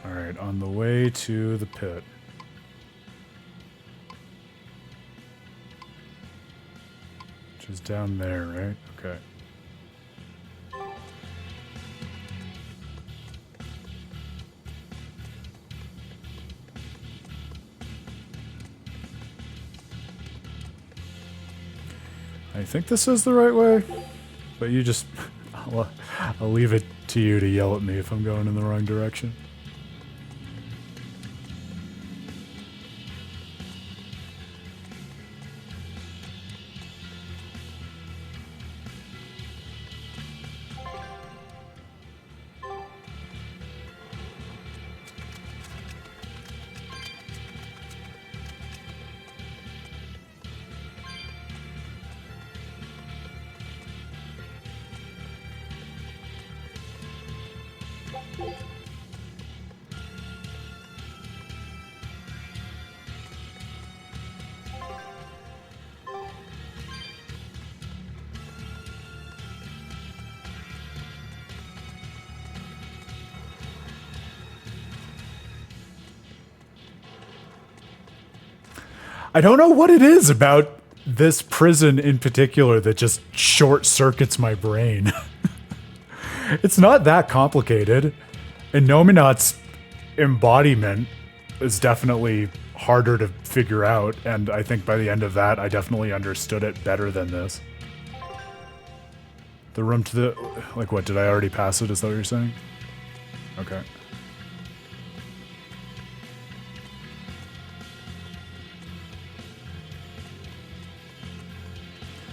All right, on the way to the pit. Which is down there, right? Okay. I think this is the right way, but you just, I'll leave it to you to yell at me if I'm going in the wrong direction. I don't know what it is about this prison in particular that just short circuits my brain. It's not that complicated. And Nominat's embodiment is definitely harder to figure out, and I think by the end of that, I definitely understood it better than this. The room to the... Like, what, did I already pass it? Is that what you're saying? Okay.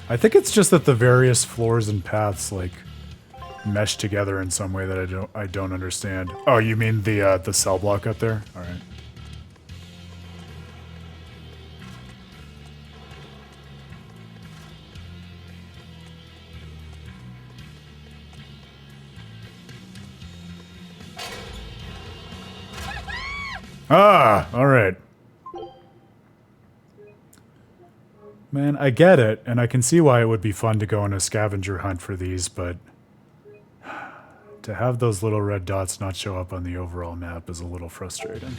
I think it's just that the various floors and paths, like, mesh together in some way that I don't understand. Oh, you mean the cell block up there? All right. Ah, all right. Man, I get it, and I can see why it would be fun to go on a scavenger hunt for these, but to To have those little red dots not show up on the overall map is a little frustrating.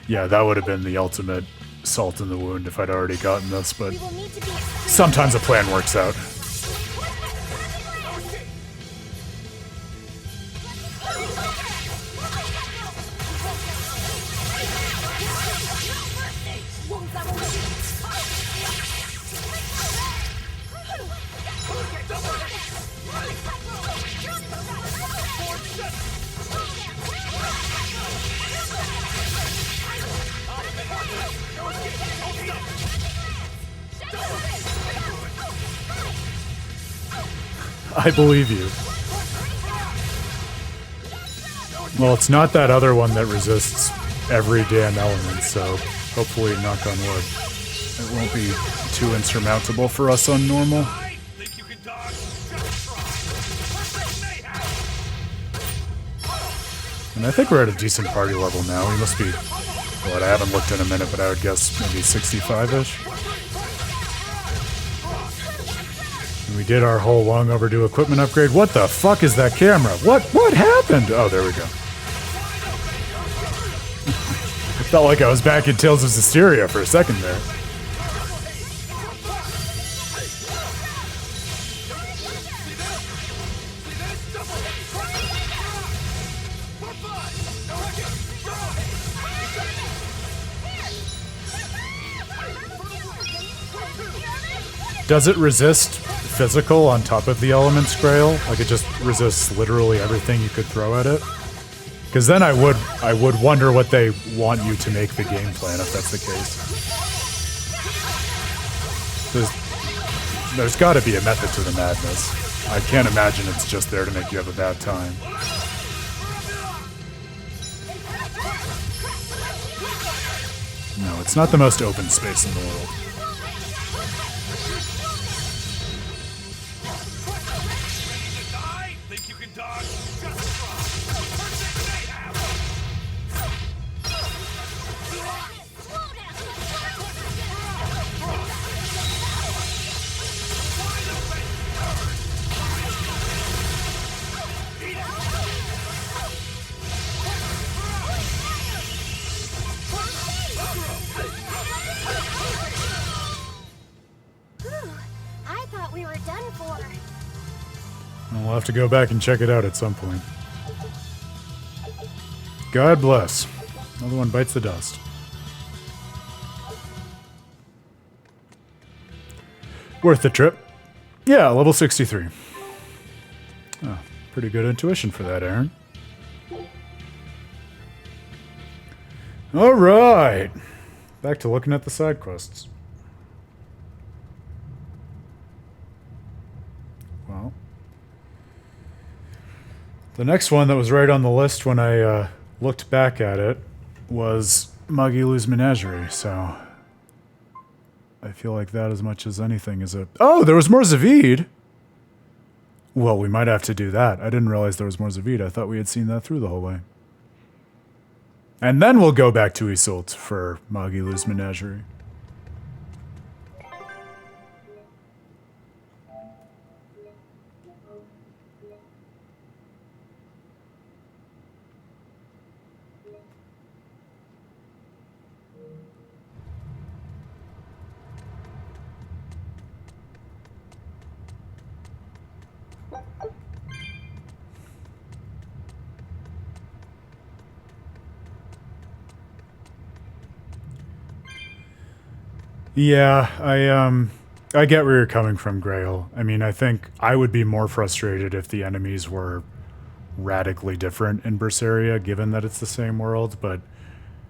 Yeah, that would have been the ultimate salt in the wound if I'd already gotten this, but sometimes a plan works out. I believe you. Well, it's not that other one that resists every damn element, so hopefully, knock on wood, it won't be too insurmountable for us on normal. And I think we're at a decent party level now. We must be, what, I haven't looked in a minute, but I would guess maybe 65-ish. We did our whole long overdue equipment upgrade. What the fuck is that camera? What happened? Oh, there we go. Felt like I was back in Tales of Vesperia for a second there. Does it resist physical on top of the elements, Grail? Like it just resists literally everything you could throw at it? Because then I would wonder what they want you to make the game plan if that's the case. There's got to be a method to the madness. I can't imagine it's just there to make you have a bad time. No, it's not the most open space in the world. We'll have to go back and check it out at some point. God bless. Another one bites the dust. Worth the trip. Yeah, level 63. Oh, pretty good intuition for that, Aaron. Alright. Back to looking at the side quests. Well, the next one that was right on the list when I looked back at it was Magilou's Menagerie, so I feel like that as much as anything is a... Oh, there was more Zavid! Well, we might have to do that. I didn't realize there was more Zavid. I thought we had seen that through the whole way. And then we'll go back to Isolt for Magilou's Menagerie. Yeah, I get where you're coming from, Grail. I mean, I think I would be more frustrated if the enemies were radically different in Berseria, given that it's the same world, but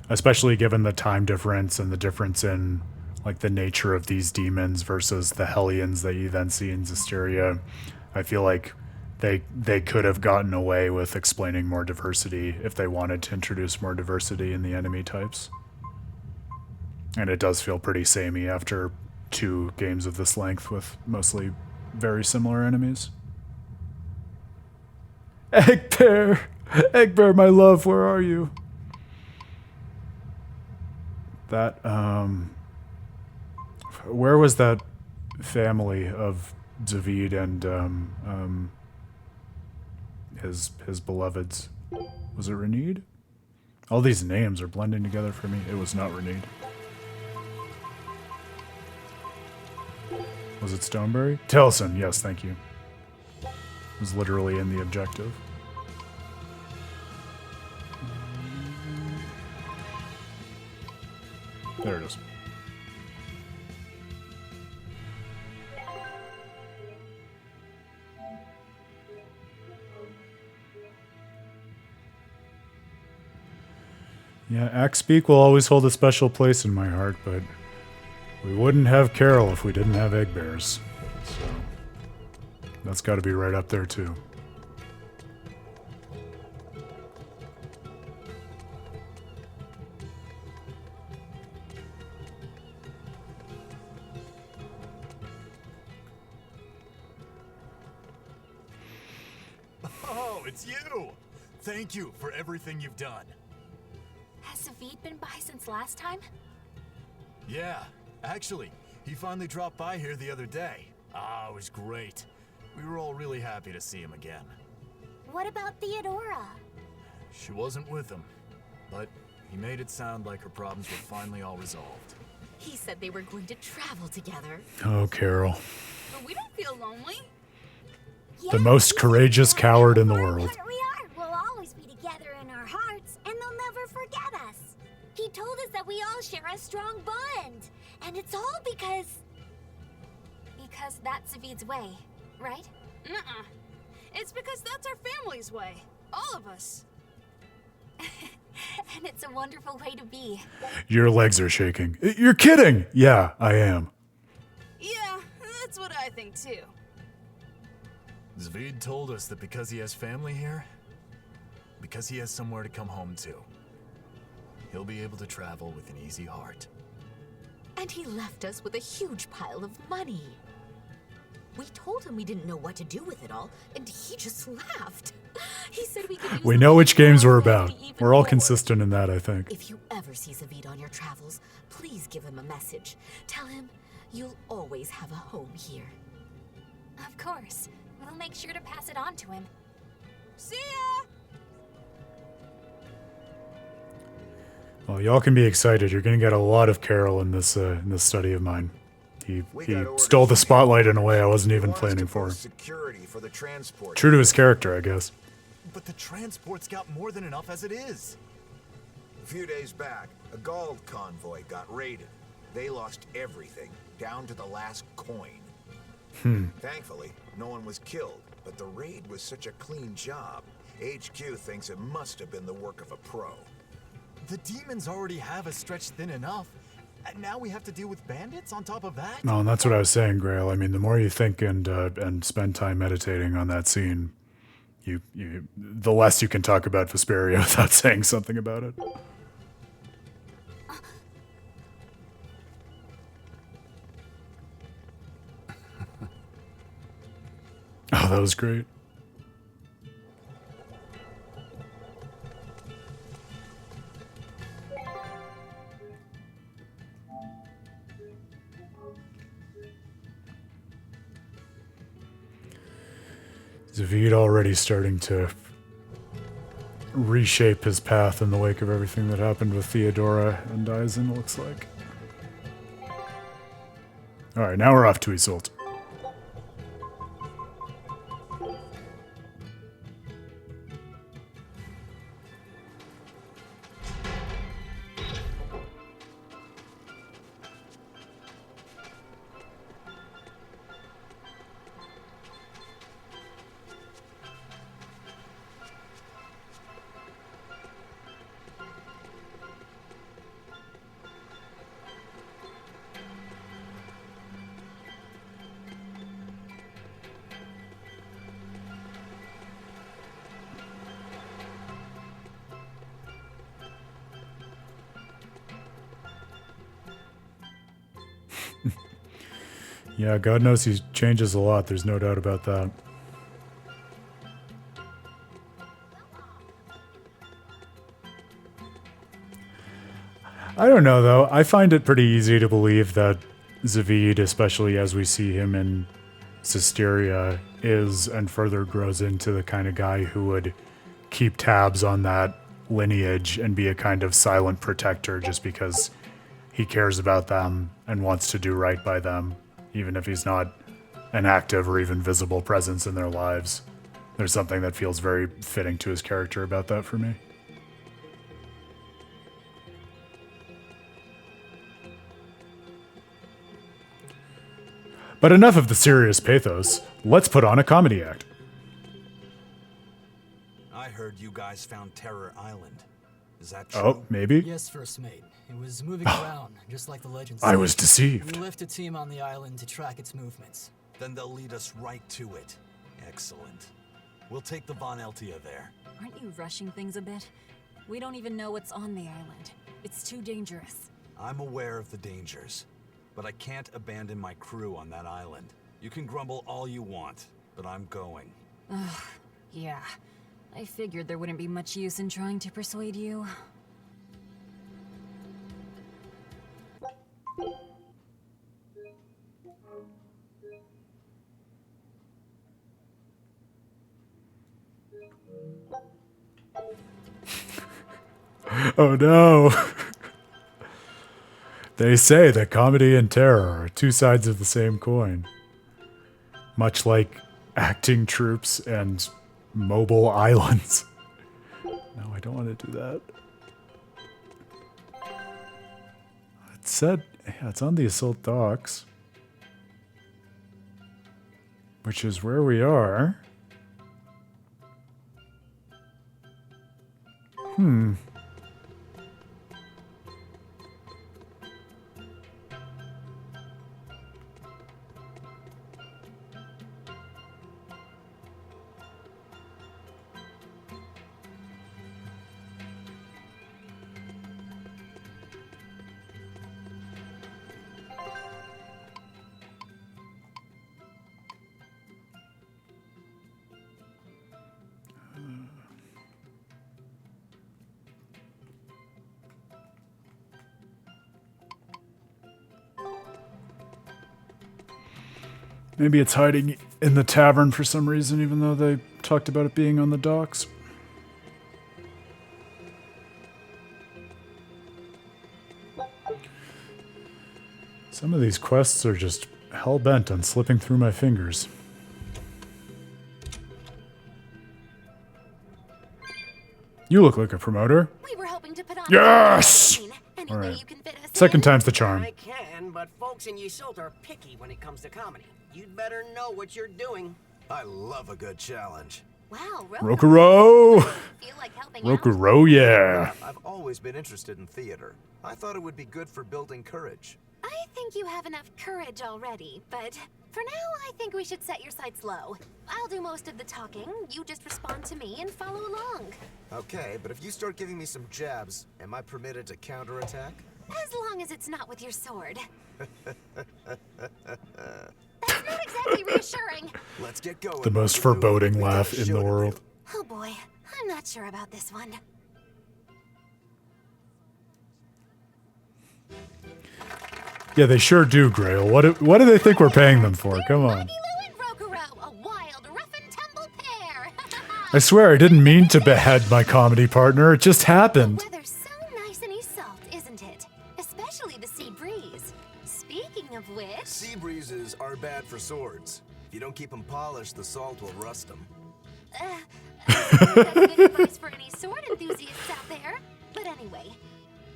especially given the time difference and the difference in like the nature of these demons versus the Hellions that you then see in Zestiria, I feel like they could have gotten away with explaining more diversity if they wanted to introduce more diversity in the enemy types. And it does feel pretty samey after 2 games of this length with mostly very similar enemies. Eggbear! Eggbear, my love, where are you? That, where was that family of Zavid and, his beloveds. Was it Renede? All these names are blending together for me. It was not Renede. Was it Stoneberry? Tilson, yes, thank you. It was literally in the objective. There it is. Yeah, Axe Speak will always hold a special place in my heart, but we wouldn't have Carol if we didn't have Egg Bears. So that's got to be right up there too. Oh, it's you! Thank you for everything you've done. Has Cited been by since last time? Yeah, actually, he finally dropped by here the other day. Ah, it was great. We were all really happy to see him again. What about Theodora? She wasn't with him, but he made it sound like her problems were finally all resolved. He said they were going to travel together. Oh, Carol. But we don't feel lonely. The most courageous coward in the world. We are. We'll always be together in our hearts, and they'll never forget us. He told us that we all share a strong bond, and it's all because... Because that's Cived's way, right? Nuh-uh. It's because that's our family's way. All of us. And it's a wonderful way to be. Your legs are shaking. You're kidding! Yeah, I am. Yeah, that's what I think too. Zvid told us that because he has family here, because he has somewhere to come home to, he'll be able to travel with an easy heart. And he left us with a huge pile of money. We told him we didn't know what to do with it all, and he just laughed. He said we could use We know which games we're about. We're all consistent in that, I think. If you ever see Cited on your travels, please give him a message. Tell him you'll always have a home here. Of course. We'll make sure to pass it on to him. See ya! Well, y'all can be excited. You're going to get a lot of Carol in this study of mine. He stole the spotlight in a way I wasn't even planning for. Security for the transport. True to his character, I guess. But the transport's got more than enough as it is. A few days back, a Gald convoy got raided. They lost everything, down to the last coin. Thankfully, no one was killed, but the raid was such a clean job. HQ thinks it must have been the work of a pro. The demons already have us stretched thin enough, and now we have to deal with bandits on top of that? No, and that's what I was saying, Grail. I mean, the more you think and spend time meditating on that scene, the less you can talk about Vesperia without saying something about it. Oh, that was great. Zvid already starting to reshape his path in the wake of everything that happened with Theodora and Dyson, it looks like. Alright, now we're off to Isolde. Yeah, God knows he changes a lot. There's no doubt about that. I don't know, though. I find it pretty easy to believe that Zvid, especially as we see him in Sisteria is and further grows into the kind of guy who would keep tabs on that lineage and be a kind of silent protector just because he cares about them and wants to do right by them, even if he's not an active or even visible presence in their lives. There's something that feels very fitting to his character about that for me. But enough of the serious pathos. Let's put on a comedy act. I heard you guys found Terror Island. Is that true? Oh, maybe? Yes, First Mate. It was moving around, just like the legend says. I was deceived. We left a team on the island to track its movements. Then they'll lead us right to it. Excellent. We'll take the Von Eltia there. Aren't you rushing things a bit? We don't even know what's on the island. It's too dangerous. I'm aware of the dangers, but I can't abandon my crew on that island. You can grumble all you want, but I'm going. Ugh, yeah. I figured there wouldn't be much use in trying to persuade you. Oh no! They say that comedy and terror are two sides of the same coin. Much like acting troops and mobile islands. No, I don't want to do that. It said, yeah, it's on the assault docks. Which is where we are. Maybe it's hiding in the tavern for some reason, even though they talked about it being on the docks. Some of these quests are just hell-bent on slipping through my fingers. You look like a promoter. We were hoping to put on Yes! Any All way right. you can fit us Second in? time's the charm. I can, but folks in Yseult are picky when it comes to comedy. You'd better know what you're doing. I love a good challenge. Wow, Rokuro! Feel like helping out? Rokuro, yeah. I've always been interested in theater. I thought it would be good for building courage. I think you have enough courage already, but for now, I think we should set your sights low. I'll do most of the talking. You just respond to me and follow along. Okay, but if you start giving me some jabs, am I permitted to counterattack? As long as it's not with your sword. That's not exactly reassuring. Let's get going. The most foreboding laugh in the world. Oh boy, I'm not sure about this one. Yeah, they sure do, Grail. What do they think we're paying them for? Come on. I swear I didn't mean to behead my comedy partner. It just happened. The weather's so nice in Yseult, isn't it? Especially the sea breeze. Speaking of which... Sea breezes are bad for swords. If you don't keep them polished, the salt will rust them. That's good advice for any sword enthusiasts out there. But anyway,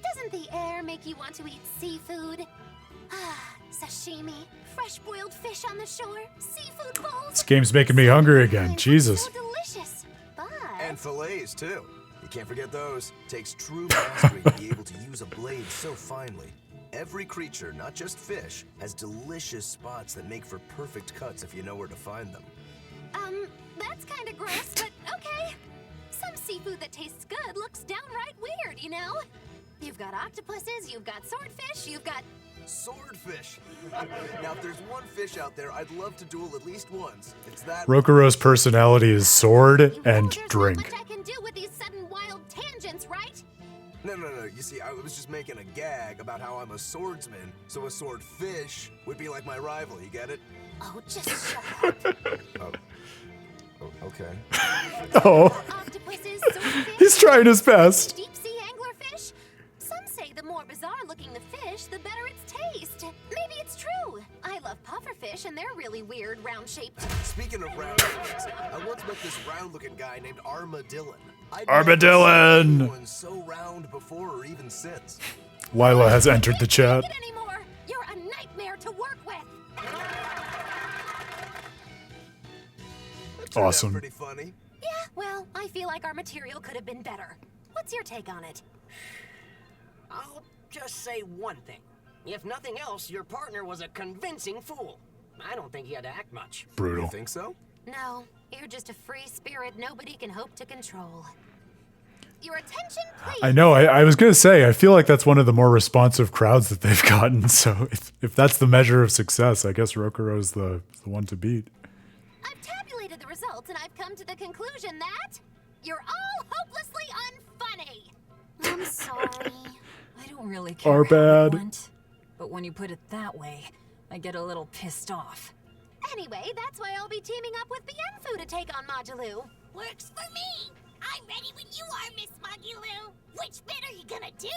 doesn't the air make you want to eat seafood? Sashimi, fresh boiled fish on the shore, seafood bowls. This game's making me hungry again. Jesus. So delicious, but... And fillets, too. You can't forget those. Takes true mastery to be able to use a blade so finely. Every creature, not just fish, has delicious spots that make for perfect cuts if you know where to find them. That's kind of gross, but okay. Some seafood that tastes good looks downright weird, you know? You've got octopuses, you've got swordfish, you've got... Swordfish! Now, if there's one fish out there, I'd love to duel at least once. It's that... Rokuro's personality is sword and drink. I can do with these sudden wild tangents, right? No. You see, I was just making a gag about how I'm a swordsman, so a swordfish would be like my rival, you get it? Oh, just shut up. Okay. Oh. Octopuses, swordfish, He's trying his best. deep sea anglerfish. Some say the more bizarre looking the fish, the better its taste. Maybe it's true. I love pufferfish, and they're really weird, round-shaped. Speaking of round things, I once met this round-looking guy named Armadillon. Armadillon! Never seen anyone so round before or even since. Lila has entered the chat. Anymore. You're a nightmare to work with. Awesome. Pretty funny. Yeah, well, I feel like our material could have been better. What's your take on it? I'll just say one thing. If nothing else, your partner was a convincing fool. I don't think he had to act much. Brutal. You think so? No, you're just a free spirit nobody can hope to control. Your attention, please. I know. I was going to say, I feel like that's one of the more responsive crowds that they've gotten. So if that's the measure of success, I guess Rokuro's the one to beat. I've tabulated the results, and I've come to the conclusion that you're all hopelessly unfunny. I'm sorry. I don't really Are care how it bad. went, but when you put it that way, I get a little pissed off. Anyway, that's why I'll be teaming up with Bienfu to take on Magilou. Works for me. I'm ready when you are, Miss Magilou. Which bit are you gonna do?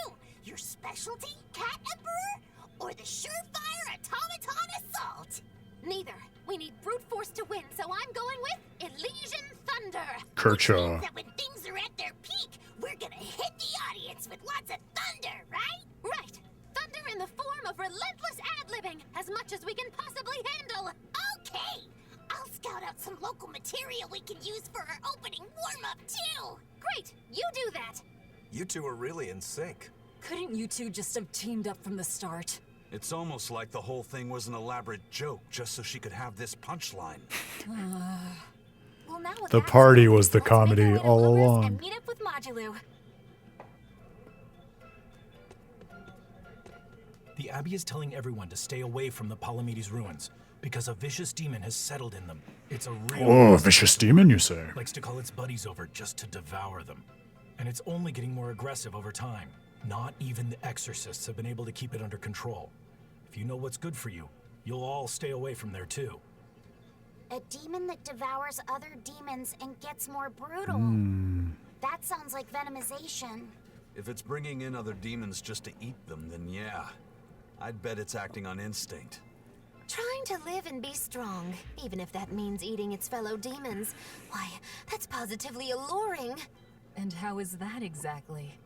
Your specialty, Cat Emperor? Or the surefire automaton assault? Neither. We need brute force to win, so I'm going with Elysian Thunder. Kershaw. That when things are at their peak, we're gonna hit the audience with lots of thunder, right? Right. Thunder in the form of relentless ad-libbing, as much as we can possibly handle. Okay. I'll scout out some local material we can use for our opening warm-up, too. Great. You do that. You two are really in sync. Couldn't you two just have teamed up from the start? It's almost like the whole thing was an elaborate joke just so she could have this punchline. Well, now with The that, party was the let's make our comedy way to all Blue Roost along. And meet up with Magilou. The Abbey is telling everyone to stay away from the Palamedes ruins because a vicious demon has settled in them. It's a real Oh, vicious demon, you say? likes to call its buddies over just to devour them. And it's only getting more aggressive over time. Not even the exorcists have been able to keep it under control. If you know what's good for you, you'll all stay away from there too. A demon that devours other demons and gets more brutal. That sounds like venomization. If it's bringing in other demons just to eat them, then yeah. I'd bet it's acting on instinct. Trying to live and be strong, even if that means eating its fellow demons. Why, that's positively alluring. And how is that exactly?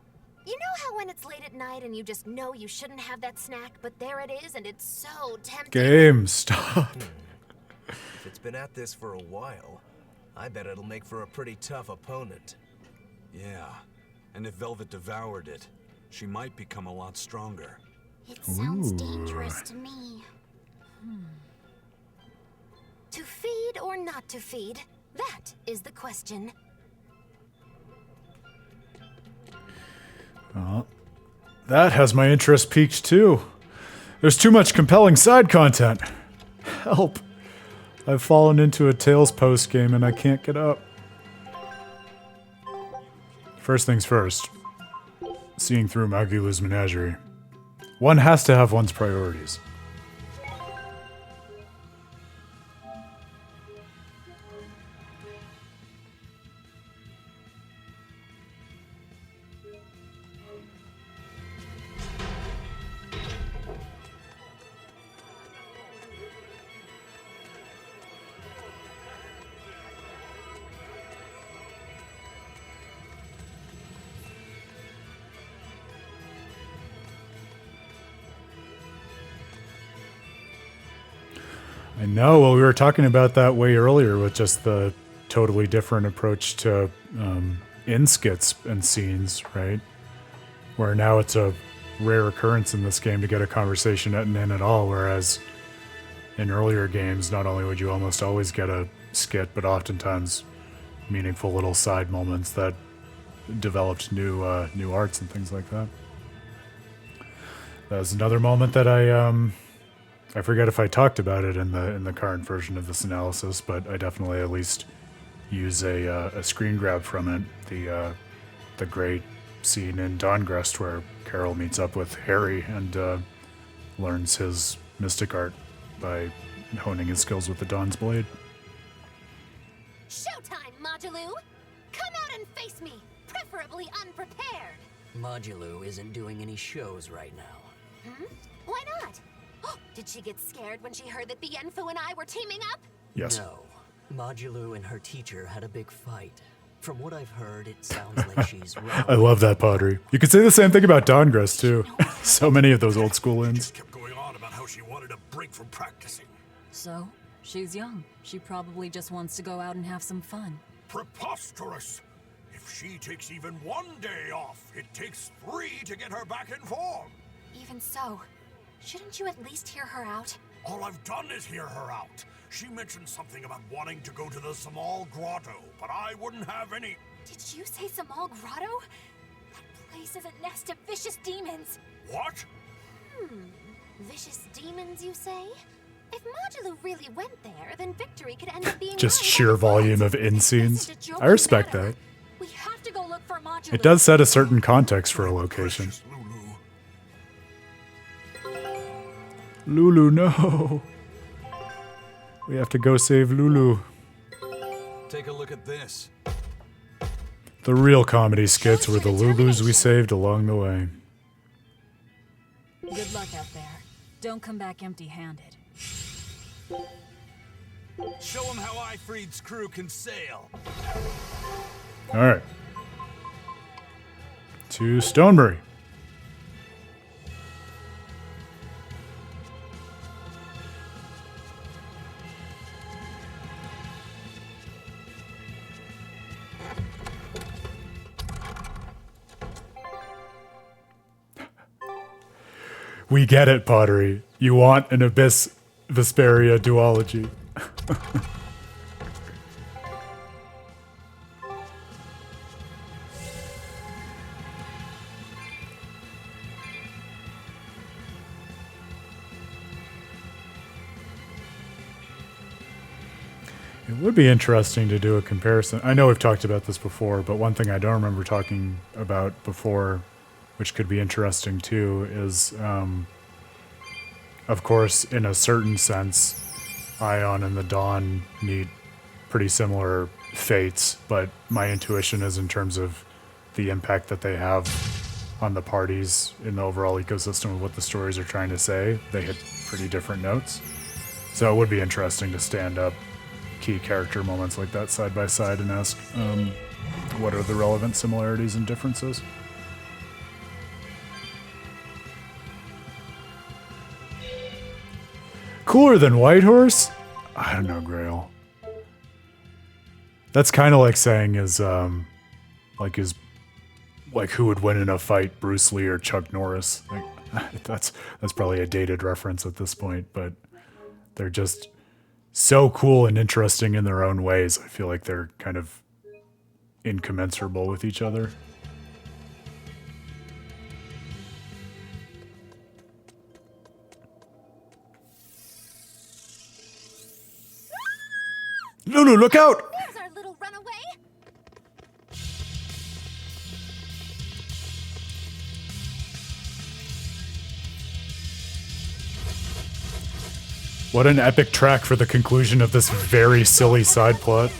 You know how when it's late at night and you just know you shouldn't have that snack, but there it is and it's so tempting? Game, stop. If it's been at this for a while, I bet it'll make for a pretty tough opponent. Yeah, and if Velvet devoured it, she might become a lot stronger. It sounds dangerous to me. To feed or not to feed? That is the question. That has my interest peaked too. There's too much compelling side content. Help. I've fallen into a Tales postgame and I can't get up. First things first. Seeing through Magilou's Menagerie. One has to have one's priorities. I know. Well, we were talking about that way earlier with just the totally different approach to in-skits and scenes, right? Where now it's a rare occurrence in this game to get a conversation at an end at all, whereas in earlier games, not only would you almost always get a skit, but oftentimes meaningful little side moments that developed new arts and things like that. That was another moment that I forget if I talked about it in the current version of this analysis, but I definitely at least use a screen grab from it. The great scene in Dawngrest where Carol meets up with Harry and learns his mystic art by honing his skills with the Dawn's Blade. Showtime, Magilou! Come out and face me, preferably unprepared. Magilou isn't doing any shows right now. Why not? Did she get scared when she heard that Bienfu and I were teaming up? Yes. No. Magilou and her teacher had a big fight. From what I've heard, it sounds like she's I love that pottery. You could say the same thing about Dawngress, too. So many of those old school inns. Kept going on about how she wanted a break from practicing. So, she's young. She probably just wants to go out and have some fun. Preposterous! If she takes even one day off, it takes 3 to get her back in form. Even so, shouldn't you at least hear her out? All I've done is hear her out. She mentioned something about wanting to go to the small grotto, but I wouldn't have any. Did you say Samal Grotto? That place is a nest of vicious demons. What? Vicious demons, you say? If Magilou really went there, then victory could end up being Just mine. sheer volume of inn scenes. I respect that. We have to go look for Magilou. It does set a certain context for a location. Lulu, no. We have to go save Lulu. Take a look at this. The real comedy skits were the Lulus we saved along the way. Good luck out there. Don't come back empty-handed. Show them how Ifrid's crew can sail. Alright. To Stonebury. We get it, Pottery. You want an Abyss Vesperia duology. It would be interesting to do a comparison. I know we've talked about this before, but one thing I don't remember talking about before, which could be interesting too, is, of course, in a certain sense, Ion and the Dawn meet pretty similar fates, but my intuition is in terms of the impact that they have on the parties in the overall ecosystem of what the stories are trying to say. They hit pretty different notes. So it would be interesting to stand up key character moments like that side by side and ask, what are the relevant similarities and differences? Cooler than Whitehorse? I don't know, Grail. That's kind of like saying like who would win in a fight, Bruce Lee or Chuck Norris? Like, that's probably a dated reference at this point, but they're just so cool and interesting in their own ways. I feel like they're kind of incommensurable with each other. Lulu, look out! There's our little runaway. What an epic track for the conclusion of this very silly side plot.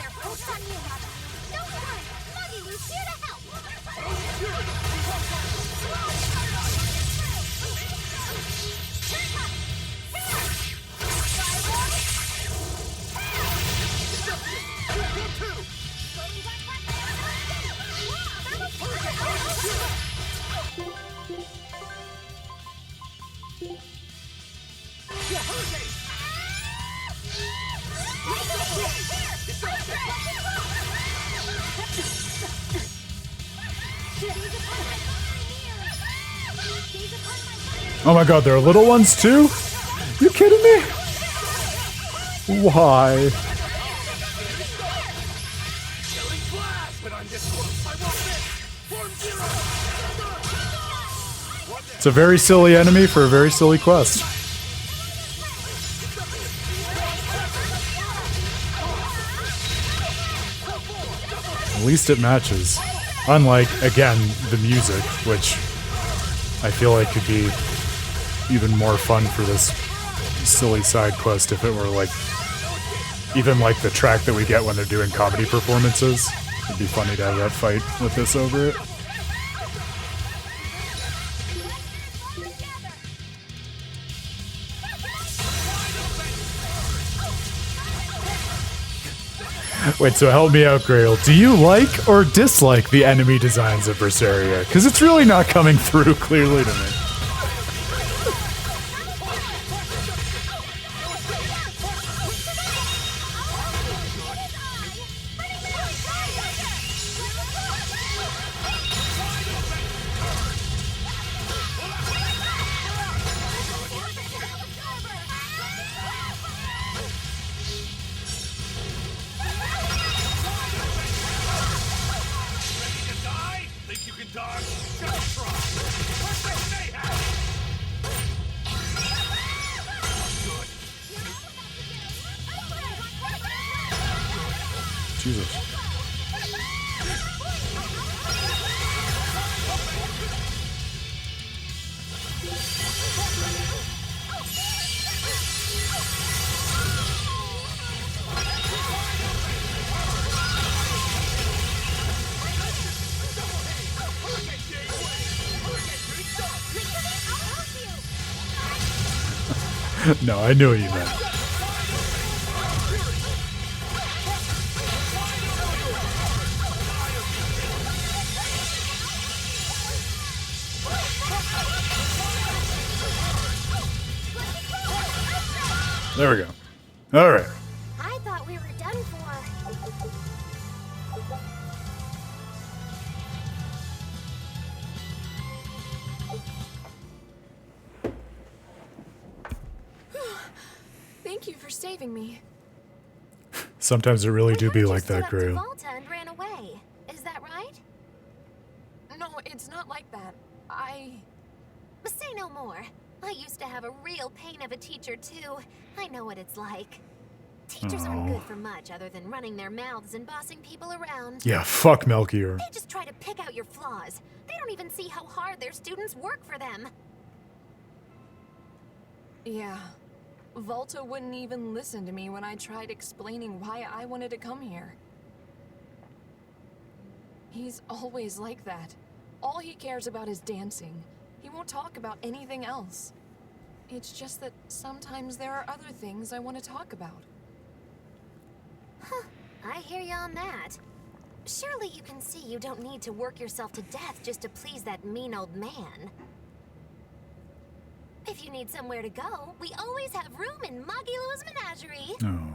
Oh my god, there are little ones too? You kidding me? Why? It's a very silly enemy for a very silly quest. At least it matches. Unlike, again, the music, which I feel like could be even more fun for this silly side quest if it were like even like the track that we get when they're doing comedy performances. It'd be funny to have that fight with this over it. Wait, so help me out, Grail. Do you like or dislike the enemy designs of Berseria? Because it's really not coming through clearly to me. Jesus. No, I knew what you meant. There we go. All right. I thought we were done for. Thank you for saving me. Sometimes it really do be like that, Grail. Volta and ran away. Is that right? No, it's not like that. Say no more. I used to have a real pain of a teacher, too. I know what it's like. Teachers aren't good for much other than running their mouths and bossing people around. Yeah, fuck Melchior. They just try to pick out your flaws. They don't even see how hard their students work for them. Yeah. Volta wouldn't even listen to me when I tried explaining why I wanted to come here. He's always like that. All he cares about is dancing. He won't talk about anything else. It's just that sometimes there are other things I want to talk about. Huh. I hear you on that. Surely you can see you don't need to work yourself to death just to please that mean old man. If you need somewhere to go, we always have room in Magilou's Menagerie. Oh.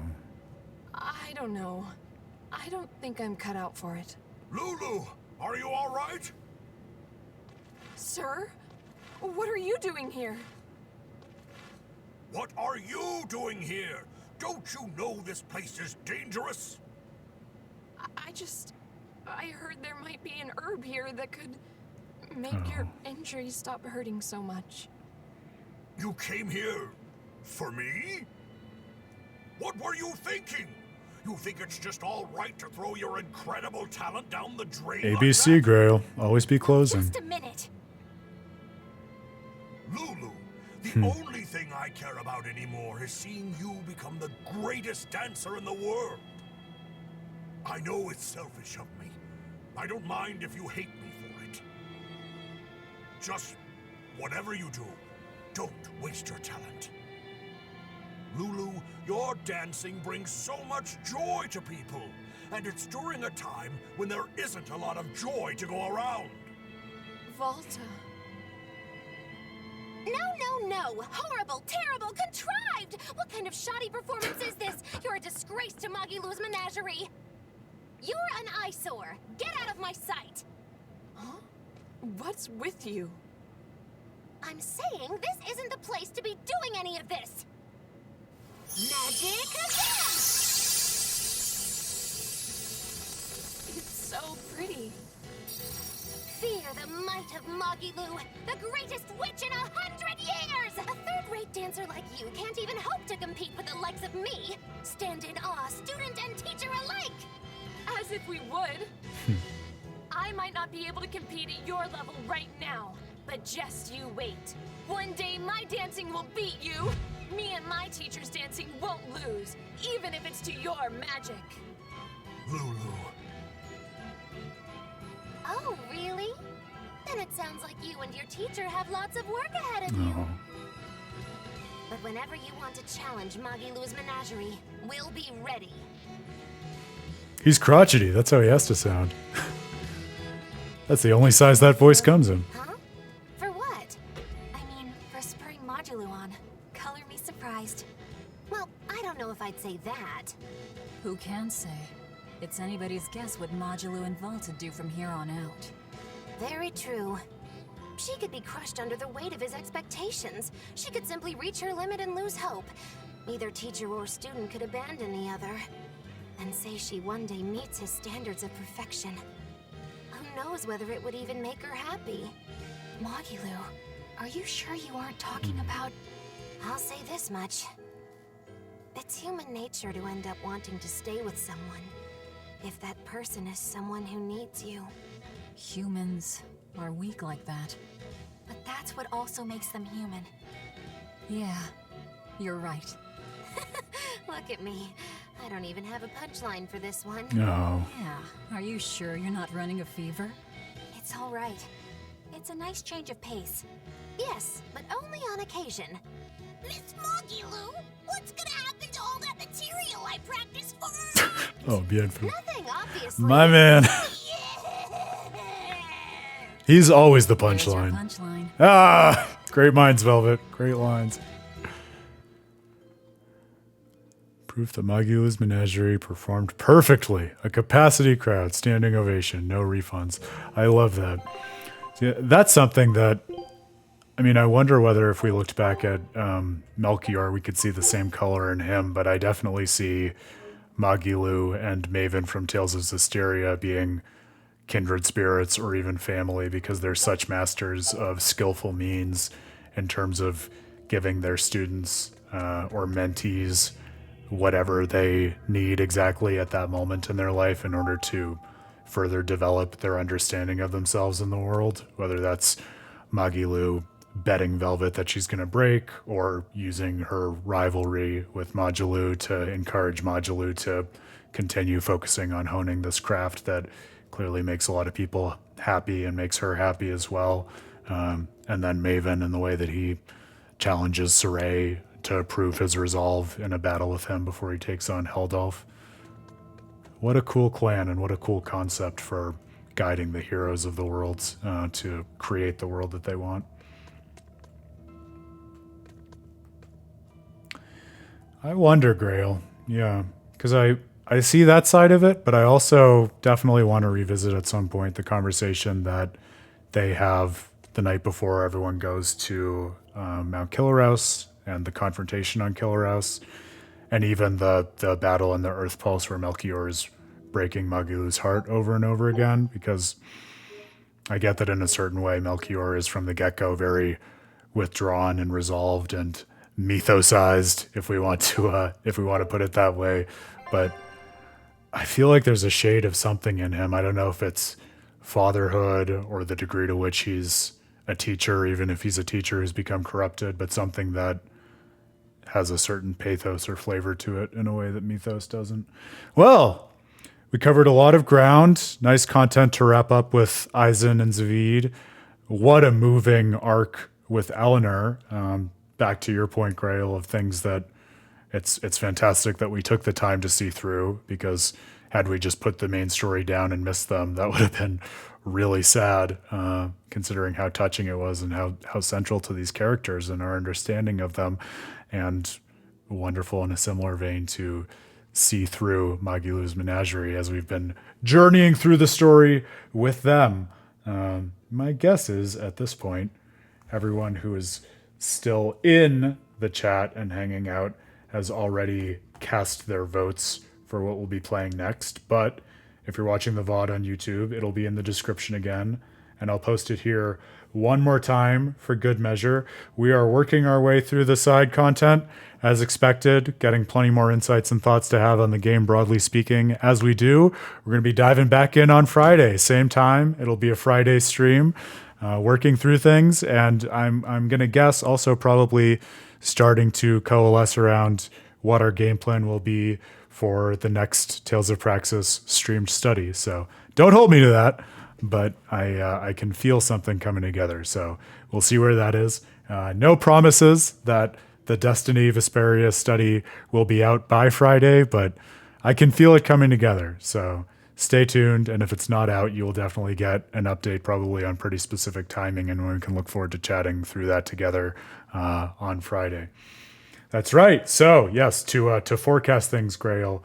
I don't know. I don't think I'm cut out for it. Lulu, are you all right? Sir? What are you doing here? What are you doing here? Don't you know this place is dangerous? I heard there might be an herb here that could make your injuries stop hurting so much. You came here for me? What were you thinking? You think it's just all right to throw your incredible talent down the drain? ABC, like Grail. Always be closing. Just a minute. Lulu, the only thing I care about anymore is seeing you become the greatest dancer in the world. I know it's selfish of me. I don't mind if you hate me for it. Just whatever you do, don't waste your talent. Lulu, your dancing brings so much joy to people, and it's during a time when there isn't a lot of joy to go around. Volta. No. Horrible, terrible, contrived! What kind of shoddy performance is this? You're a disgrace to Magilou's Menagerie. You're an eyesore. Get out of my sight. Huh? What's with you? I'm saying this isn't the place to be doing any of this. Magic again! It's so pretty. Fear the might of Magilou, the greatest witch in 100 years! A third-rate dancer like you can't even hope to compete with the likes of me. Stand in awe, student and teacher alike! As if we would. I might not be able to compete at your level right now, But just you wait. One day my dancing will beat you. Me and my teacher's dancing won't lose, even if it's to your magic. Lulu. Oh, really? Then it sounds like you and your teacher have lots of work ahead of you. But whenever you want to challenge Magilou's Menagerie, we'll be ready. He's crotchety. That's how he has to sound. That's the only size that voice comes in. Huh? For what? I mean, for spurring Magilou on. Color me surprised. Well, I don't know if I'd say that. Who can say? It's anybody's guess what Magilou and Vaulted do from here on out. Very true. She could be crushed under the weight of his expectations. She could simply reach her limit and lose hope. Neither teacher or student could abandon the other. And say she one day meets his standards of perfection. Who knows whether it would even make her happy? Magilou, are you sure you aren't talking about... I'll say this much. It's human nature to end up wanting to stay with someone. If that person is someone who needs you. Humans are weak like that. But that's what also makes them human. Yeah, you're right. Look at me. I don't even have a punchline for this one. No. Yeah, are you sure you're not running a fever? It's all right. It's a nice change of pace. Yes, but only on occasion. Miss Magilou, what's gonna happen to all that material I practiced for? Oh, beautiful. Nothing, obviously. My man. He's always the punchline. Punchline. Ah, great minds, Velvet. Great lines. Proof that Magilou's Menagerie performed perfectly. A capacity crowd, standing ovation, no refunds. I love that. See, that's something that, I mean, I wonder whether if we looked back at Melchior, we could see the same color in him, but I definitely see Magilou and Mayvin from Tales of Vesperia being kindred spirits or even family because they're such masters of skillful means in terms of giving their students or mentees whatever they need exactly at that moment in their life in order to further develop their understanding of themselves in the world, whether that's Magilou betting Velvet that she's going to break or using her rivalry with Magilou to encourage Magilou to continue focusing on honing this craft that clearly makes a lot of people happy and makes her happy as well. And then Mayvin and the way that he challenges Saray to prove his resolve in a battle with him before he takes on Heldolf. What a cool clan and what a cool concept for guiding the heroes of the worlds to create the world that they want. I wonder, Grail. Yeah, because I see that side of it, but I also definitely want to revisit at some point the conversation that they have the night before everyone goes to Mount Killerhouse and the confrontation on Killerhouse, and even the battle in the Earth Pulse where Melchior is breaking Magilou's heart over and over again, because I get that in a certain way Melchior is from the get-go very withdrawn and resolved and mythosized, if we want to put it that way, but I feel like there's a shade of something in him. I don't know if it's fatherhood or the degree to which he's a teacher, even if he's a teacher who's become corrupted, but something that has a certain pathos or flavor to it in a way that Mythos doesn't. Well, we covered a lot of ground. Nice content to wrap up with Eisen and Zavid. What a moving arc with Eleanor. Back to your point, Grail, of things that it's fantastic that we took the time to see through, because had we just put the main story down and missed them, that would have been really sad, considering how touching it was and how central to these characters and our understanding of them, and wonderful in a similar vein to see through Magilou's Menagerie as we've been journeying through the story with them. My guess is, at this point, everyone who is still in the chat and hanging out has already cast their votes for what we'll be playing next. But if you're watching the VOD on YouTube, it'll be in the description again, and I'll post it here one more time for good measure. We are working our way through the side content as expected, getting plenty more insights and thoughts to have on the game, broadly speaking. As we do, we're going to be diving back in on Friday, same time. It'll be a Friday stream. working through things, and I'm gonna guess also probably starting to coalesce around what our game plan will be for the next Tales of Praxis streamed study. So don't hold me to that, but I can feel something coming together. So we'll see where that is. No promises that the Destiny Vesperia study will be out by Friday, but I can feel it coming together. So stay tuned, and if it's not out, you will definitely get an update probably on pretty specific timing, and we can look forward to chatting through that together on Friday. That's right. So yes, to forecast things, Grail,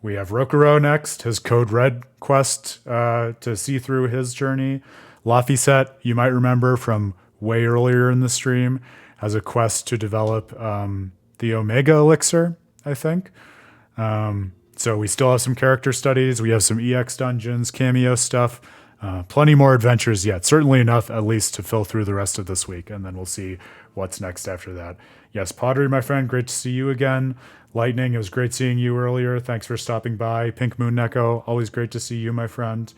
we have Rokuro next, his Code Red quest to see through his journey. Laphicet, you might remember from way earlier in the stream, has a quest to develop the Omega Elixir, I think. So we still have some character studies. We have some EX dungeons, cameo stuff. Plenty more adventures yet. Certainly enough, at least, to fill through the rest of this week. And then we'll see what's next after that. Yes, Pottery, my friend, great to see you again. Lightning, it was great seeing you earlier. Thanks for stopping by. Pink Moon Neko, always great to see you, my friend.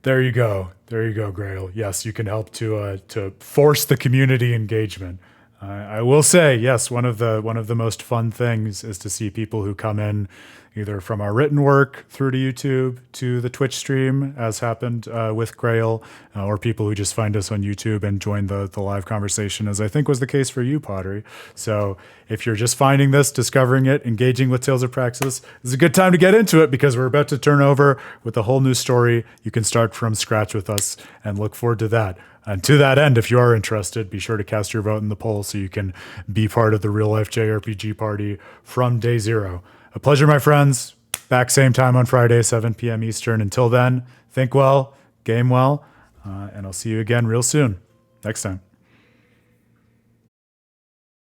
There you go. There you go, Grail. Yes, you can help to force the community engagement. I will say, yes, one of the most fun things is to see people who come in either from our written work through to YouTube to the Twitch stream, as happened with Grail, or people who just find us on YouTube and join the live conversation, as I think was the case for you, Pottery. So if you're just finding this, discovering it, engaging with Tales of Praxis, it's a good time to get into it because we're about to turn over with a whole new story. You can start from scratch with us and look forward to that. And to that end, if you are interested, be sure to cast your vote in the poll so you can be part of the real-life JRPG party from day zero. A pleasure, my friends. Back same time on Friday, 7 p.m. Eastern. Until then, think well, game well, and I'll see you again real soon. Next time.